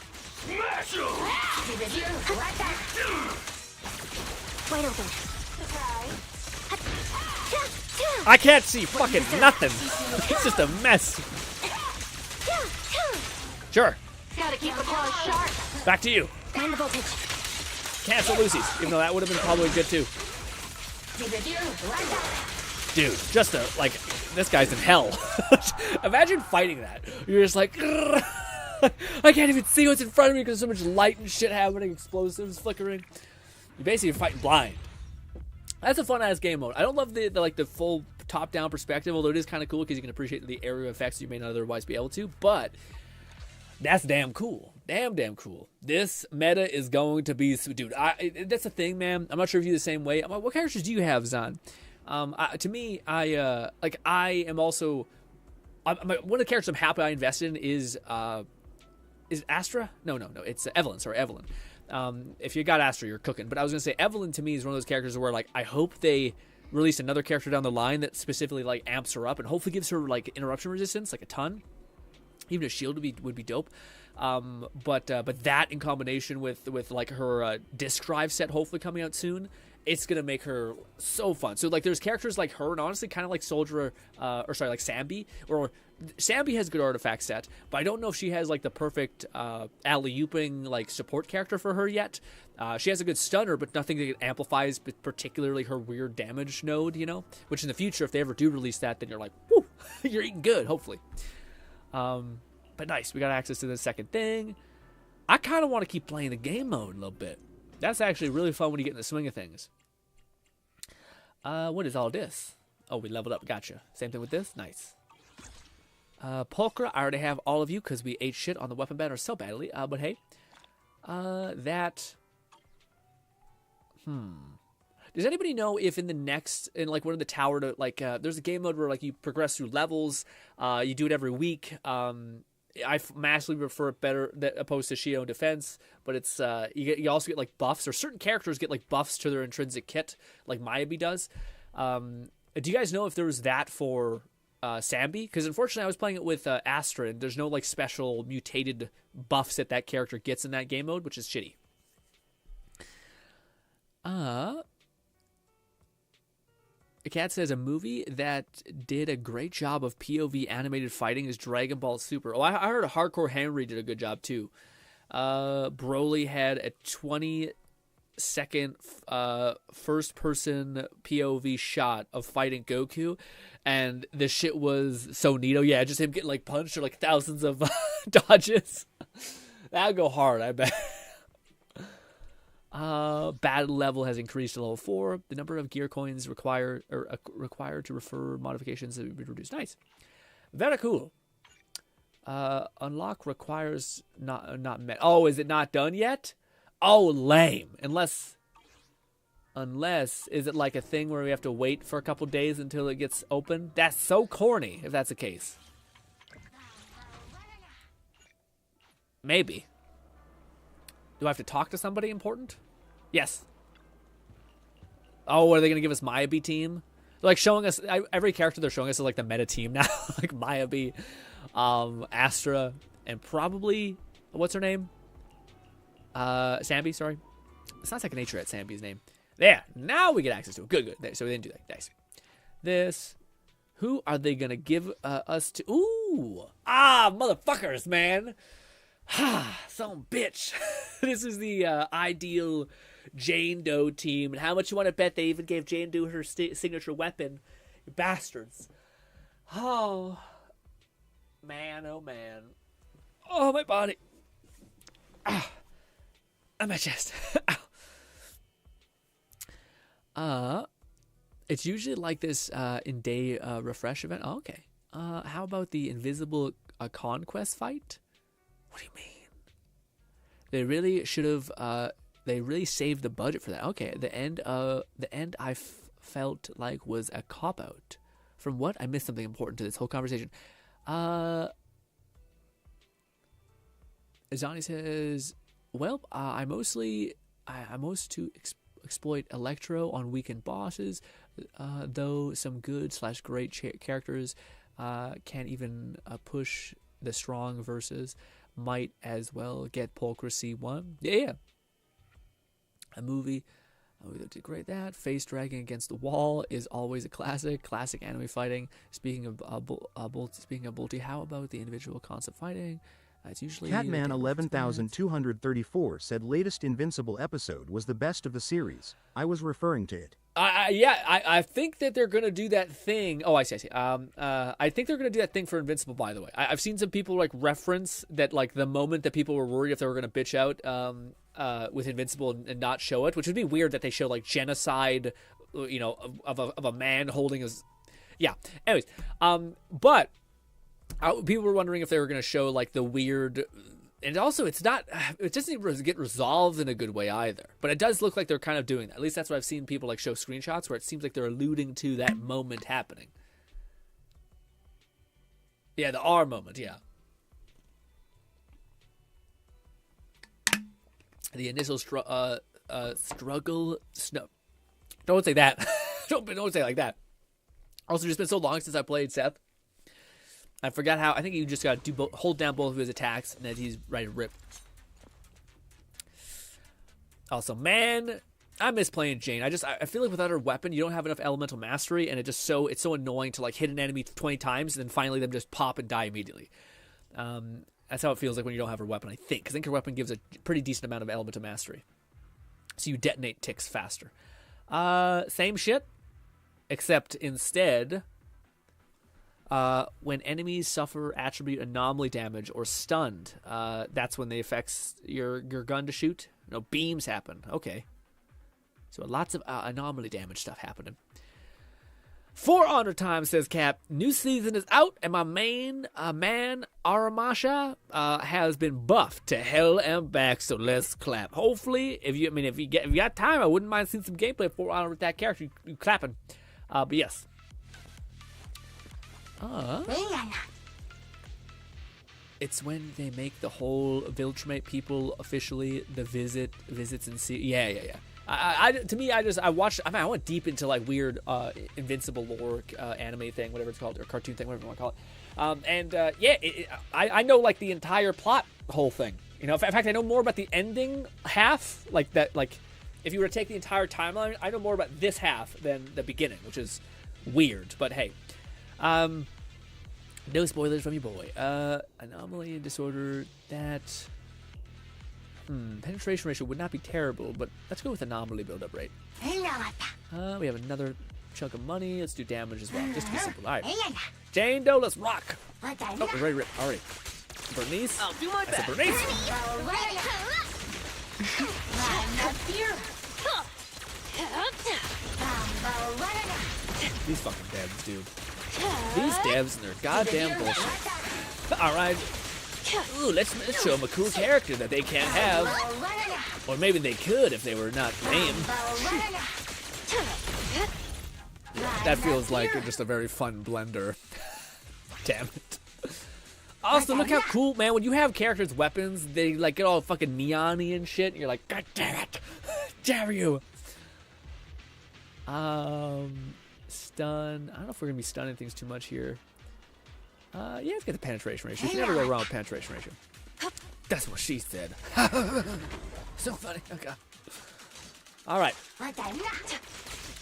Wide open. I can't see fucking nothing. It's just a mess. Sure. Gotta keep the claws sharp. Back to you. Mind the voltage. Cancel Lucy's, even though that would have been probably good too. Dude, just like, this guy's in hell. Imagine fighting that. You're just like, I can't even see what's in front of me because there's so much light and shit happening, explosives flickering. You're basically fighting blind. That's a fun ass game mode. I don't love the full top down perspective, although it is kind of cool because you can appreciate the area effects you may not otherwise be able to. But that's damn cool. Damn cool. This meta is going to be, dude. That's the thing, man. I'm not sure if you're the same way. What characters do you have, Zan? To me, I am also. One of the characters I'm happy I invested in is Astra? No. It's Evelyn. Sorry, Evelyn. If you got Astra, you're cooking. But I was gonna say Evelyn to me is one of those characters where like I hope they release another character down the line that specifically like amps her up and hopefully gives her like interruption resistance, like a ton. Even a shield would be dope. But that in combination with like her disk drive set hopefully coming out soon, it's gonna make her so fun. So like there's characters like her, and honestly kind of like Soldier, like Sambi, or Sambi has good artifact set, but I don't know if she has like the perfect alley-ooping like support character for her yet. She has a good stunner, but nothing that amplifies particularly her weird damage node, you know? Which in the future, if they ever do release that, then you're like, woo, you're eating good, hopefully. But nice, we got access to the second thing. I kind of want to keep playing the game mode a little bit. That's actually really fun when you get in the swing of things. What is all this? Oh, we leveled up. Gotcha. Same thing with this. Nice. Pulchra, I already have all of you because we ate shit on the weapon banner so badly. But hey, that. Does anybody know if in the next, in like one of the tower to like, there's a game mode where like you progress through levels. You do it every week. I massively prefer it better opposed to Shio and Defense, but it's you also get like buffs, or certain characters get like buffs to their intrinsic kit, like Mayabi does. Do you guys know if there was that for Sambi? Because unfortunately, I was playing it with Astra, and there's no like special mutated buffs that character gets in that game mode, which is shitty. The cat says a movie that did a great job of POV animated fighting is Dragon Ball Super. Oh, I heard Hardcore Henry did a good job too. Broly had a 20-second first-person POV shot of fighting Goku, and the shit was so neato. Yeah, just him getting like punched or like thousands of dodges. That'd go hard, I bet. Battle level has increased to level 4. The number of gear coins required to refer modifications have been reduced. Nice. Very cool. Unlock requires not met. Oh, is it not done yet? Oh, lame. Unless is it like a thing where we have to wait for a couple days until it gets open? That's so corny if that's the case. Maybe. Do I have to talk to somebody important? Yes. Oh, are they going to give us Mayabi team? They're like showing us, every character they're showing us is like the meta team now. Like Mayabi, Astra, and probably, what's her name? Sambi, sorry. It's not second nature at Sambi's name. There, now we get access to it. Good. There, so we didn't do that. Nice. This, who are they going to give us to? Ooh. Motherfuckers, man. Some bitch. This is the ideal Jane Doe team. And how much you want to bet they even gave Jane Doe her signature weapon? You bastards. Oh, man. Oh, man. Oh, my body. Ah. On my chest. It's usually like this in day refresh event. Oh, okay. How about the invisible conquest fight? What do you mean? They really should have. They really saved the budget for that. Okay, the end I felt like was a cop out. From what? I missed something important to this whole conversation. Azani says, "Well, I most to exploit Electro on weakened bosses, though some good / great characters can't even push the strong versus." Might as well get Pulchra C1. Yeah. A movie. We did great that. Face dragging against the wall is always a classic. Classic anime fighting. Speaking of Bolty, how about the individual concept fighting? It's usually Catman 11,234 said latest Invincible episode was the best of the series. I was referring to it. I think that they're gonna do that thing. Oh, I see. I think they're gonna do that thing for Invincible. By the way, I've seen some people like reference that, like the moment that people were worried if they were gonna bitch out with Invincible and not show it, which would be weird that they show like genocide, you know, of a man holding his. Yeah. Anyways, but people were wondering if they were gonna show like the weird. And also, it doesn't get resolved in a good way either. But it does look like they're kind of doing that. At least that's what I've seen people like show screenshots where it seems like they're alluding to that moment happening. Yeah, the R moment, yeah. The initial struggle. No, don't say that. don't say it like that. Also, it's been so long since I played Seth. I forgot how. I think you just got to hold down both of his attacks, and then he's ready to rip. Also, man, I miss playing Jane. I feel like without her weapon, you don't have enough elemental mastery, and it's so annoying to like hit an enemy 20 times and then finally them just pop and die immediately. That's how it feels like when you don't have her weapon, I think, because I think her weapon gives a pretty decent amount of elemental mastery, so you detonate ticks faster. Same shit, except instead, when enemies suffer attribute anomaly damage or stunned, that's when they affects your gun to shoot. No, beams happen. Okay. So lots of anomaly damage stuff happening. For Honor Time, says Cap, new season is out, and my main man, Aramasha, has been buffed to hell and back, so let's clap. Hopefully, if you got time, I wouldn't mind seeing some gameplay for Honor with that character, you clapping. But yes. It's when they make the whole Viltrumite people officially the visits and see. Yeah. I watched. I went deep into like weird Invincible lore, anime thing, whatever it's called, or cartoon thing, whatever you want to call it. I know like the entire plot, whole thing. You know, in fact, I know more about the ending half, like that. Like, if you were to take the entire timeline, I know more about this half than the beginning, which is weird. But hey, no spoilers from your boy. Anomaly and disorder. That. Penetration ratio would not be terrible, but let's go with anomaly build-up rate. We have another chunk of money. Let's do damage as well, just to be simple. All right. Jane Doe, let's rock. Oh, we're ready. Already. Bernice. I'll do my best. That's a Bernice. These fucking devs, dude. These devs and their goddamn bullshit. All right. Ooh, let's show them a cool character that they can't have. Or maybe they could if they were not lame. Yeah, that feels like just a very fun blender. Damn it. Also, look how cool, man, when you have characters' weapons, they like get all fucking neon-y and shit, and you're like, God damn it! Dare you! Stun. I don't know if we're gonna be stunning things too much here. Yeah, let's get the penetration ratio. You can never go wrong with penetration ratio. That's what she said. So funny. Okay. All right.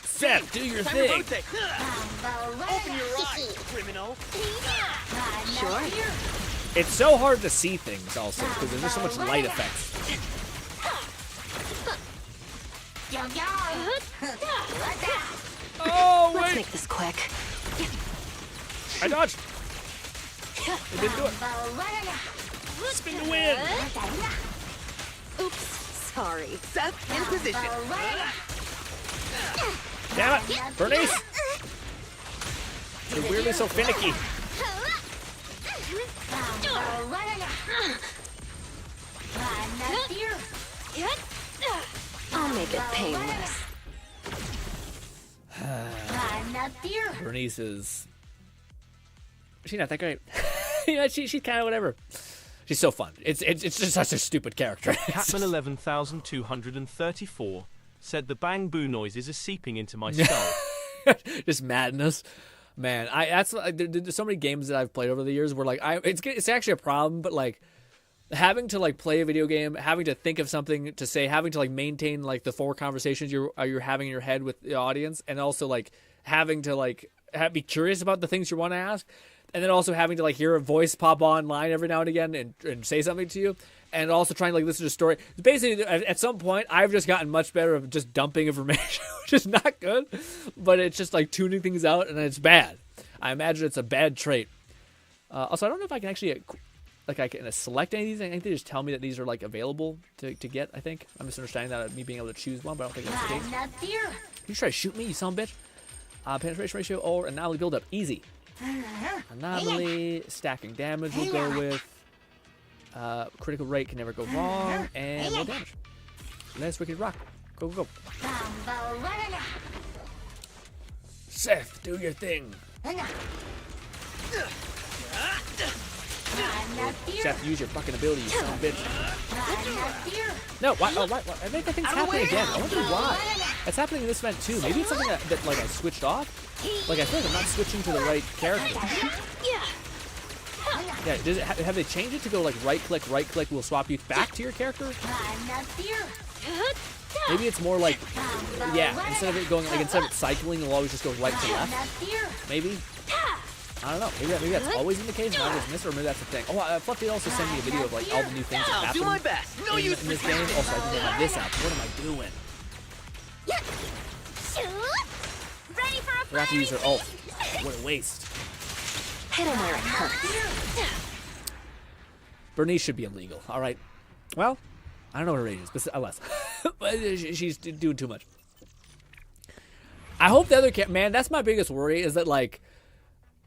Seth, do your thing. Open your eyes, criminal. Sure. It's so hard to see things also because there's just so much light effects. Oh, wait. Let's make this quick. I dodged. It didn't do it. Spin the wind. Oops. Sorry. Seth, in position. Damn it. Bernice. You're weirdly so finicky. I'll make it painless. Bernice is... She's not that great. Yeah, she's kind of whatever. She's so fun. It's just such a stupid character. Catman 11,234 said the bang boo noises are seeping into my skull. Just madness, man. There's so many games that I've played over the years where like it's actually a problem, but like having to like play a video game, having to think of something to say, having to like maintain like the 4 conversations you're having in your head with the audience, and also like having to like be curious about the things you want to ask. And then also having to like hear a voice pop online every now and again and say something to you, and also trying to like listen to a story. Basically, at some point, I've just gotten much better at just dumping information, which is not good, but it's just like tuning things out, and it's bad. I imagine it's a bad trait. Also, I don't know if I can actually like I can select any of these. I think they just tell me that these are like available to get. I think I'm misunderstanding that me being able to choose one, but I don't think that's the case. You try to shoot me, you son of a bitch. Penetration ratio or anomaly buildup, easy. Anomaly, stacking damage we'll go with. Critical rate can never go wrong, and more damage. Let's wicked rock. Go, go, go. Seth, do your thing. Seth, use your fucking ability, you son of a bitch. No, why? Oh, why? I think that thing's happening again. I wonder why. That's happening in this event too. Maybe it's something that like I switched off. Like I feel like I'm not switching to the right character. Yeah, does it have they changed it to go like right click will swap you back to your character? Maybe it's more like, yeah, instead of it going, like, instead of it cycling, it'll always just go right to left. Maybe. I don't know. Maybe that's always in the case, and I just miss it, or maybe that's the thing. Oh, Fluff did also send me a video of, like, all the new things that happen in this game. Also, I didn't have this out. What am I doing? Forgot to use her ult. What a waste. Hit him where it hurts. Bernice should be illegal. All right. Well, I don't know what her age is, but less. But she's doing too much. I hope the other man, that's my biggest worry, is that, like,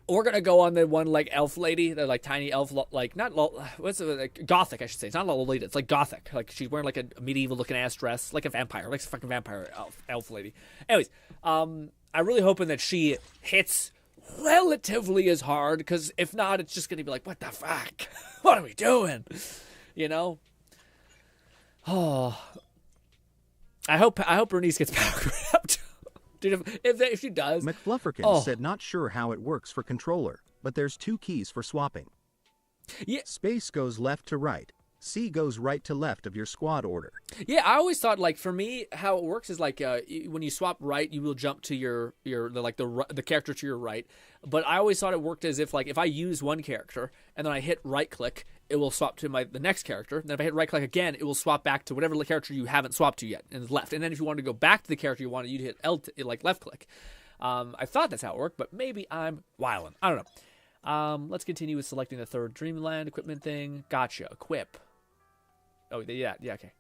we're gonna go on the one, like, elf lady, the, like, tiny elf, like, not what's it, like, gothic, I should say. It's not Lolita, it's like gothic. Like, she's wearing, like, a medieval looking ass dress, like a vampire, like a fucking vampire elf lady. Anyways, I'm really hoping that she hits relatively as hard, because if not, it's just gonna be like, what the fuck? What are we doing? You know? Oh, I hope Bernice gets power grabbed. Dude, if she does. McFlufferkin said not sure how it works for controller, but there's 2 keys for swapping. Yeah. Space goes left to right. C goes right to left of your squad order. Yeah, I always thought, like, for me, how it works is like when you swap right, you will jump to the character to your right. But I always thought it worked as if, like, if I use one character and then I hit right click, it will swap to the next character. And then if I hit right click again, it will swap back to whatever character you haven't swapped to yet and is left. And then if you want to go back to the character you wanted, you'd hit L, like left click. I thought that's how it worked, but maybe I'm wilding. I don't know. Let's continue with selecting the third Dreamland equipment thing. Gotcha. Equip. Oh, yeah, okay.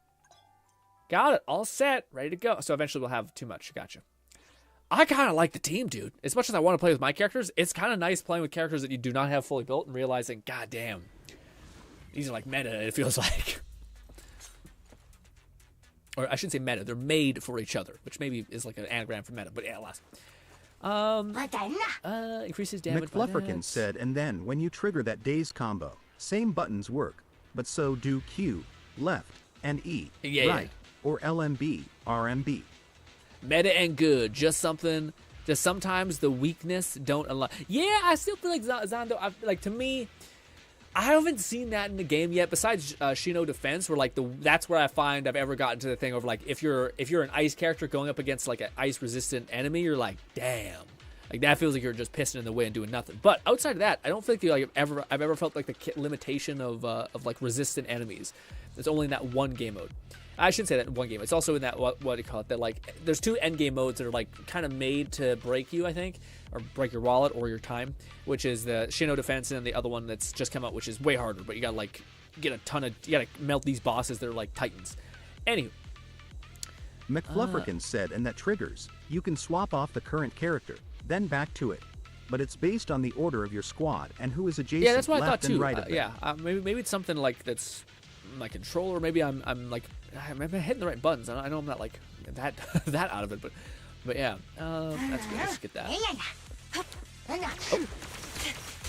Got it. All set. Ready to go. So eventually we'll have too much. Gotcha. I kind of like the team, dude. As much as I want to play with my characters, it's kind of nice playing with characters that you do not have fully built and realizing, god damn, these are like meta, it feels like. Or I shouldn't say meta. They're made for each other, which maybe is like an anagram for meta, but yeah, last. Increases damage. McFlufferkin said, and then when you trigger that dazed combo, same buttons work, but so do Q, left, and E, right, or LMB, RMB. Meta and good, just something. Just sometimes the weakness don't allow. Yeah, I still feel like Zando. Like, to me, I haven't seen that in the game yet. Besides Shino Defense, where like that's where I find I've ever gotten to the thing of like if you're an ice character going up against like an ice resistant enemy, you're like, damn. Like, that feels like you're just pissing in the way and doing nothing. But outside of that, I don't think like I've ever felt like the limitation of like resistant enemies. It's only in that one game mode. I shouldn't say that in one game. It's also in that what do you call it? That like there's 2 end game modes that are like kind of made to break you, I think, or break your wallet or your time, which is the Shino Defense and then the other one that's just come out, which is way harder. But you gotta like you gotta melt these bosses that are like titans. Anywho. McFlufferkin said, and that triggers. You can swap off the current character, then back to it. But it's based on the order of your squad and who is adjacent. Yeah, that's what I thought and too. Right of them. Yeah, maybe it's something like that's my controller. Maybe I'm like I'm hitting the right buttons. I know I'm not like that out of it, but yeah, that's good. Let's get that. Oh,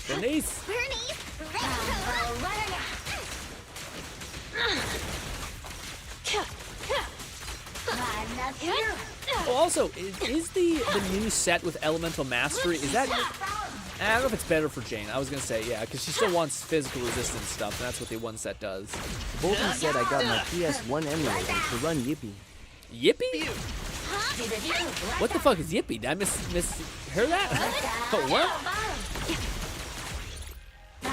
Bernice. Oh, also, is the new set with Elemental Mastery, is that... I don't know if it's better for Jane. I was going to say, yeah, because she still wants physical resistance stuff, and that's what the one set does. Bolton said I got my PS1 emulator to run Yippee. Yippee? What the fuck is Yippee? Did I mishear that? What?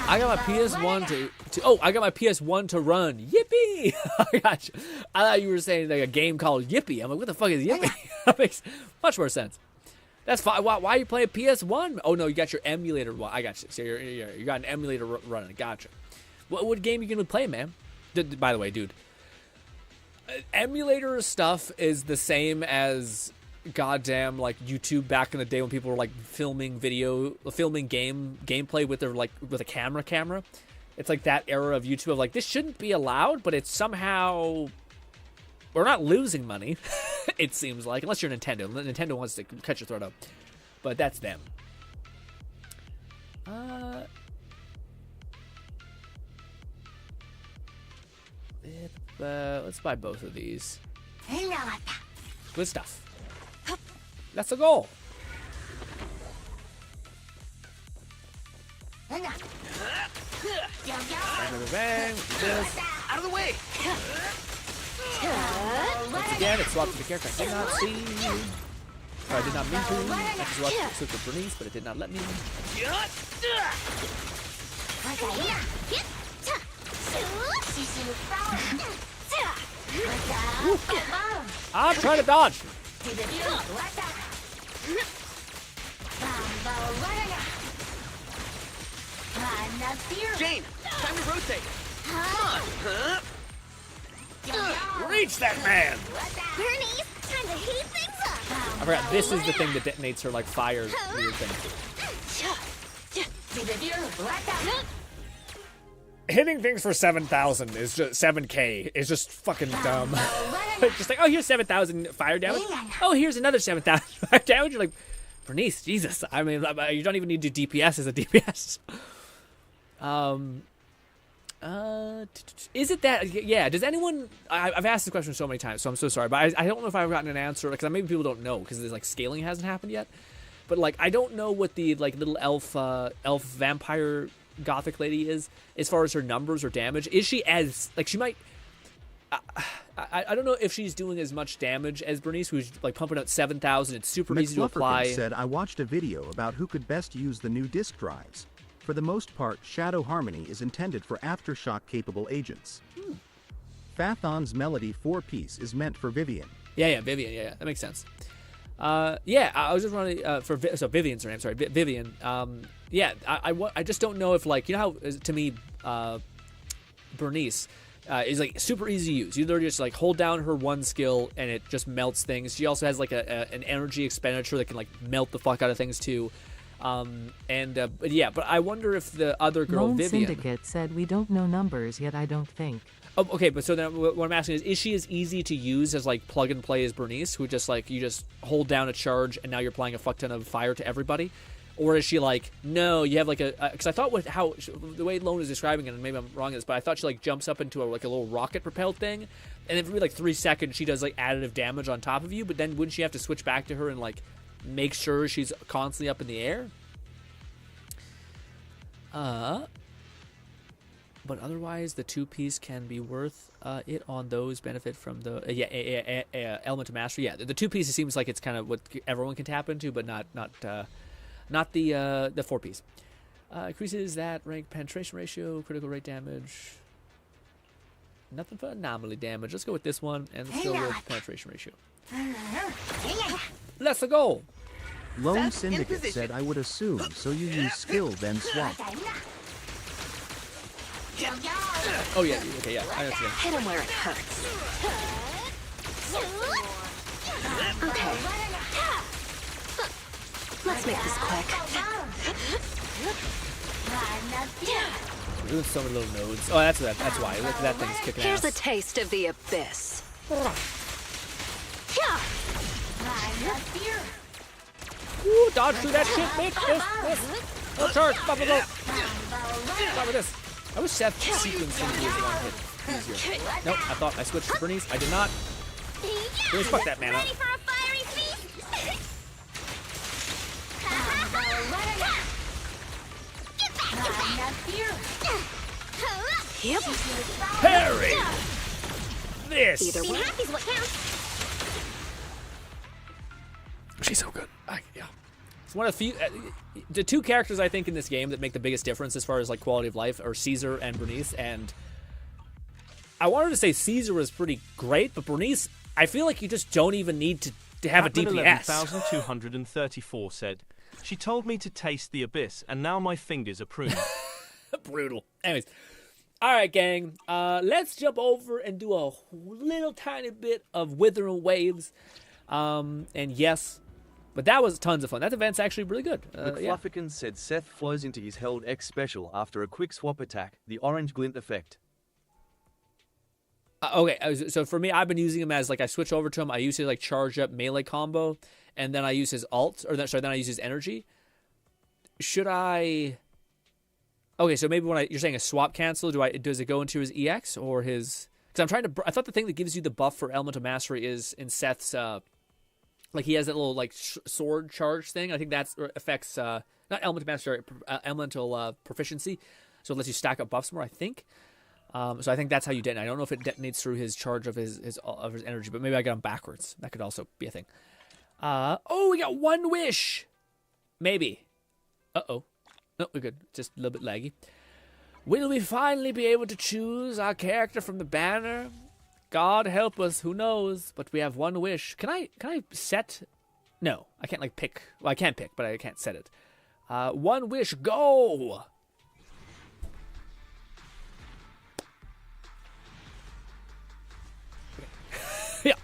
I got my PS1 I got my PS1 to run. Yippee! I got you. I thought you were saying like a game called Yippee. I'm like, what the fuck is Yippee? That makes much more sense. That's fine. Why are you playing PS1? Oh no, you got your emulator. Well, I got you. So you got an emulator running. Gotcha. What game are you gonna play, man? By the way, dude, emulator stuff is the same as goddamn like YouTube back in the day when people were like filming gameplay with their like with a camera. It's like that era of YouTube of like, this shouldn't be allowed, but it's somehow we're not losing money. It seems like, unless you're Nintendo. Nintendo wants to cut your throat out, but that's them. Let's buy both of these. Good stuff. That's the goal. Bang, bang, this. Out of the way. Once again, it swapped to the character I did not see. Or I did not mean to. I just switched to Bernice, but it did not let me. I'm trying to dodge. Jane, time to rotate. Come on. Reach that man. Bernice, time to heat things up. I forgot. This is the thing that detonates her like fire weird thing. Hitting things for 7,000 is just 7K is just fucking dumb. Just like, oh, here's 7,000 fire damage. Oh, here's another 7,000 fire damage. You're like, Bernice, Jesus. I mean, you don't even need to do DPS as a DPS. Is it that? Yeah. Does anyone? I've asked this question so many times, so I'm so sorry, but I don't know if I've gotten an answer because maybe people don't know because there's like scaling hasn't happened yet. But like, I don't know what the like little elf vampire gothic lady is as far as her numbers or damage. Is she as like she might? I don't know if she's doing as much damage as Bernice, who's like pumping out 7,000. It's super easy to apply. Said I watched a video about who could best use the new disk drives. For the most part, Shadow Harmony is intended for aftershock-capable agents. Fathon's Melody 4-piece is meant for Vivian. Yeah, Vivian. Yeah, that makes sense. Yeah, I was just wondering so Vivian's her name. Sorry, Vivian. Yeah, I just don't know if like you know how to me, Bernice is like super easy to use. You literally just like hold down her one skill and it just melts things. She also has like an energy expenditure that can like melt the fuck out of things too. But yeah, but I wonder if the other girl, Lone Vivian. Syndicate said we don't know numbers yet. I don't think. Oh, okay, but so then what I'm asking is she as easy to use as like plug and play as Bernice, who just like you just hold down a charge and now you're applying a fuck ton of fire to everybody, or is she like no, you have like because I thought the way Lone is describing it, and maybe I'm wrong in this, but I thought she like jumps up into a little rocket propelled thing, and then for like 3 seconds she does like additive damage on top of you, but then wouldn't she have to switch back to her and like make sure she's constantly up in the air? But otherwise, the 2-piece can be worth it on those benefit from the element of mastery. Yeah, the 2-piece seems like it's kind of what everyone can tap into, but not the 4-piece. Increases that rank penetration ratio, critical rate damage. Nothing but anomaly damage. Let's go with this one, and let's go with penetration ratio. Let's go. Lone Syndicate said I would assume, so you use skill then swap. Oh yeah, okay, yeah, I understand. Hit him where it hurts. Okay. Let's make this quick. We're doing so many little nodes. Oh, that's why. Look, that thing's kicking Here's ass. a taste of the abyss. Ooh, dodge through that shit, bitch! This! Oh, charge! Blah, blah, blah! Start with this. I wish Seth sequencing into his one hit easier. Nope, I thought I switched to Bernice. I did not. Bernice, fuck that man up. Yep. Parry! This! Either way. She's so good. Yeah. It's one of the few, the 2 characters I think in this game that make the biggest difference as far as like quality of life are Caesar and Bernice. And I wanted to say Caesar was pretty great, but Bernice, I feel like you just don't even need to have a DPS. 11,234 said, she told me to taste the abyss, and now my fingers are pruned. Brutal. Anyways. All right, gang. Let's jump over and do a little tiny bit of Withering Waves. And yes, but that was tons of fun. That event's actually really good. McFluffican said Seth flows into his held X special after a quick swap attack, the orange glint effect. Okay, so for me, I've been using him as like I switch over to him. I use his like charge up melee combo, and then I use his ult, then I use his energy. Should I? Okay, so maybe when you're saying a swap cancel, does it go into his EX or his? Because I thought the thing that gives you the buff for Elemental Mastery is in Seth's, like he has that little like sword charge thing. I think that affects not Elemental Mastery, Elemental Proficiency, so it lets you stack up buffs more. I think. So I think that's how you detonate. I don't know if it detonates through his charge of his energy, but maybe I got him backwards. That could also be a thing. Oh, we got one wish. Maybe. Uh-oh. No, we're good. Just a little bit laggy. Will we finally be able to choose our character from the banner? God help us, who knows? But we have one wish. Can I set? No, I can't like pick. Well, I can pick, but I can't set it. One wish, go! Yeah.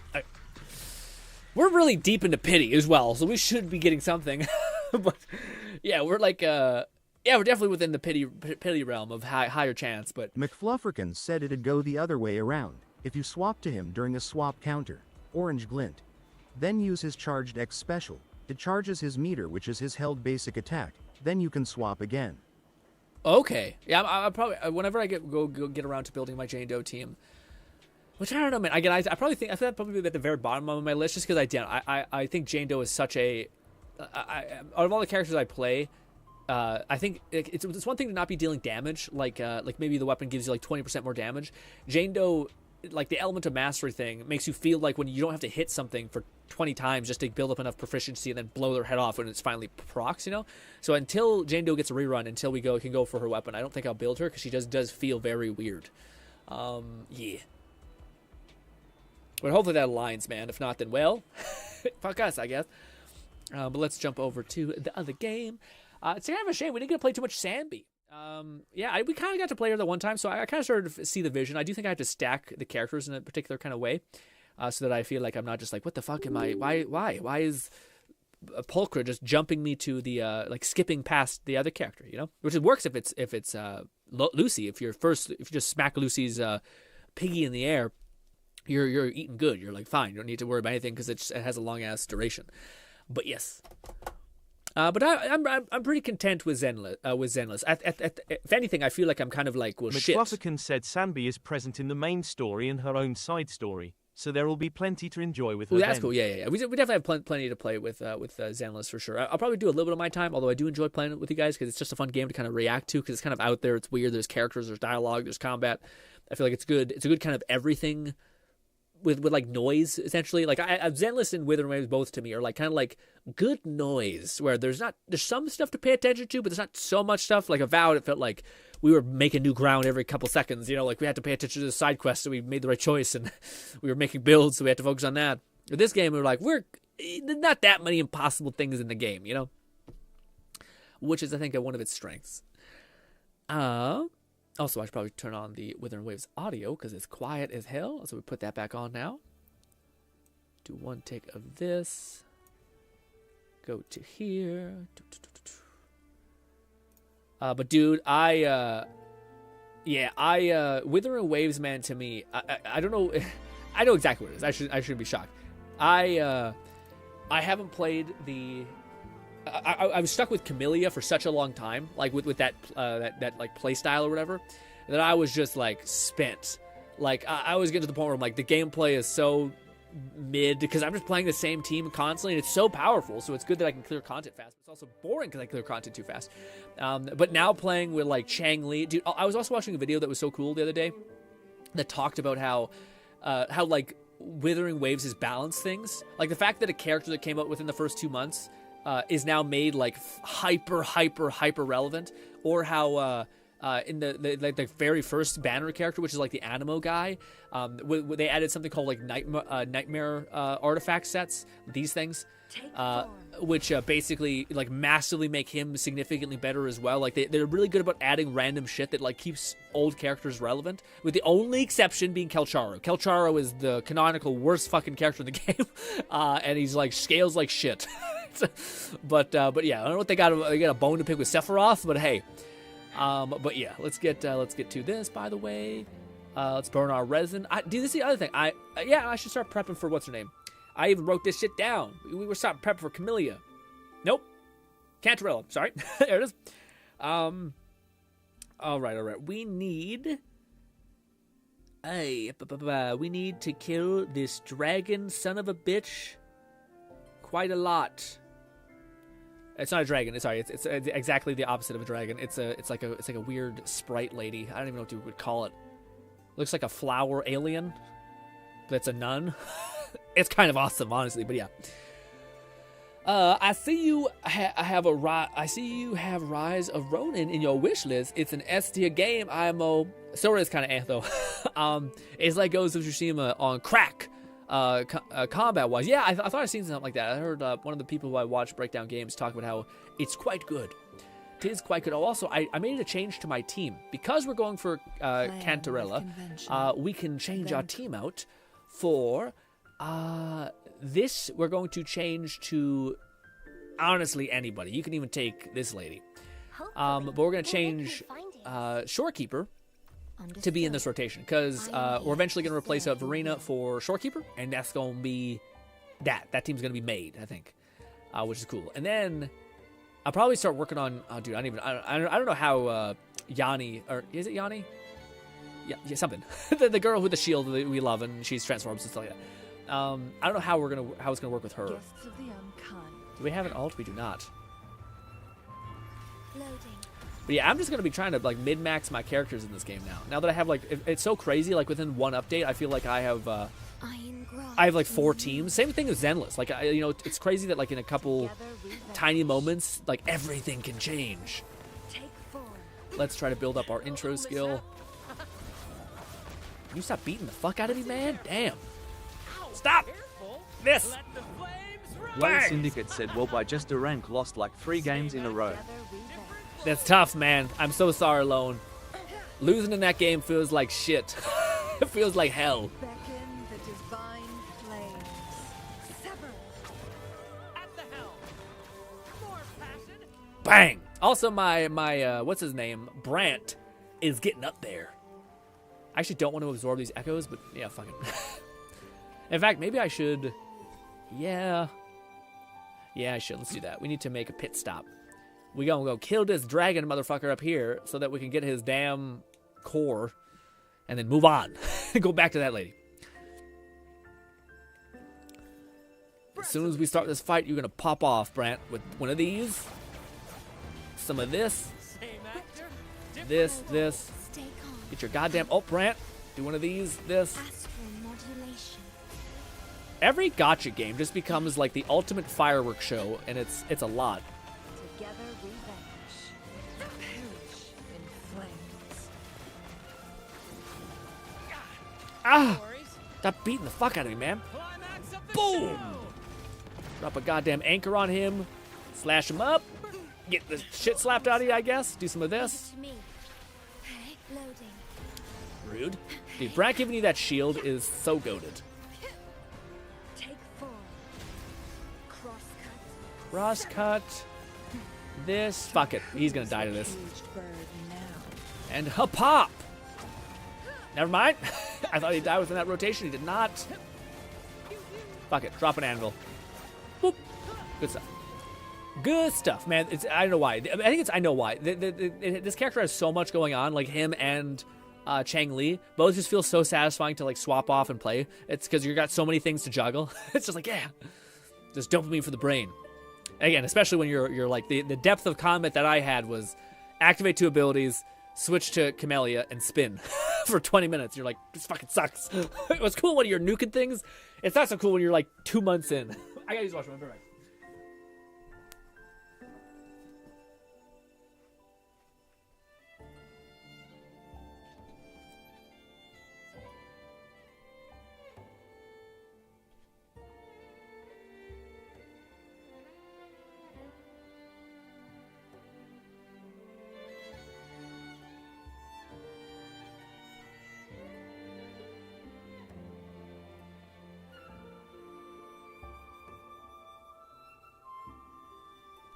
We're really deep into pity as well, so we should be getting something. But yeah, we're like yeah, we're definitely within the pity realm of higher chance, but McFlufferkin said it'd go the other way around. If you swap to him during a swap counter, orange glint, then use his charged X special. It charges his meter, which is his held basic attack. Then you can swap again. Okay. Yeah, I probably whenever I get around to building my Jane Doe team, which I don't know, man. I probably think that'd probably be at the very bottom of my list, just because I think Jane Doe is such a out of all the characters I play, I think it's one thing to not be dealing damage, like maybe the weapon gives you like 20% more damage. Jane Doe, like the element of mastery thing, makes you feel like when you don't have to hit something for 20 times just to build up enough proficiency and then blow their head off when it's finally procs, you know? So until Jane Doe gets a rerun, until we can go for her weapon, I don't think I'll build her because she does feel very weird. Yeah. But hopefully that aligns, man. If not, then well, fuck us, I guess. But let's jump over to the other game. It's kind of a shame we didn't get to play too much Sanby. Yeah, we kind of got to play her the one time, so I kind of started to see the vision. I do think I have to stack the characters in a particular kind of way, so that I feel like I'm not just like, what the fuck am I? Why is Pulchra just jumping me to the like skipping past the other character? You know, which it works if it's Lucy. If you just smack Lucy's piggy in the air, you're eating good. You're like fine. You don't need to worry about anything because it has a long ass duration. But yes. But I'm pretty content with Zenles. If anything, I feel like I'm kind of like, well, shit. McFlufferkin said Sanby is present in the main story and her own side story, so there will be plenty to enjoy with her. Ooh, that's cool. Yeah. We definitely have plenty to play with Zenles for sure. I'll probably do a little bit of my time, although I do enjoy playing it with you guys because it's just a fun game to kind of react to because it's kind of out there. It's weird. There's characters, there's dialogue, there's combat. I feel like it's good. It's a good kind of everything. With like noise, essentially. Like Zenles and Withering Waves both to me are like kind of like good noise where there's some stuff to pay attention to, but there's not so much stuff. Like Avowed, it felt like we were making new ground every couple seconds, you know, like we had to pay attention to the side quest, so we made the right choice, and we were making builds, so we had to focus on that. With this game, we're not that many impossible things in the game, you know? Which is, I think, one of its strengths. Also, I should probably turn on the Withering Waves audio because it's quiet as hell. So we put that back on now. Do one take of this. Go to here. But dude, Withering Waves, man, to me, I don't know. I know exactly what it is. I shouldn't be shocked. I haven't played the. I was stuck with Camellia for such a long time, like with that like play style or whatever, that I was just like spent. Like I was getting to the point where I'm like, the gameplay is so mid because I'm just playing the same team constantly, and it's so powerful. So it's good that I can clear content fast. But it's also boring because I clear content too fast. But now playing with like Chang Li, dude, I was also watching a video that was so cool the other day that talked about how like Withering Waves has balanced things, like the fact that a character that came out within the first 2 months. Is now made like hyper relevant, or how in the very first banner character, which is like the Animo guy, they added something called like nightmare artifact sets. These things, which basically like massively make him significantly better as well. Like they're really good about adding random shit that like keeps old characters relevant. With the only exception being Kelcharo. Kelcharo is the canonical worst fucking character in the game, and he's like scales like shit. But yeah, I don't know what they got a bone to pick with Sephiroth, but hey, but yeah, let's get to this. By the way, let's burn our resin. Dude, this is the other thing. I should start prepping for what's her name. I even wrote this shit down. We were starting prepping for Camellia. Nope, Cantarella. Sorry, there it is. All right. We need. We need to kill this dragon son of a bitch. Quite a lot. It's not a dragon. Sorry, it's exactly the opposite of a dragon. It's like a weird sprite lady. I don't even know what you would call it. Looks like a flower alien that's a nun. It's kind of awesome, honestly, but yeah. I see you have Rise of Ronin in your wish list. It's an S-tier game. IMO. So is kind of antho. It's like Ghost of Tsushima on crack. Combat-wise, yeah, I thought I'd seen something like that. I heard one of the people who I watch breakdown games talk about how it's quite good. It is quite good. Oh, also, I made a change to my team. Because we're going for Cantarella, we can change our team out for this. We're going to change to, honestly, anybody. You can even take this lady. But we're going to change Shorekeeper to be in this rotation. Because we're eventually going to replace Verena for Shorekeeper. And that's going to be that. That team's going to be made, I think. Which is cool. And then I'll probably start working on. Oh, dude, I don't know how Yanni, or is it Yanni? Yeah, something. the girl with the shield that we love, and she's transformed and stuff like that. I don't know how it's gonna work with her. Do we have an alt? We do not. But yeah, I'm just gonna be trying to like mid-max my characters in this game now. Now that I have like, it's so crazy. Like within one update, I feel like I have like 4 teams. Same thing as Zenles. Like it's crazy that like in a couple tiny moments, like everything can change. Let's try to build up our intro skill. Can you stop beating the fuck out of me, man? Damn. Stop! This! Late Syndicate said, well, by just a rank, lost like 3 games in a row. That's tough, man. I'm so sorry, Lone. Losing in that game feels like shit. It feels like hell. Bang! Also, my what's his name? Brant is getting up there. I actually don't want to absorb these echoes, but yeah, fuck it. In fact, maybe I should. Yeah, I should. Let's do that. We need to make a pit stop. We gonna go kill this dragon motherfucker up here so that we can get his damn core and then move on. Go back to that lady. As soon as we start this fight, you're gonna pop off, Brant, with one of these. Some of this. This. Get your goddamn... Oh, Brant. Do one of these. This. Every gacha game just becomes like the ultimate fireworks show, and it's a lot. Together we vanish. Perish in flames. Ah! Stop beating the fuck out of me, man. Boom! Drop a goddamn anchor on him. Slash him up. Get the shit slapped out of you, I guess. Do some of this. Rude. Dude, Brant giving you that shield is so goated. Cross cut. This. Fuck it. He's gonna die to this. And a pop. Never mind. I thought he'd die within that rotation. He did not. Fuck it. Drop an anvil. Boop. Good stuff. Good stuff, man. I don't know why. I know why. This character has so much going on. Like him and Chang Li both just feel so satisfying to like swap off and play. It's because you got so many things to juggle. It's just like, yeah, just dopamine for the brain. Again, especially when you're like the depth of combat that I had was activate 2 abilities, switch to Camellia, and spin for 20 minutes. You're like, this fucking sucks. It was cool when you're nuking things. It's not so cool when you're like 2 months in. I gotta use the washroom. I'll be right back.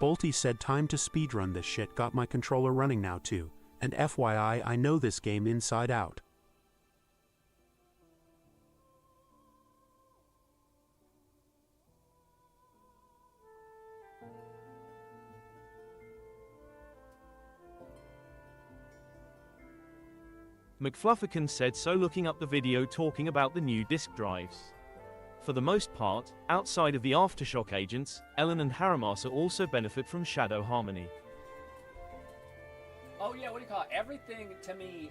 Bolty said time to speedrun this shit, got my controller running now too. And FYI, I know this game inside out. McFlufferkin said so, looking up the video talking about the new disk drives. For the most part, outside of the Aftershock agents, Ellen and Haramasa also benefit from Shadow Harmony. Oh yeah, what do you call it? Everything to me...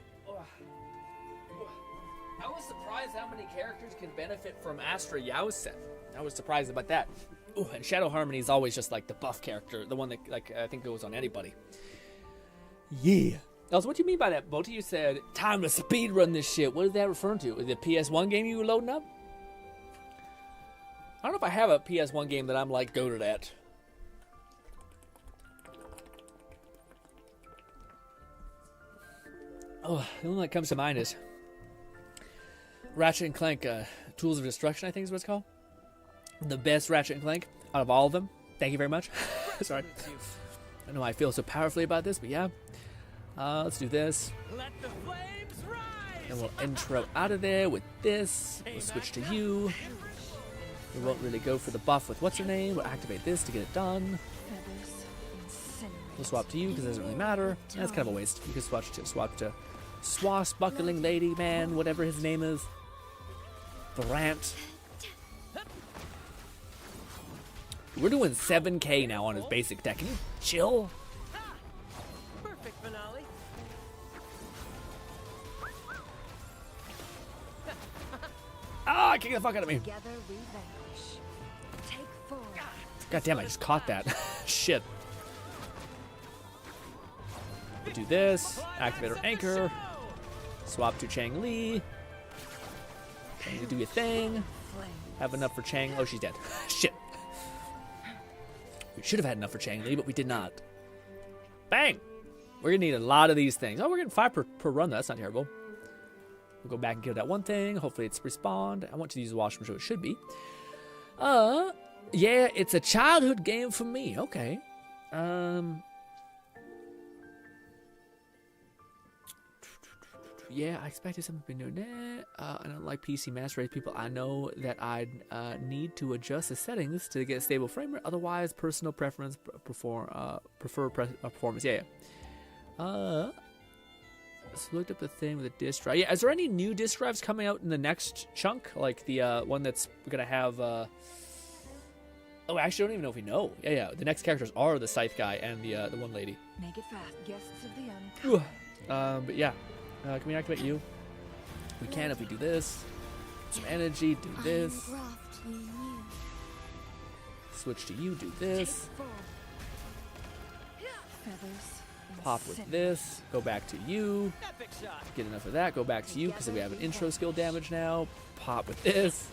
I was surprised how many characters can benefit from Astra Yao's set. I was surprised about that. Ooh, and Shadow Harmony is always just like the buff character, the one that like I think goes on anybody. Yeah. Also, what do you mean by that? Both of you said time to speed run this shit. What is that referring to? Is it a PS1 game you were loading up? I don't know if I have a PS1 game that I'm like goated at. Oh, the only one that comes to mind is Ratchet and Clank Tools of Destruction, I think is what it's called. The best Ratchet and Clank out of all of them. Thank you very much. Sorry. I know I feel so powerfully about this, but yeah. Let's do this. Let the flames rise. And we'll intro out of there with this. We'll switch to you. We won't really go for the buff with what's her name. We'll activate this to get it done. We'll swap to you because it doesn't really matter. That's kind of a waste. You can swap to Swashbuckling Lady Man, whatever his name is. Brant. We're doing 7k now on his basic deck. Can you chill? Perfect finale. Ah, kick the fuck out of me. God damn, I just caught that. Shit. We'll do this. Activate our anchor. Swap to Chang Li. Chang Li, do your thing. Have enough for Chang. Oh, she's dead. Shit. We should have had enough for Chang Li, but we did not. Bang! We're gonna need a lot of these things. Oh, we're getting 5 per run. That's not terrible. We'll go back and kill that one thing. Hopefully it's respawned. I want to use the washroom, so it should be. Yeah, it's a childhood game for me. Okay. Yeah, I expected something to be new. I don't like PC master race people. I know that I need to adjust the settings to get a stable frame rate. Otherwise, personal preference prefer performance. Yeah. So looked up the thing with the disk drive. Yeah, is there any new disk drives coming out in the next chunk? Like the one that's gonna have. Oh, actually, I don't even know if we know. Yeah. The next characters are the Scythe guy and the one lady. Make it fast, guests of the end. But yeah. Can we activate you? We can if we do this. Some energy, do this. Switch to you, do this. Pop with this. Go back to you. Get enough of that. Go back to you because we have an intro skill damage now. Pop with this.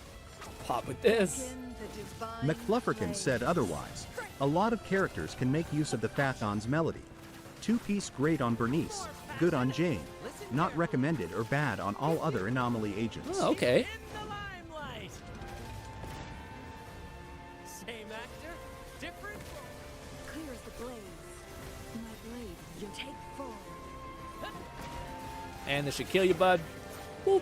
Pop with this. McFlufferkin said otherwise. A lot of characters can make use of the Phathon's melody. 2-piece great on Bernice, good on Jane. Not recommended or bad on all other anomaly agents. Oh, okay. Same actor, different. Clear as the blaze. My blade, you take 4. And this should kill you, bud. Boop.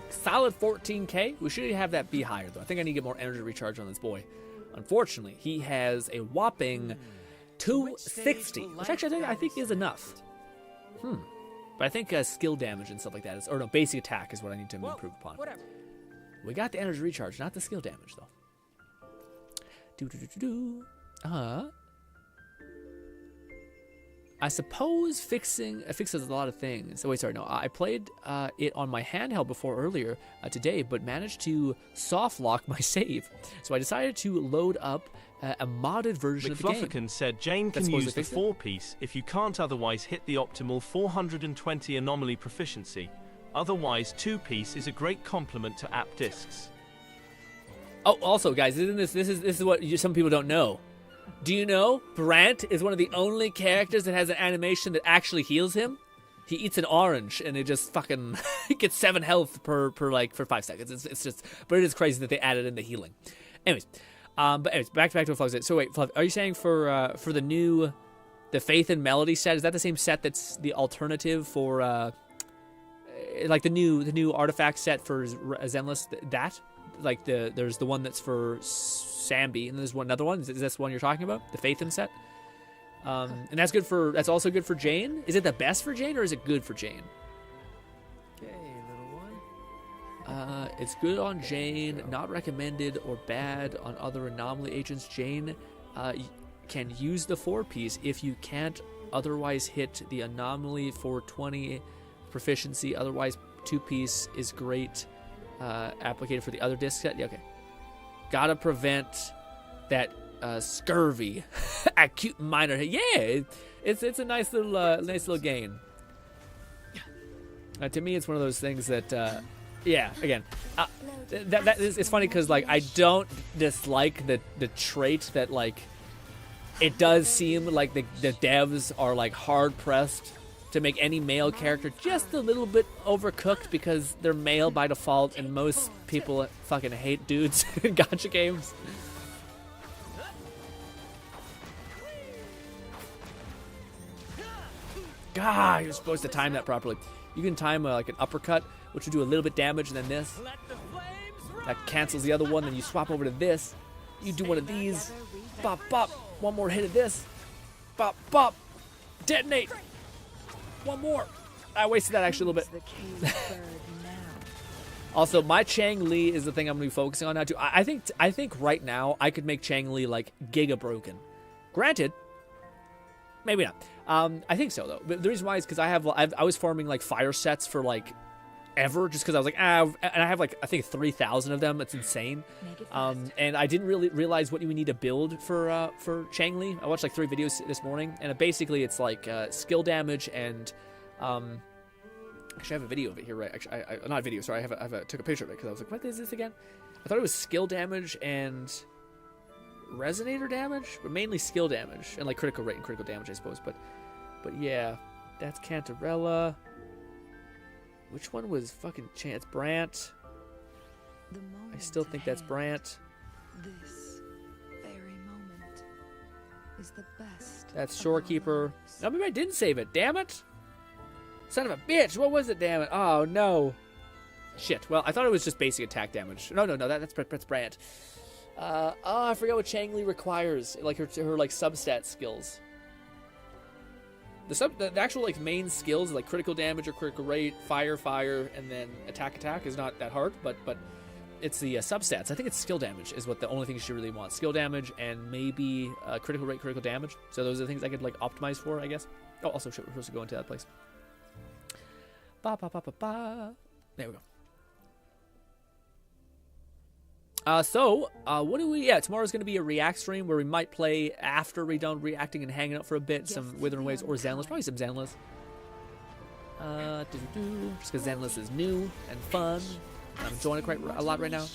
Solid 14k. We should have that be higher, though. I think I need to get more energy recharge on this boy. Unfortunately, he has a whopping 260, which actually I think is enough. But I think skill damage and stuff like that is, or no, basic attack is what I need to improve upon. Whatever. We got the energy recharge, not the skill damage, though. I suppose fixes a lot of things. Oh, wait, sorry, no. I played it on my handheld before earlier today, but managed to soft lock my save. So I decided to load up a modded version of the game. McFlufferkin said Jane can use the 4-piece if you can't otherwise hit the optimal 420 anomaly proficiency. Otherwise, 2-piece is a great complement to app discs. Oh, also, guys, this is what some people don't know. Do you know Brant is one of the only characters that has an animation that actually heals him? He eats an orange and it just fucking gets 7 health for 5 seconds. It's just, but it is crazy that they added in the healing. Anyways, back to what Fluff said. So wait, Fluff, are you saying for the Faith and Melody set, is that the same set that's the alternative for like the new artifact set for Zenles? That like there's the one that's for Sambi, and there's another one. Is this one you're talking about? The Faithum set? And that's also good for Jane? Is it the best for Jane, or is it good for Jane? Okay, little one. It's good on Jane, not recommended or bad on other anomaly agents. Jane can use the 4-piece if you can't otherwise hit the anomaly 420 proficiency. Otherwise, 2-piece is great. Applicated for the other disc set. Yeah, okay. Gotta prevent that scurvy. Acute minor hit. Yeah, it's a nice little gain. To me, it's one of those things that, yeah. Again, it's funny because like I don't dislike the trait that like it does seem like the devs are like hard pressed to make any male character just a little bit overcooked because they're male by default, and most people fucking hate dudes in gacha games. God, you're supposed to time that properly. You can time like an uppercut, which will do a little bit damage, and then this. That cancels the other one, then you swap over to this. You do one of these. Bop, bop. One more hit of this. Bop, bop. Detonate. One more. I wasted that actually a little bit. Also, my Chang Li is the thing I'm going to be focusing on now too. I think right now I could make Chang Li like giga broken. Granted, maybe not. I think so though. But the reason why is because I was farming like fire sets for like ever, just because I was like and I have like I think 3,000 of them. It's insane. And I didn't really realize what you would need to build for Chang Li. I watched like 3 videos this morning, and basically it's like skill damage and actually I have a video of it here, right? Actually, not a video. Sorry, I took a picture of it because I was like, what is this again? I thought it was skill damage and resonator damage, but mainly skill damage and like critical rate and critical damage, I suppose. But yeah, that's Cantarella. Which one was fucking Chance? Brant. I still think that's Brant. This very moment is the best. That's Shorekeeper. No, maybe I didn't save it. Damn it! Son of a bitch! What was it? Damn it! Oh no! Shit. Well, I thought it was just basic attack damage. No. That's Brant. Oh, I forgot what Chang Li requires. Like her like substat skills. The actual like main skills like critical damage or critical rate, fire, and then attack is not that hard, but it's the substats. I think it's skill damage is what the only thing she really wants. Skill damage and maybe critical rate, critical damage. So those are the things I could like optimize for, I guess. Oh, also we're supposed to go into that place. Ba ba ba ba ba. There we go. What do we... Yeah, tomorrow's going to be a React stream where we might play after we're done reacting and hanging out for a bit. Some Withering Waves or Zenles. Probably some Zenles. Just because Zenles is new and fun. I'm enjoying it quite a lot right now.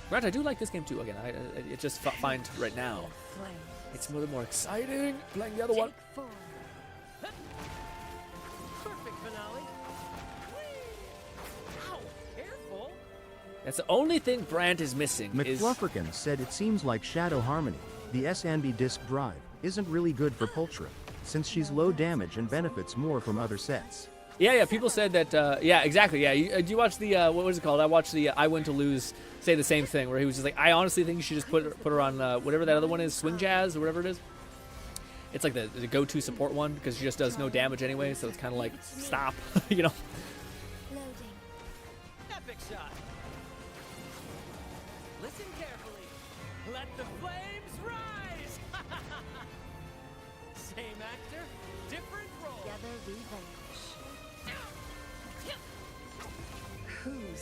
Grant, I do like this game too. Again, I just find right now it's a little more exciting playing the other one. Perfect finale. Ow, careful. That's the only thing Brant is missing. McFlufferkin said it seems like Shadow Harmony, the SNB disk drive, isn't really good for Pulchra, since she's low damage and benefits more from other sets. Yeah, people said that, yeah, exactly, yeah. Do you watch the, what was it called? I watched the I Win to Lose say the same thing, where he was just like, I honestly think you should just put her on, whatever that other one is, Swing Jazz, or whatever it is. It's like the go-to support one, because she just does no damage anyway, so it's kind of like, stop, you know? Epic shot. Listen carefully. Let the flames rise. Same actor, different role. Together we vanish.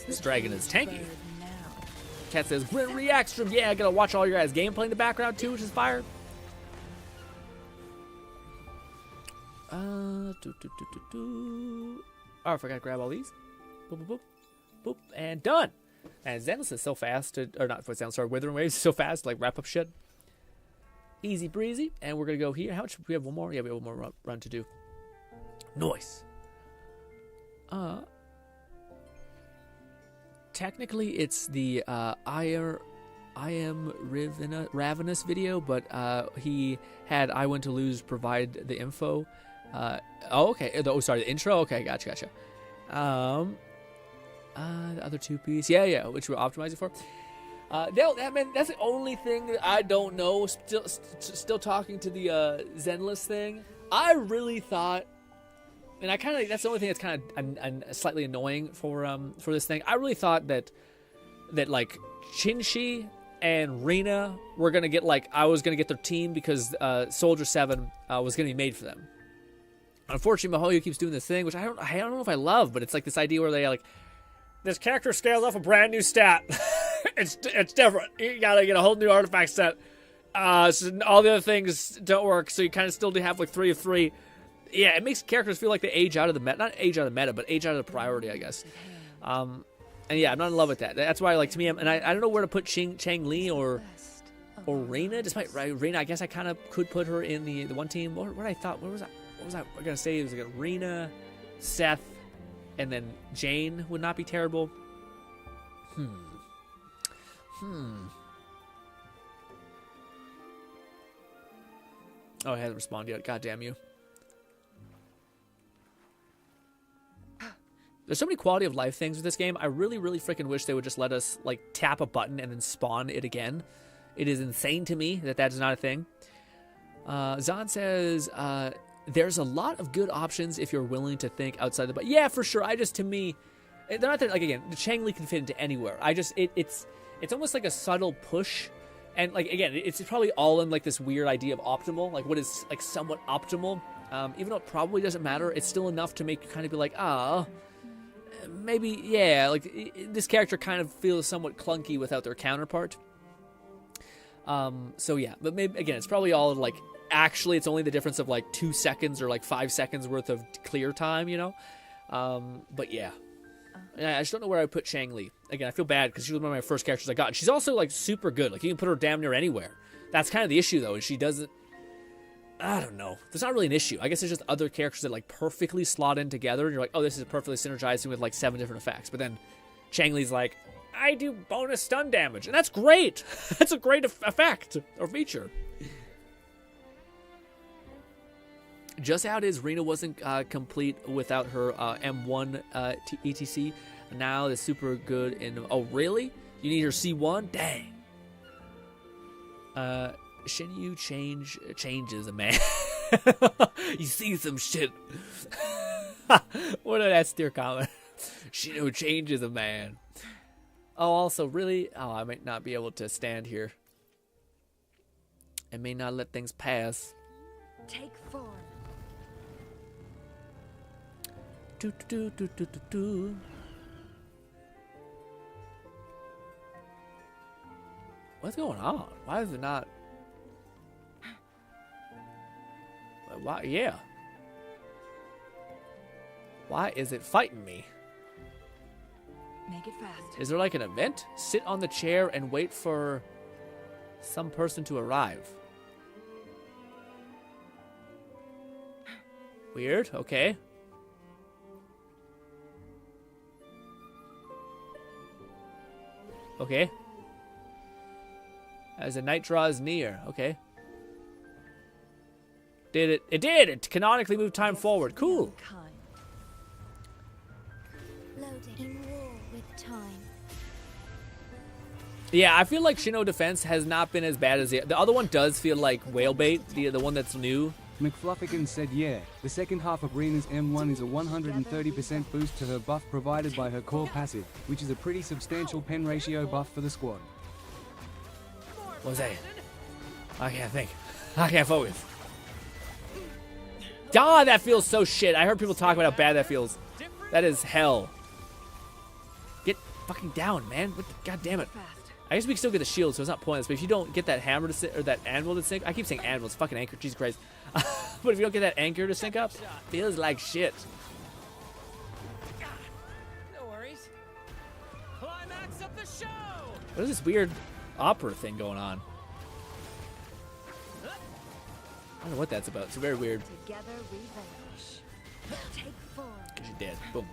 This dragon is tanky. Cat says, GRINN React stream. Yeah, I gotta watch all your guys' gameplay in the background too, which is fire. Oh, I forgot to grab all these. Boop, boop, boop. Boop, and done. And Zenles is so fast to, or not for Zenles, sorry, Withering Waves is so fast to like wrap up shit. Easy breezy. And we're gonna go here. How much? We have one more? Yeah, we have one more run to do. Nice. Technically, it's the I Am Ravenous video, but he had I Want to Lose provide the info. Okay. Oh, sorry, the intro. Okay, gotcha. The other 2-piece. Yeah, which we're optimizing for. That's the only thing that I don't know. Still talking to the Zenles thing. I really thought, and that's the only thing that's kind of slightly annoying for this thing. I really thought that like Chinshi and Rina were gonna get I was gonna get their team because Soldier 7 was gonna be made for them. Unfortunately, Mihoyo keeps doing this thing, which I don't know if I love, but it's like this idea where they like, this character scales off a brand new stat. it's different. You gotta get a whole new artifact set. So all the other things don't work, so you kind of still do have like 3 of 3. Yeah, it makes characters feel like they age out of the meta. Not age out of the meta, but age out of the priority, I guess. And yeah, I'm not in love with that. That's why, like, to me, I don't know where to put Chang Li or Reina. Despite Reina, I guess I kind of could put her in the one team. What I thought? What was I gonna say? It was like Reina, Seth, and then Jane would not be terrible. Oh, I haven't responded yet. God damn you. There's so many quality of life things with this game. I really, really freaking wish they would just let us, like, tap a button and then spawn it again. It is insane to me that that is not a thing. Zahn says, there's a lot of good options if you're willing to think outside the box. Yeah, for sure. To me, they're not that, like, again, the Chang Li can fit into anywhere. It's almost like a subtle push. And, like, again, it's probably all in, like, this weird idea of optimal. Like, what is, like, somewhat optimal. Even though it probably doesn't matter, it's still enough to make you kind of be like, maybe, yeah, like, this character kind of feels somewhat clunky without their counterpart. So, yeah, but maybe, again, it's probably all, like, actually, it's only the difference of, like, 2 seconds or, like, 5 seconds worth of clear time, you know? But, yeah. I just don't know where I would put Chang Li. Again, I feel bad because she was one of my first characters I got. And she's also, like, super good. Like, you can put her damn near anywhere. That's kind of the issue, though, is she doesn't... I don't know. There's not really an issue. I guess there's just other characters that, like, perfectly slot in together, and you're like, oh, this is perfectly synergizing with, like, 7 different effects. But then Chang Li's like, I do bonus stun damage, and that's great. That's a great effect or feature. Just out is Rena wasn't complete without her M1 ETC. Now the super good in... Oh, really? You need her C1? Dang. Shinyu changes a man. You see some shit. What did that steer comment? Shinyu changes a man. Oh, also, really? Oh, I might not be able to stand here. I may not let things pass. Take form. What's going on? Why is it not... Why? Yeah. Why is it fighting me? Make it fast. Is there like an event? Sit on the chair and wait for some person to arrive. Weird. Okay. Okay. As the night draws near. Okay. Did it? It did! It canonically moved time forward. Cool. Loading war with time. Yeah, I feel like Shino Defense has not been as bad as the other one does feel like whale bait, the one that's new. McFluffican said yeah, the second half of Rena's M1 is a 130% boost to her buff provided by her core passive, which is a pretty substantial pen ratio buff for the squad. What was that? I can't think. I can't focus. God, that feels so shit. I heard people talk about how bad that feels. That is hell. Get fucking down, man. What the, God damn it. I guess we can still get the shield, so it's not pointless. But if you don't get that hammer to sync, or that anvil to sync, I keep saying anvil, it's fucking anchor, Jesus Christ. But if you don't get that anchor to sync up, feels like shit. No worries. Climax of the show. What is this weird opera thing going on? I don't know what that's about. It's very weird. Together we vanish. Take form. Because you're dead. Boom.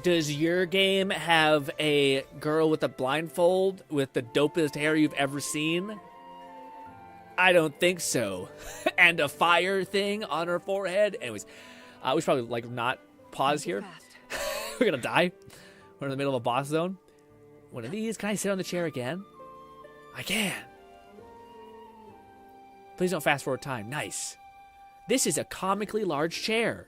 Does your game have a girl with a blindfold with the dopest hair you've ever seen? I don't think so. And a fire thing on her forehead. Anyways, we should probably like not pause here. We're gonna die. We're in the middle of a boss zone. One of these. Can I sit on the chair again? I can. Please don't fast forward time. Nice. This is a comically large chair.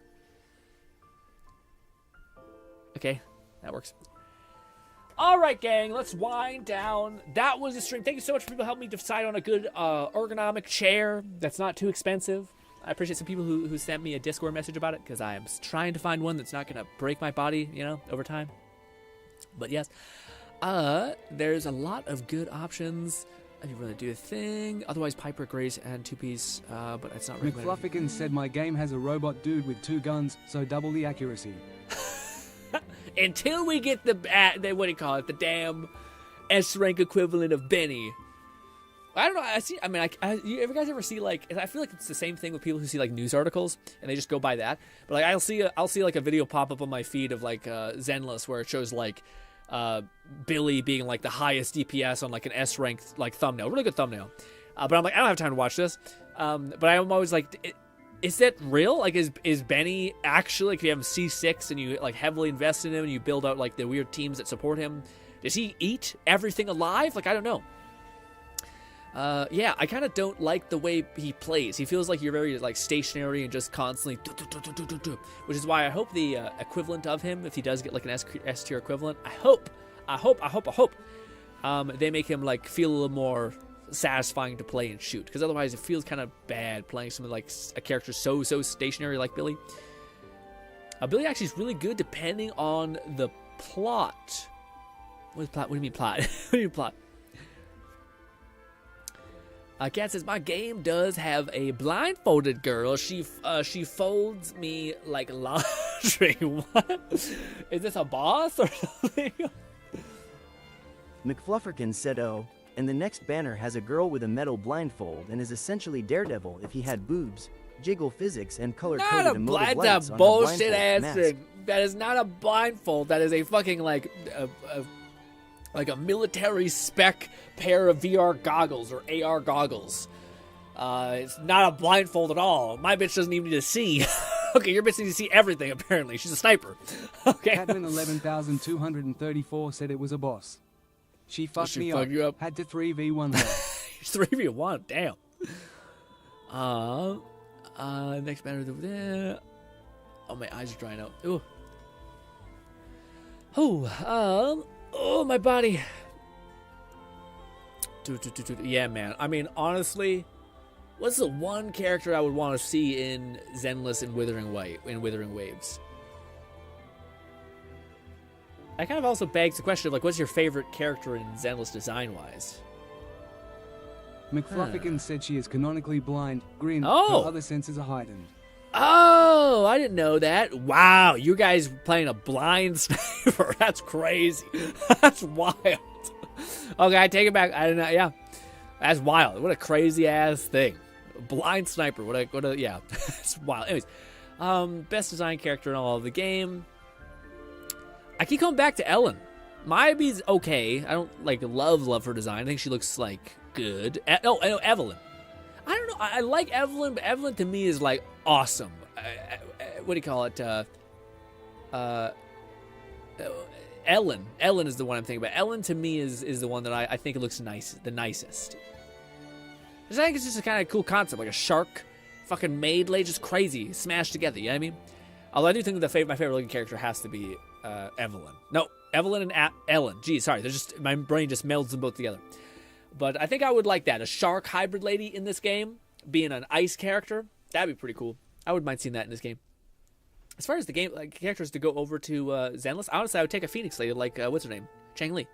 Okay, that works. All right, gang, let's wind down. That was the stream. Thank you so much for people helping me decide on a good ergonomic chair that's not too expensive. I appreciate some people who sent me a Discord message about it, because I am trying to find one that's not going to break my body, over time. But yes, there's a lot of good options if you really do a thing. Otherwise, Piper, Grace, and Two-Piece, but it's not recommended. McFluffican said my game has a robot dude with 2 guns, so double the accuracy. Until we get the what do you call it? The damn S-rank equivalent of Benny. I don't know. You guys ever see, like, I feel like it's the same thing with people who see, like, news articles and they just go by that. But, like, I'll see like a video pop up on my feed of, like, Zenles, where it shows, like, Billy being, like, the highest DPS on, like, an S-ranked, like, thumbnail. Really good thumbnail. But I'm like, I don't have time to watch this. But I'm always like, is that real? Like, is Benny actually, like, if you have him C6 and you, like, heavily invest in him and you build out, like, the weird teams that support him, does he eat everything alive? Like, I don't know. Yeah, I kind of don't like the way he plays. He feels like you're very, like, stationary and just constantly which is why I hope the equivalent of him, if he does get, like, an S tier equivalent, I hope they make him, like, feel a little more satisfying to play and shoot, because otherwise it feels kind of bad playing something like a character so stationary like Billy. Billy actually is really good depending on the plot. What do you mean plot? What do you mean plot? Kat says, my game does have a blindfolded girl. She folds me like laundry. What? Is this a boss or something? McFlufferkin said, oh, and the next banner has a girl with a metal blindfold and is essentially Daredevil if he had boobs, jiggle physics, and color-coded emotive lights on her bullshit ass mask. thing. That is not a blindfold. That is a fucking, like a military spec pair of VR goggles or AR goggles. It's not a blindfold at all. My bitch doesn't even need to see. Okay, your bitch needs to see everything, apparently. She's a sniper. Okay. Catman 11,234 said it was a boss. She fucked me up. You up. Had to 3v1 her. 3v1, damn. Next banner over there. Oh, my eyes are drying out. Ooh. Oh, my body. Yeah, man. I mean, honestly, what's the one character I would want to see in Zenless and Withering Waves? That kind of also begs the question of, like, what's your favorite character in Zenless design-wise? McFluffican said she is canonically blind. GRINN. Oh. Her other senses are heightened. Oh, I didn't know that. Wow, you guys playing a blind sniper. That's crazy. That's wild. Okay, I take it back. I didn't know. Yeah, that's wild. What a crazy ass thing. Blind sniper. What a yeah. It's wild. Anyways, best design character in all of the game. I keep coming back to Ellen. Mayabe's okay. I don't like love her design. I think she looks like good. No, Evelyn. I don't know. I like Evelyn, but Evelyn to me is like awesome. What do you call it? Ellen. Ellen is the one I'm thinking about. Ellen to me is the one that I think it looks the nicest. I think it's just a kind of cool concept, like a shark, fucking maid lady, just crazy, smashed together. You know what I mean? Although I do think that my favorite looking character has to be Evelyn. No, Evelyn and Ellen. Geez, sorry. My brain just melds them both together. But I think I would like that. A shark hybrid lady in this game, being an ice character, that'd be pretty cool. I wouldn't mind seeing that in this game. As far as the game characters to go over to Zenless, honestly, I would take a Phoenix lady like, what's her name? Chang Li.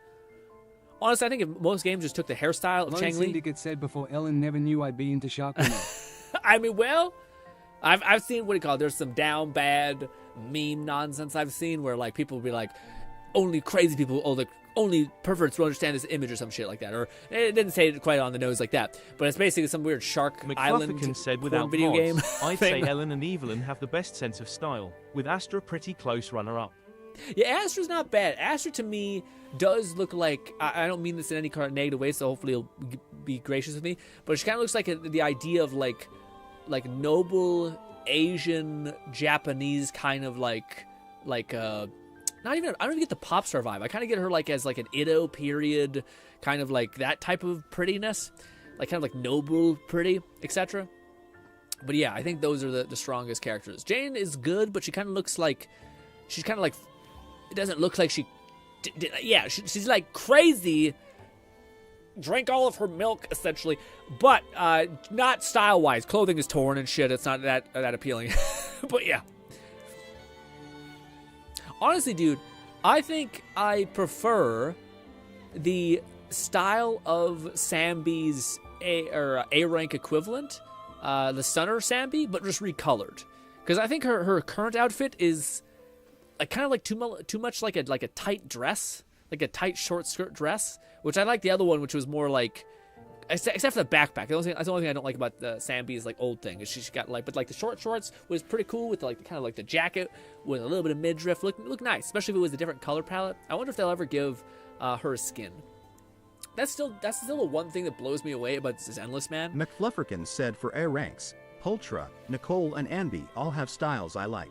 Honestly, I think if most games just took the hairstyle of Chang Li. Syndicate said before, Ellen never knew I'd be into shark women. I mean, well, I've seen, what do you call it? There's some down bad meme nonsense I've seen where, like, people will be like, only crazy people, only perverts will understand this image or some shit like that. Or it didn't say it quite on the nose like that, but it's basically some weird shark island said without video mods, game. I'd say Ellen and Evelyn have the best sense of style, with Astra pretty close runner-up. Yeah, Astra's not bad. Astra to me does look like, I don't mean this in any kind of negative way, so hopefully he'll be gracious with me, but she kind of looks like the idea of like noble Asian Japanese kind of like not even, I don't even get the pop star vibe. I kind of get her like as like an Edo period, kind of like that type of prettiness, like kind of like noble pretty, etc. But yeah, I think those are the strongest characters. Jane is good, but she kind of looks like, she's kind of like, it doesn't look like she, yeah, she's like crazy, drank all of her milk, essentially. But not style-wise. Clothing is torn and shit. It's not that appealing. But yeah. Honestly, dude, I think I prefer the style of Sambi's A rank equivalent, the Stunner Sambi, but just recolored. Because I think her current outfit is like kind of like too much like a tight dress, like a tight short skirt dress, which I like the other one, which was more like, except for the backpack. That's the only thing I don't like about the Sambi's like old thing is she's got like, but like the short shorts was pretty cool with like kind of like the jacket with a little bit of midriff, look nice, especially if it was a different color palette. I wonder if they'll ever give her a skin. That's still the one thing that blows me away about Zenles, man. McFlufferkin said for air ranks, Pultra, Nicole, and Anby all have styles I like.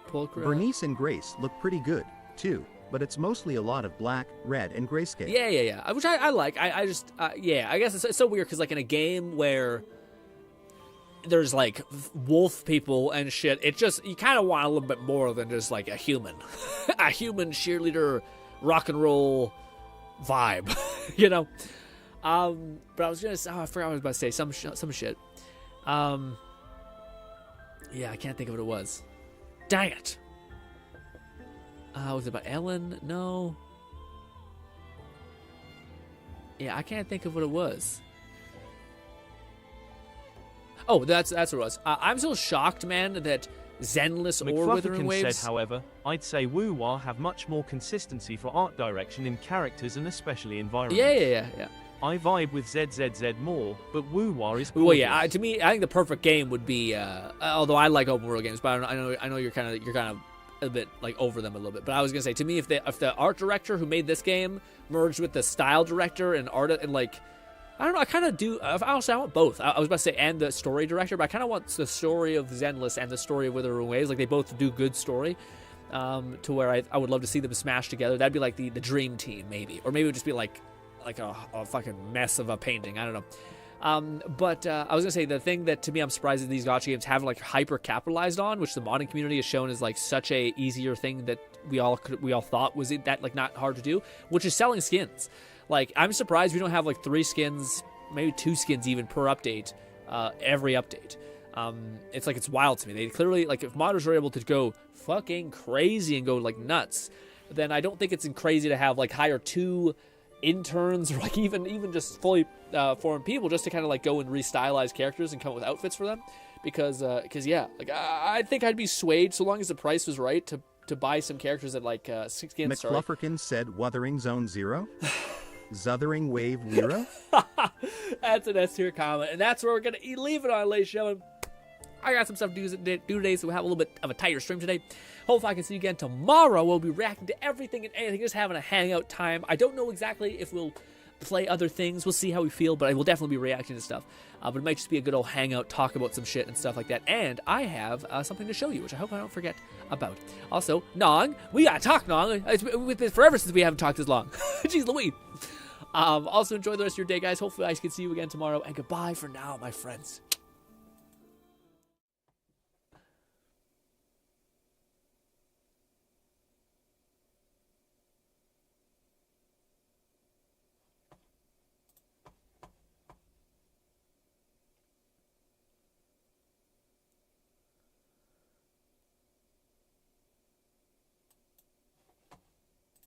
Pulcra. Bernice and Grace look pretty good, too, but it's mostly a lot of black, red, and grayscale. Yeah. Which I like. I just, yeah, I guess it's so weird because, like, in a game where there's, like, wolf people and shit, it just, you kind of want a little bit more than just, like, a human. A human cheerleader rock and roll vibe, you know? But I was gonna say, I forgot what I was about to say, some shit. Yeah, I can't think of what it was. Dang it. Was it about Ellen? No. Yeah, I can't think of what it was. Oh, that's what it was. I'm still shocked, man, that Zenles or Withering Waves said, however, I'd say WuWa have much more consistency for art direction in characters and especially environments. Yeah. I vibe with ZZZ more, but WuWa is gorgeous. Well, yeah, to me, I think the perfect game would be, although I like open world games, but I know you're kind of a bit like over them a little bit. But I was gonna say, to me, if the art director who made this game merged with the style director and art, and like, I don't know, I kind of do. Honestly, I want both. I was about to say, and the story director, but I kind of want the story of Zenles and the story of Withering Waves. Like, they both do good story, to where I would love to see them smash together. That'd be like the dream team, maybe, or maybe it would just be like a fucking mess of a painting. I don't know. But I was gonna say, the thing that to me I'm surprised that these gacha games have like hyper capitalized on, which the modding community has shown is like such a easier thing that we all thought was that like not hard to do, which is selling skins. Like, I'm surprised we don't have like 3 skins, maybe 2 skins even per update, every update. It's like, it's wild to me. They clearly, like, if modders are able to go fucking crazy and go like nuts, then I don't think it's crazy to have like hire 2 interns or like even just fully formed people just to kind of like go and restylize characters and come up with outfits for them, because yeah, like I think I'd be swayed so long as the price was right to buy some characters at like 6 skins. McFlufferkin said Wuthering Zone 0? Zuthering Wave Wero? That's an S tier comment, and that's where we're gonna leave it on, ladies and gentlemen. I got some stuff to do today, so we'll have a little bit of a tighter stream today. Hopefully I can see you again tomorrow. We'll be reacting to everything and anything, just having a hangout time. I don't know exactly if we'll play other things. We'll see how we feel, but I will definitely be reacting to stuff. But it might just be a good old hangout, talk about some shit and stuff like that. And I have something to show you, which I hope I don't forget about. Also, Nong, we gotta talk, Nong. It's been forever since we haven't talked this long. Jeez Louise. Also, enjoy the rest of your day, guys. Hopefully I can see you again tomorrow. And goodbye for now, my friends.